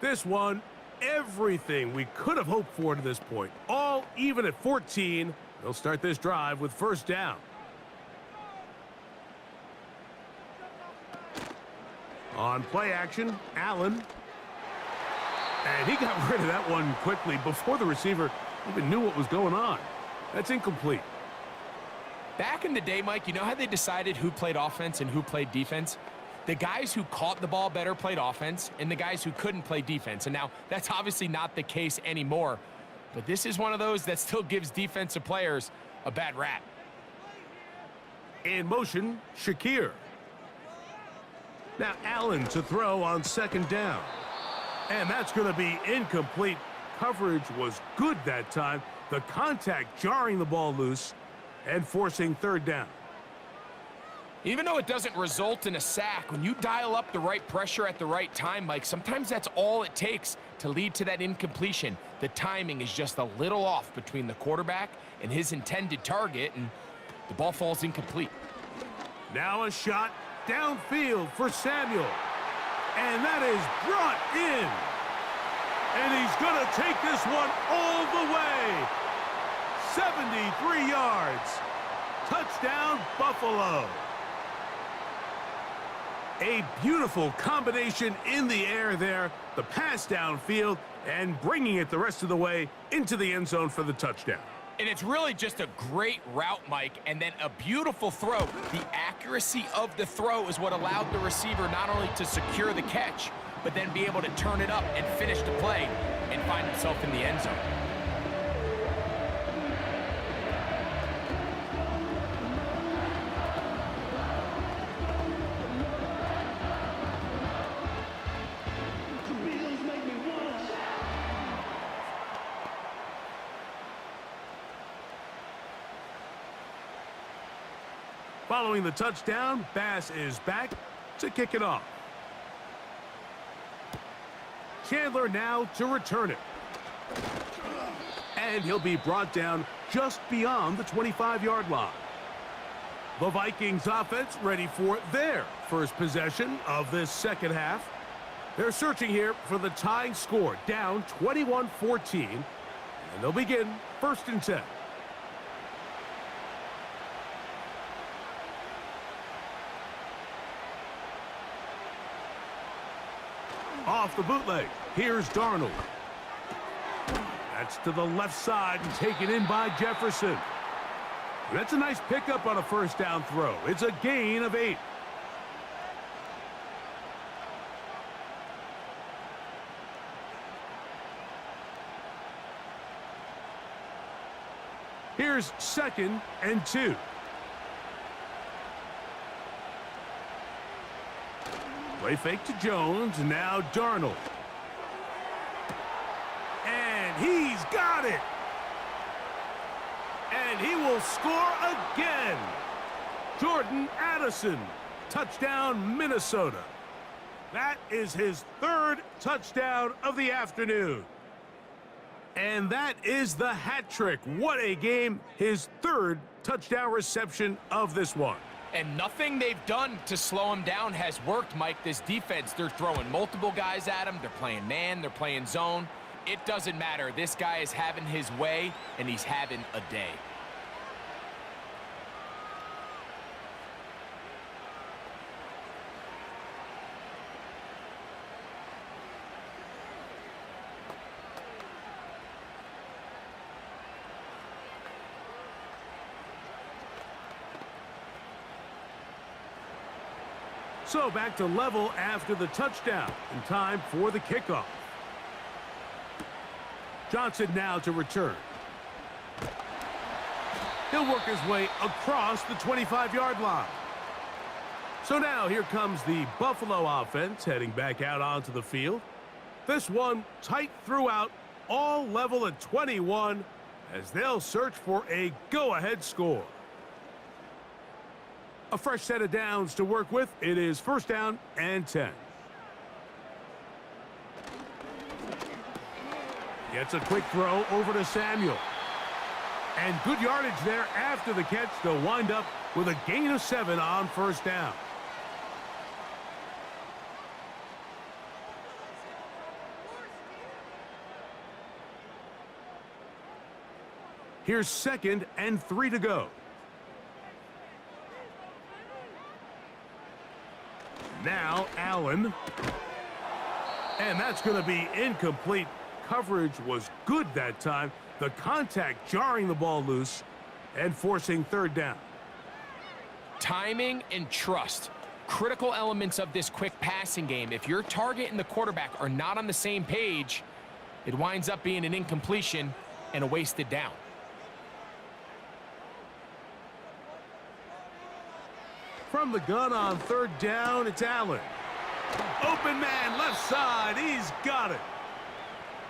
This one, everything we could have hoped for to this point. All even at 14. They'll start this drive with first down. On play action, Allen. And he got rid of that one quickly before the receiver even knew what was going on. That's incomplete. Back in the day, Mike, you know how they decided who played offense and who played defense? The guys who caught the ball better played offense, and the guys who couldn't play defense. And now that's obviously not the case anymore. But this is one of those that still gives defensive players a bad rap. In motion, Shakir. Now Allen to throw on second down. And that's going to be incomplete. Coverage was good that time. The contact jarring the ball loose and forcing third down. Even though it doesn't result in a sack, when you dial up the right pressure at the right time, Mike, sometimes that's all it takes to lead to that incompletion. The timing is just a little off between the quarterback and his intended target, and the ball falls incomplete. Now a shot downfield for Samuel. And that is brought in. And he's going to take this one all the way. 73 yards. Touchdown, Buffalo. A beautiful combination in the air there. The pass downfield and bringing it the rest of the way into the end zone for the touchdown. And it's really just a great route, Mike, and then a beautiful throw. The accuracy of the throw is what allowed the receiver not only to secure the catch, but then be able to turn it up and finish the play and find himself in the end zone. Following the touchdown, Bass is back to kick it off. Chandler now to return it. And he'll be brought down just beyond the 25-yard line. The Vikings offense ready for their first possession of this second half. They're searching here for the tying score, down 21-14. And they'll begin first and 10. Off the bootleg, here's Darnold. That's to the left side and taken in by Jefferson. That's a nice pickup on a first down throw. It's a gain of 8. Here's second and 2. Play fake to Jones, now Darnold. And he's got it. And he will score again. Jordan Addison, touchdown Minnesota. That is his third touchdown of the afternoon. And that is the hat trick. What a game. His third touchdown reception of this one. And nothing they've done to slow him down has worked, Mike. This defense, they're throwing multiple guys at him. They're playing man, they're playing zone. It doesn't matter. This guy is having his way, and he's having a day. So back to level after the touchdown, and time for the kickoff. Johnson now to return. He'll work his way across the 25-yard line. So now here comes the Buffalo offense heading back out onto the field. This one tight throughout, all level at 21 as they'll search for a go-ahead score. A fresh set of downs to work with. It is first down and 10. Gets a quick throw over to Samuel. And good yardage there after the catch. They'll wind up with a gain of 7 on first down. Here's 2nd and 3 to go. Now Allen. And that's going to be incomplete. Coverage was good that time. The contact jarring the ball loose and forcing third down. Timing and trust. Critical elements of this quick passing game. If your target and the quarterback are not on the same page, it winds up being an incompletion and a wasted down. From the gun on third down, it's Allen. Open man, left side. He's got it.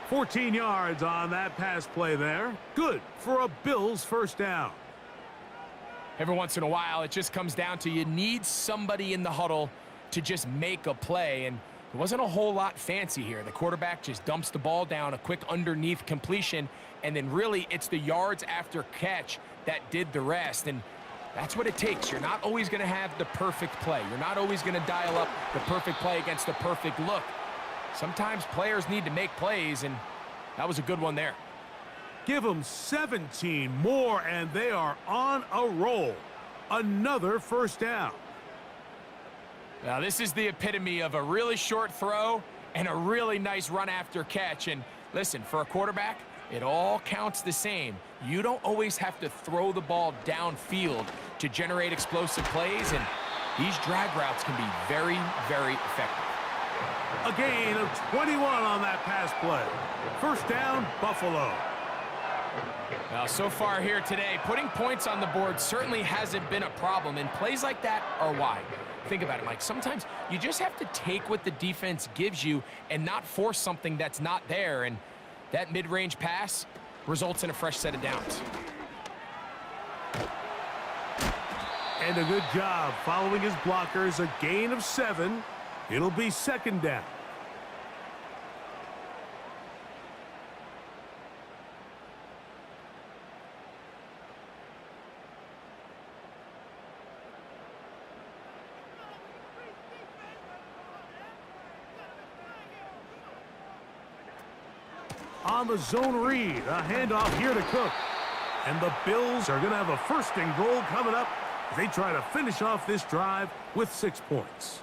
14 yards on that pass play there. Good for a Bills first down. Every once in a while, it just comes down to you need somebody in the huddle to just make a play, and it wasn't a whole lot fancy here. The quarterback just dumps the ball down, a quick underneath completion, and then really it's the yards after catch that did the rest, and that's what it takes. You're not always going to have the perfect play. You're not always going to dial up the perfect play against the perfect look. Sometimes players need to make plays, and that was a good one there. Give them 17 more, and they are on a roll. Another first down. Now, this is the epitome of a really short throw and a really nice run after catch. And listen, for a quarterback, it all counts the same. You don't always have to throw the ball downfield to generate explosive plays, and these drag routes can be very, very effective. A gain of 21 on that pass play. First down, Buffalo. Now, so far here today, putting points on the board certainly hasn't been a problem, and plays like that are why. Think about it, Mike. Sometimes you just have to take what the defense gives you and not force something that's not there, and that mid-range pass results in a fresh set of downs. And a good job following his blockers. A gain of 7. It'll be second down. On the zone read, a handoff here to Cook. And the Bills are going to have a first and goal coming up as they try to finish off this drive with 6 points.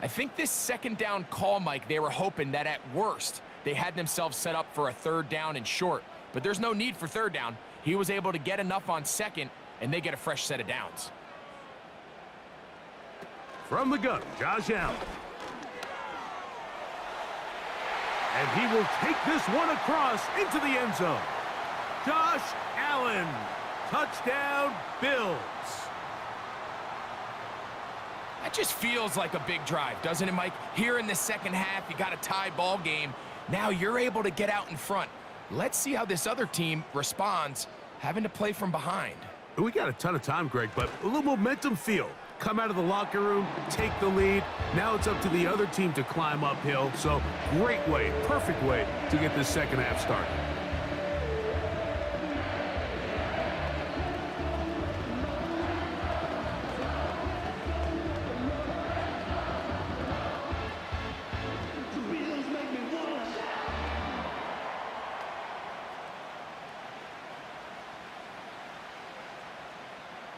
I think this second down call, Mike, they were hoping that at worst they had themselves set up for a third down and short. But there's no need for third down. He was able to get enough on second, and they get a fresh set of downs. From the gun, Josh Allen. And he will take this one across into the end zone. Josh Allen, touchdown, Bills. That just feels like a big drive, doesn't it, Mike? Here in the second half, you got a tie ball game. Now you're able to get out in front. Let's see how this other team responds, having to play from behind. We got a ton of time, Greg, but a little momentum feel. Come out of the locker room, take the lead. Now it's up to the other team to climb uphill. So great way, perfect way to get this second half started.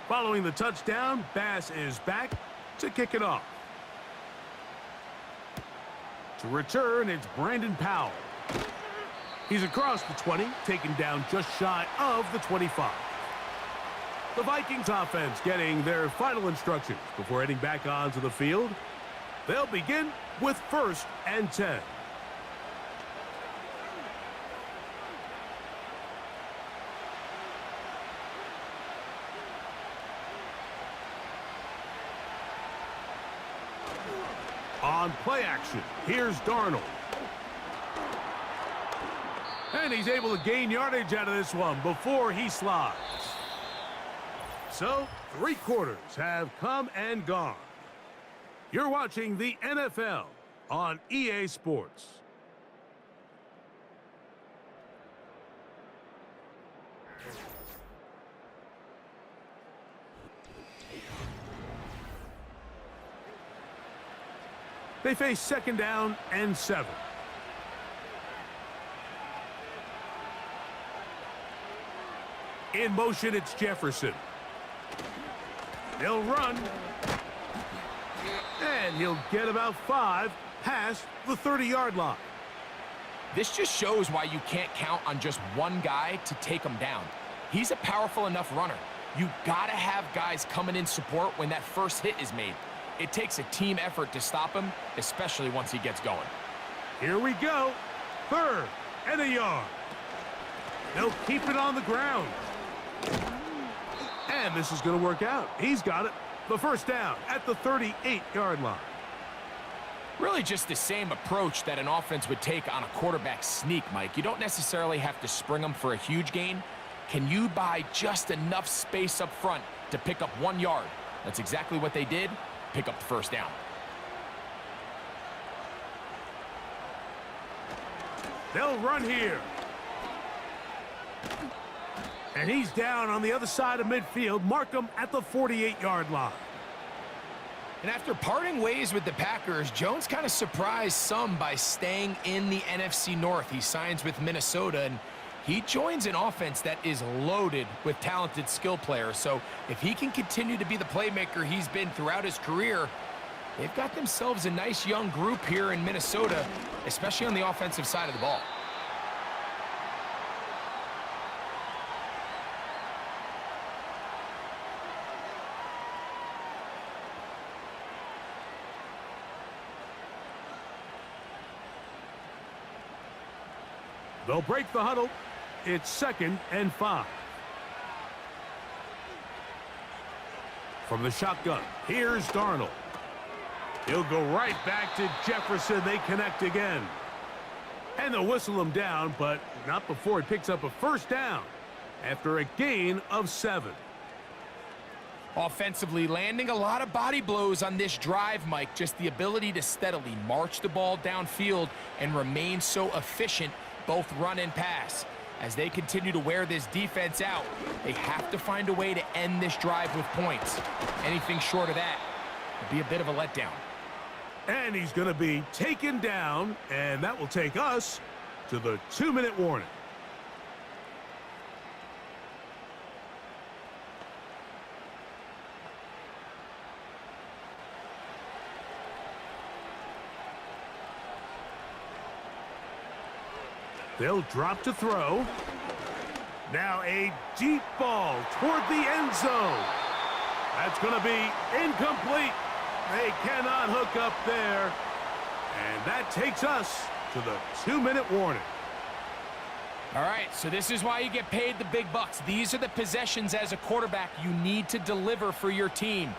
Following the touchdown, Bass is back to kick it off. To return, it's Brandon Powell. He's across the 20, taken down just shy of the 25. The Vikings offense getting their final instructions before heading back onto the field. They'll begin with first and 10. On play action, here's Darnold. And he's able to gain yardage out of this one before he slides. So, 3 quarters have come and gone. You're watching the NFL on EA Sports. They face 2nd down and 7. In motion, it's Jefferson. They'll run. And he'll get about 5 past the 30-yard line. This just shows why you can't count on just one guy to take him down. He's a powerful enough runner. You gotta have guys coming in support when that first hit is made. It takes a team effort to stop him, especially once he gets going. Here we go. 3rd and a yard. They'll keep it on the ground. And this is going to work out. He's got it. The 1st down at the 38-yard line. Really just the same approach that an offense would take on a quarterback sneak, Mike. You don't necessarily have to spring them for a huge gain. Can you buy just enough space up front to pick up 1 yard? That's exactly what they did. Pick up the 1st down. They'll run here. And he's down on the other side of midfield. Mark him at the 48-yard line. And after parting ways with the Packers, Jones kind of surprised some by staying in the NFC North. He signs with Minnesota, and he joins an offense that is loaded with talented skill players. So if he can continue to be the playmaker he's been throughout his career, they've got themselves a nice young group here in Minnesota, especially on the offensive side of the ball. They'll break the huddle. It's 2nd and 5. From the shotgun, here's Darnold. He'll go right back to Jefferson. They connect again. And they'll whistle him down, but not before he picks up a 1st down after a gain of 7. Offensively, landing a lot of body blows on this drive, Mike. Just the ability to steadily march the ball downfield and remain so efficient, both run and pass. As they continue to wear this defense out, they have to find a way to end this drive with points. Anything short of that would be a bit of a letdown. And he's going to be taken down, and that will take us to the 2-minute warning. They'll drop to throw. Now a deep ball toward the end zone. That's going to be incomplete. They cannot hook up there. And that takes us to the 2-minute warning. All right, so this is why you get paid the big bucks. These are the possessions as a quarterback you need to deliver for your team.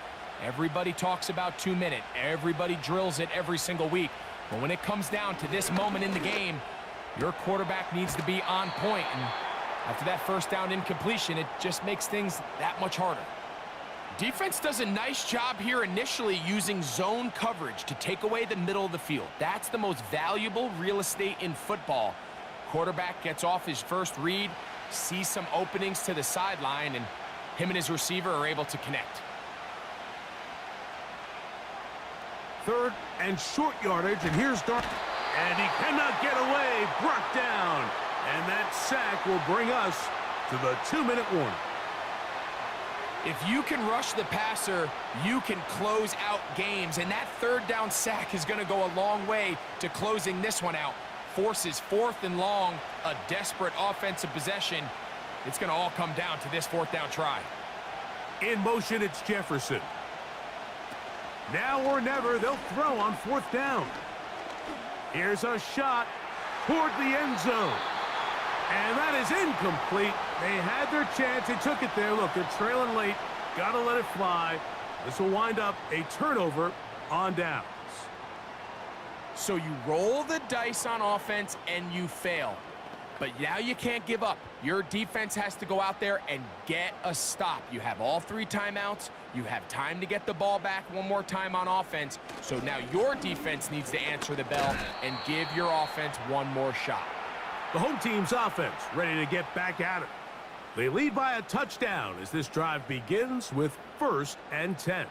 Everybody talks about 2-minute. Everybody drills it every single week. But when it comes down to this moment in the game, your quarterback needs to be on point. And after that 1st down incompletion, it just makes things that much harder. Defense does a nice job here initially using zone coverage to take away the middle of the field. That's the most valuable real estate in football. Quarterback gets off his first read, sees some openings to the sideline, and him and his receiver are able to connect. 3rd and short yardage, and here's Darnold. And he cannot get away, brought down. And that sack will bring us to the 2-minute warning. If you can rush the passer, you can close out games. And that 3rd down sack is going to go a long way to closing this one out. Forces 4th and long, a desperate offensive possession. It's going to all come down to this 4th down try. In motion, it's Jefferson. Now or never, they'll throw on 4th down. Here's a shot toward the end zone. And that is incomplete. They had their chance. They took it there. Look, they're trailing late. Got to let it fly. This will wind up a turnover on downs. So you roll the dice on offense and you fail. But now you can't give up. Your defense has to go out there and get a stop. You have all 3 timeouts. You have time to get the ball back one more time on offense. So now your defense needs to answer the bell and give your offense one more shot. The home team's offense ready to get back at it. They lead by a touchdown as this drive begins with 1st and 10.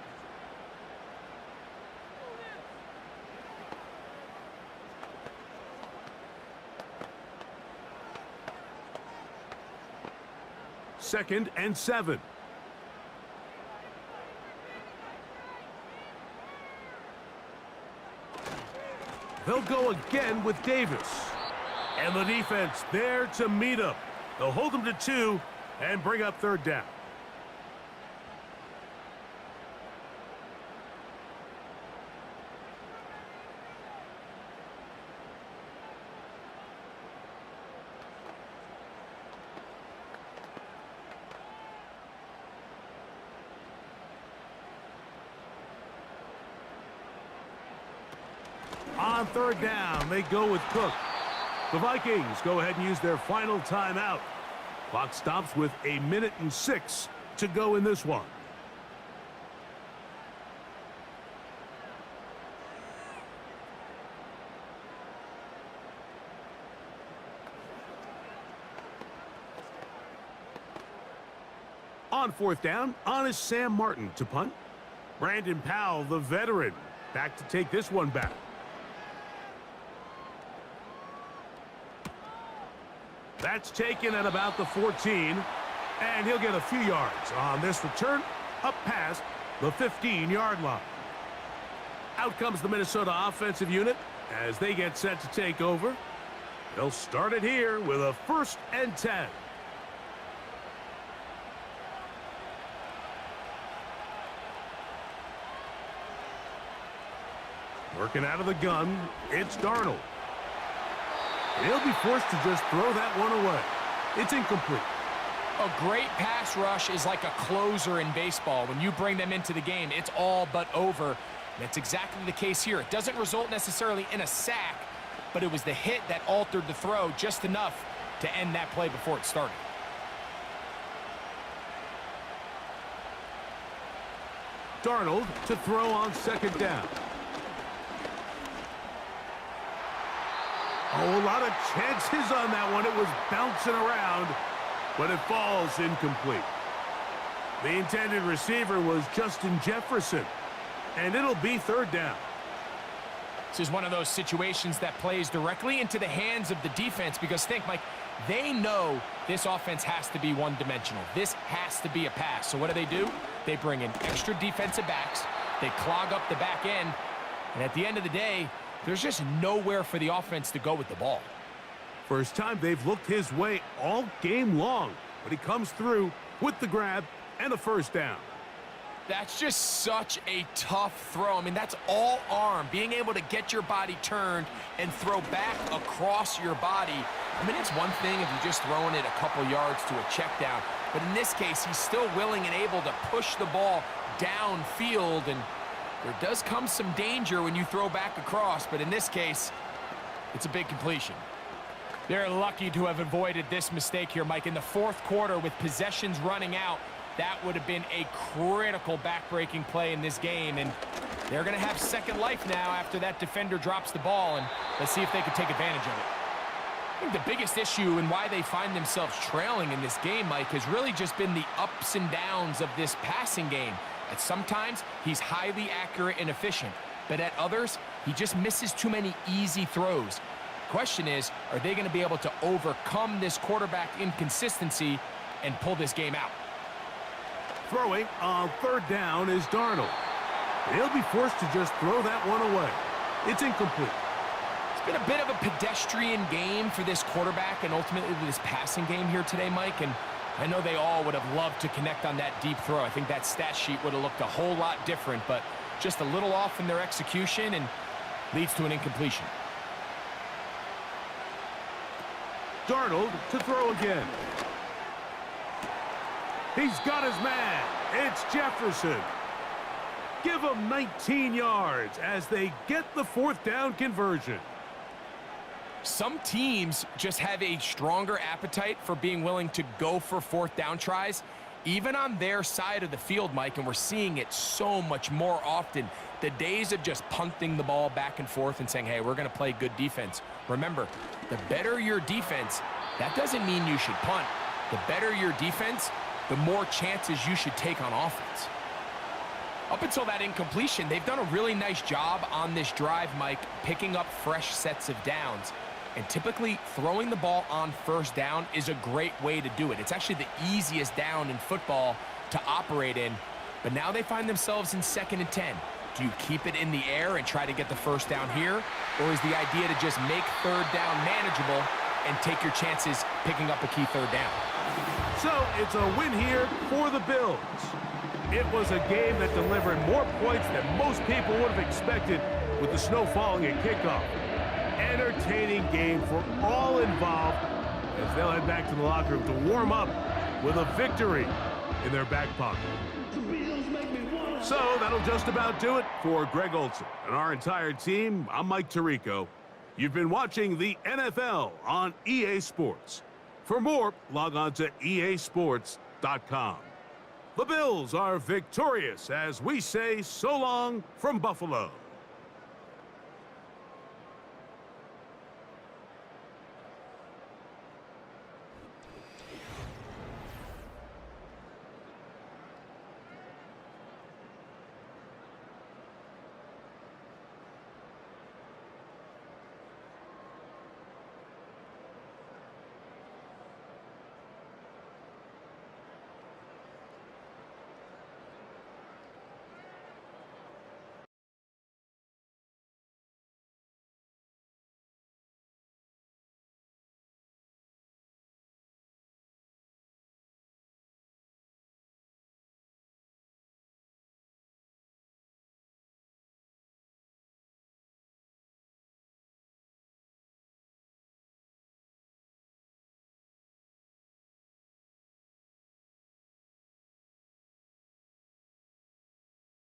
Second and 7. They'll go again with Davis. And the defense there to meet him. They'll hold him to 2 and bring up 3rd down. On 3rd down, they go with Cook. The Vikings go ahead and use their final timeout. Clock stops with 1:06 to go in this one. On 4th down, on is Sam Martin to punt. Brandon Powell, the veteran, back to take this one back. That's taken at about the 14, and he'll get a few yards on this return up past the 15-yard line. Out comes the Minnesota offensive unit as they get set to take over. They'll start it here with a 1st and 10. Working out of the gun, it's Darnold. He'll be forced to just throw that one away. It's incomplete. A great pass rush is like a closer in baseball. When you bring them into the game, it's all but over. That's exactly the case here. It doesn't result necessarily in a sack, but it was the hit that altered the throw just enough to end that play before it started. Darnold to throw on 2nd down. Oh, a lot of chances on that one. It was bouncing around, but it falls incomplete. The intended receiver was Justin Jefferson, and it'll be 3rd down. This is one of those situations that plays directly into the hands of the defense because think, Mike, they know this offense has to be one-dimensional. This has to be a pass. So what do? They bring in extra defensive backs. They clog up the back end, and at the end of the day, there's just nowhere for the offense to go with the ball. First time they've looked his way all game long, but he comes through with the grab and a 1st down. That's just such a tough throw. I mean, that's all arm. Being able to get your body turned and throw back across your body. I mean, it's one thing if you're just throwing it a couple yards to a check down, but in this case, he's still willing and able to push the ball downfield, and there does come some danger when you throw back across, but in this case, it's a big completion. They're lucky to have avoided this mistake here, Mike. In the 4th quarter, with possessions running out, that would have been a critical back-breaking play in this game, and they're going to have second life now after that defender drops the ball, and let's see if they can take advantage of it. I think the biggest issue and why they find themselves trailing in this game, Mike, has really just been the ups and downs of this passing game. At sometimes, he's highly accurate and efficient, but at others, he just misses too many easy throws. Question is, are they going to be able to overcome this quarterback inconsistency and pull this game out? Throwing on 3rd down is Darnold. He'll be forced to just throw that one away. It's incomplete. It's been a bit of a pedestrian game for this quarterback and ultimately this passing game here today, Mike, and I know they all would have loved to connect on that deep throw. I think that stat sheet would have looked a whole lot different, but just a little off in their execution and leads to an incompletion. Darnold to throw again. He's got his man. It's Jefferson. give them 19 yards as they get the 4th down conversion. Some teams just have a stronger appetite for being willing to go for 4th down tries, even on their side of the field, Mike, and we're seeing it so much more often. The days of just punting the ball back and forth and saying, hey, we're going to play good defense. Remember, the better your defense, that doesn't mean you should punt. The better your defense, the more chances you should take on offense. Up until that incompletion, they've done a really nice job on this drive, Mike, picking up fresh sets of downs. And typically, throwing the ball on 1st down is a great way to do it. It's actually the easiest down in football to operate in. But now they find themselves in 2nd and 10. Do you keep it in the air and try to get the 1st down here? Or is the idea to just make 3rd down manageable and take your chances picking up a key 3rd down? So it's a win here for the Bills. It was a game that delivered more points than most people would have expected with the snow falling at kickoff. Entertaining game for all involved as they'll head back to the locker room to warm up with a victory in their back pocket. So that'll just about do it for Greg Olson and our entire team. I'm Mike Tirico. You've been watching the NFL on EA Sports. For more, log on to easports.com. The Bills are victorious as we say so long from Buffalo.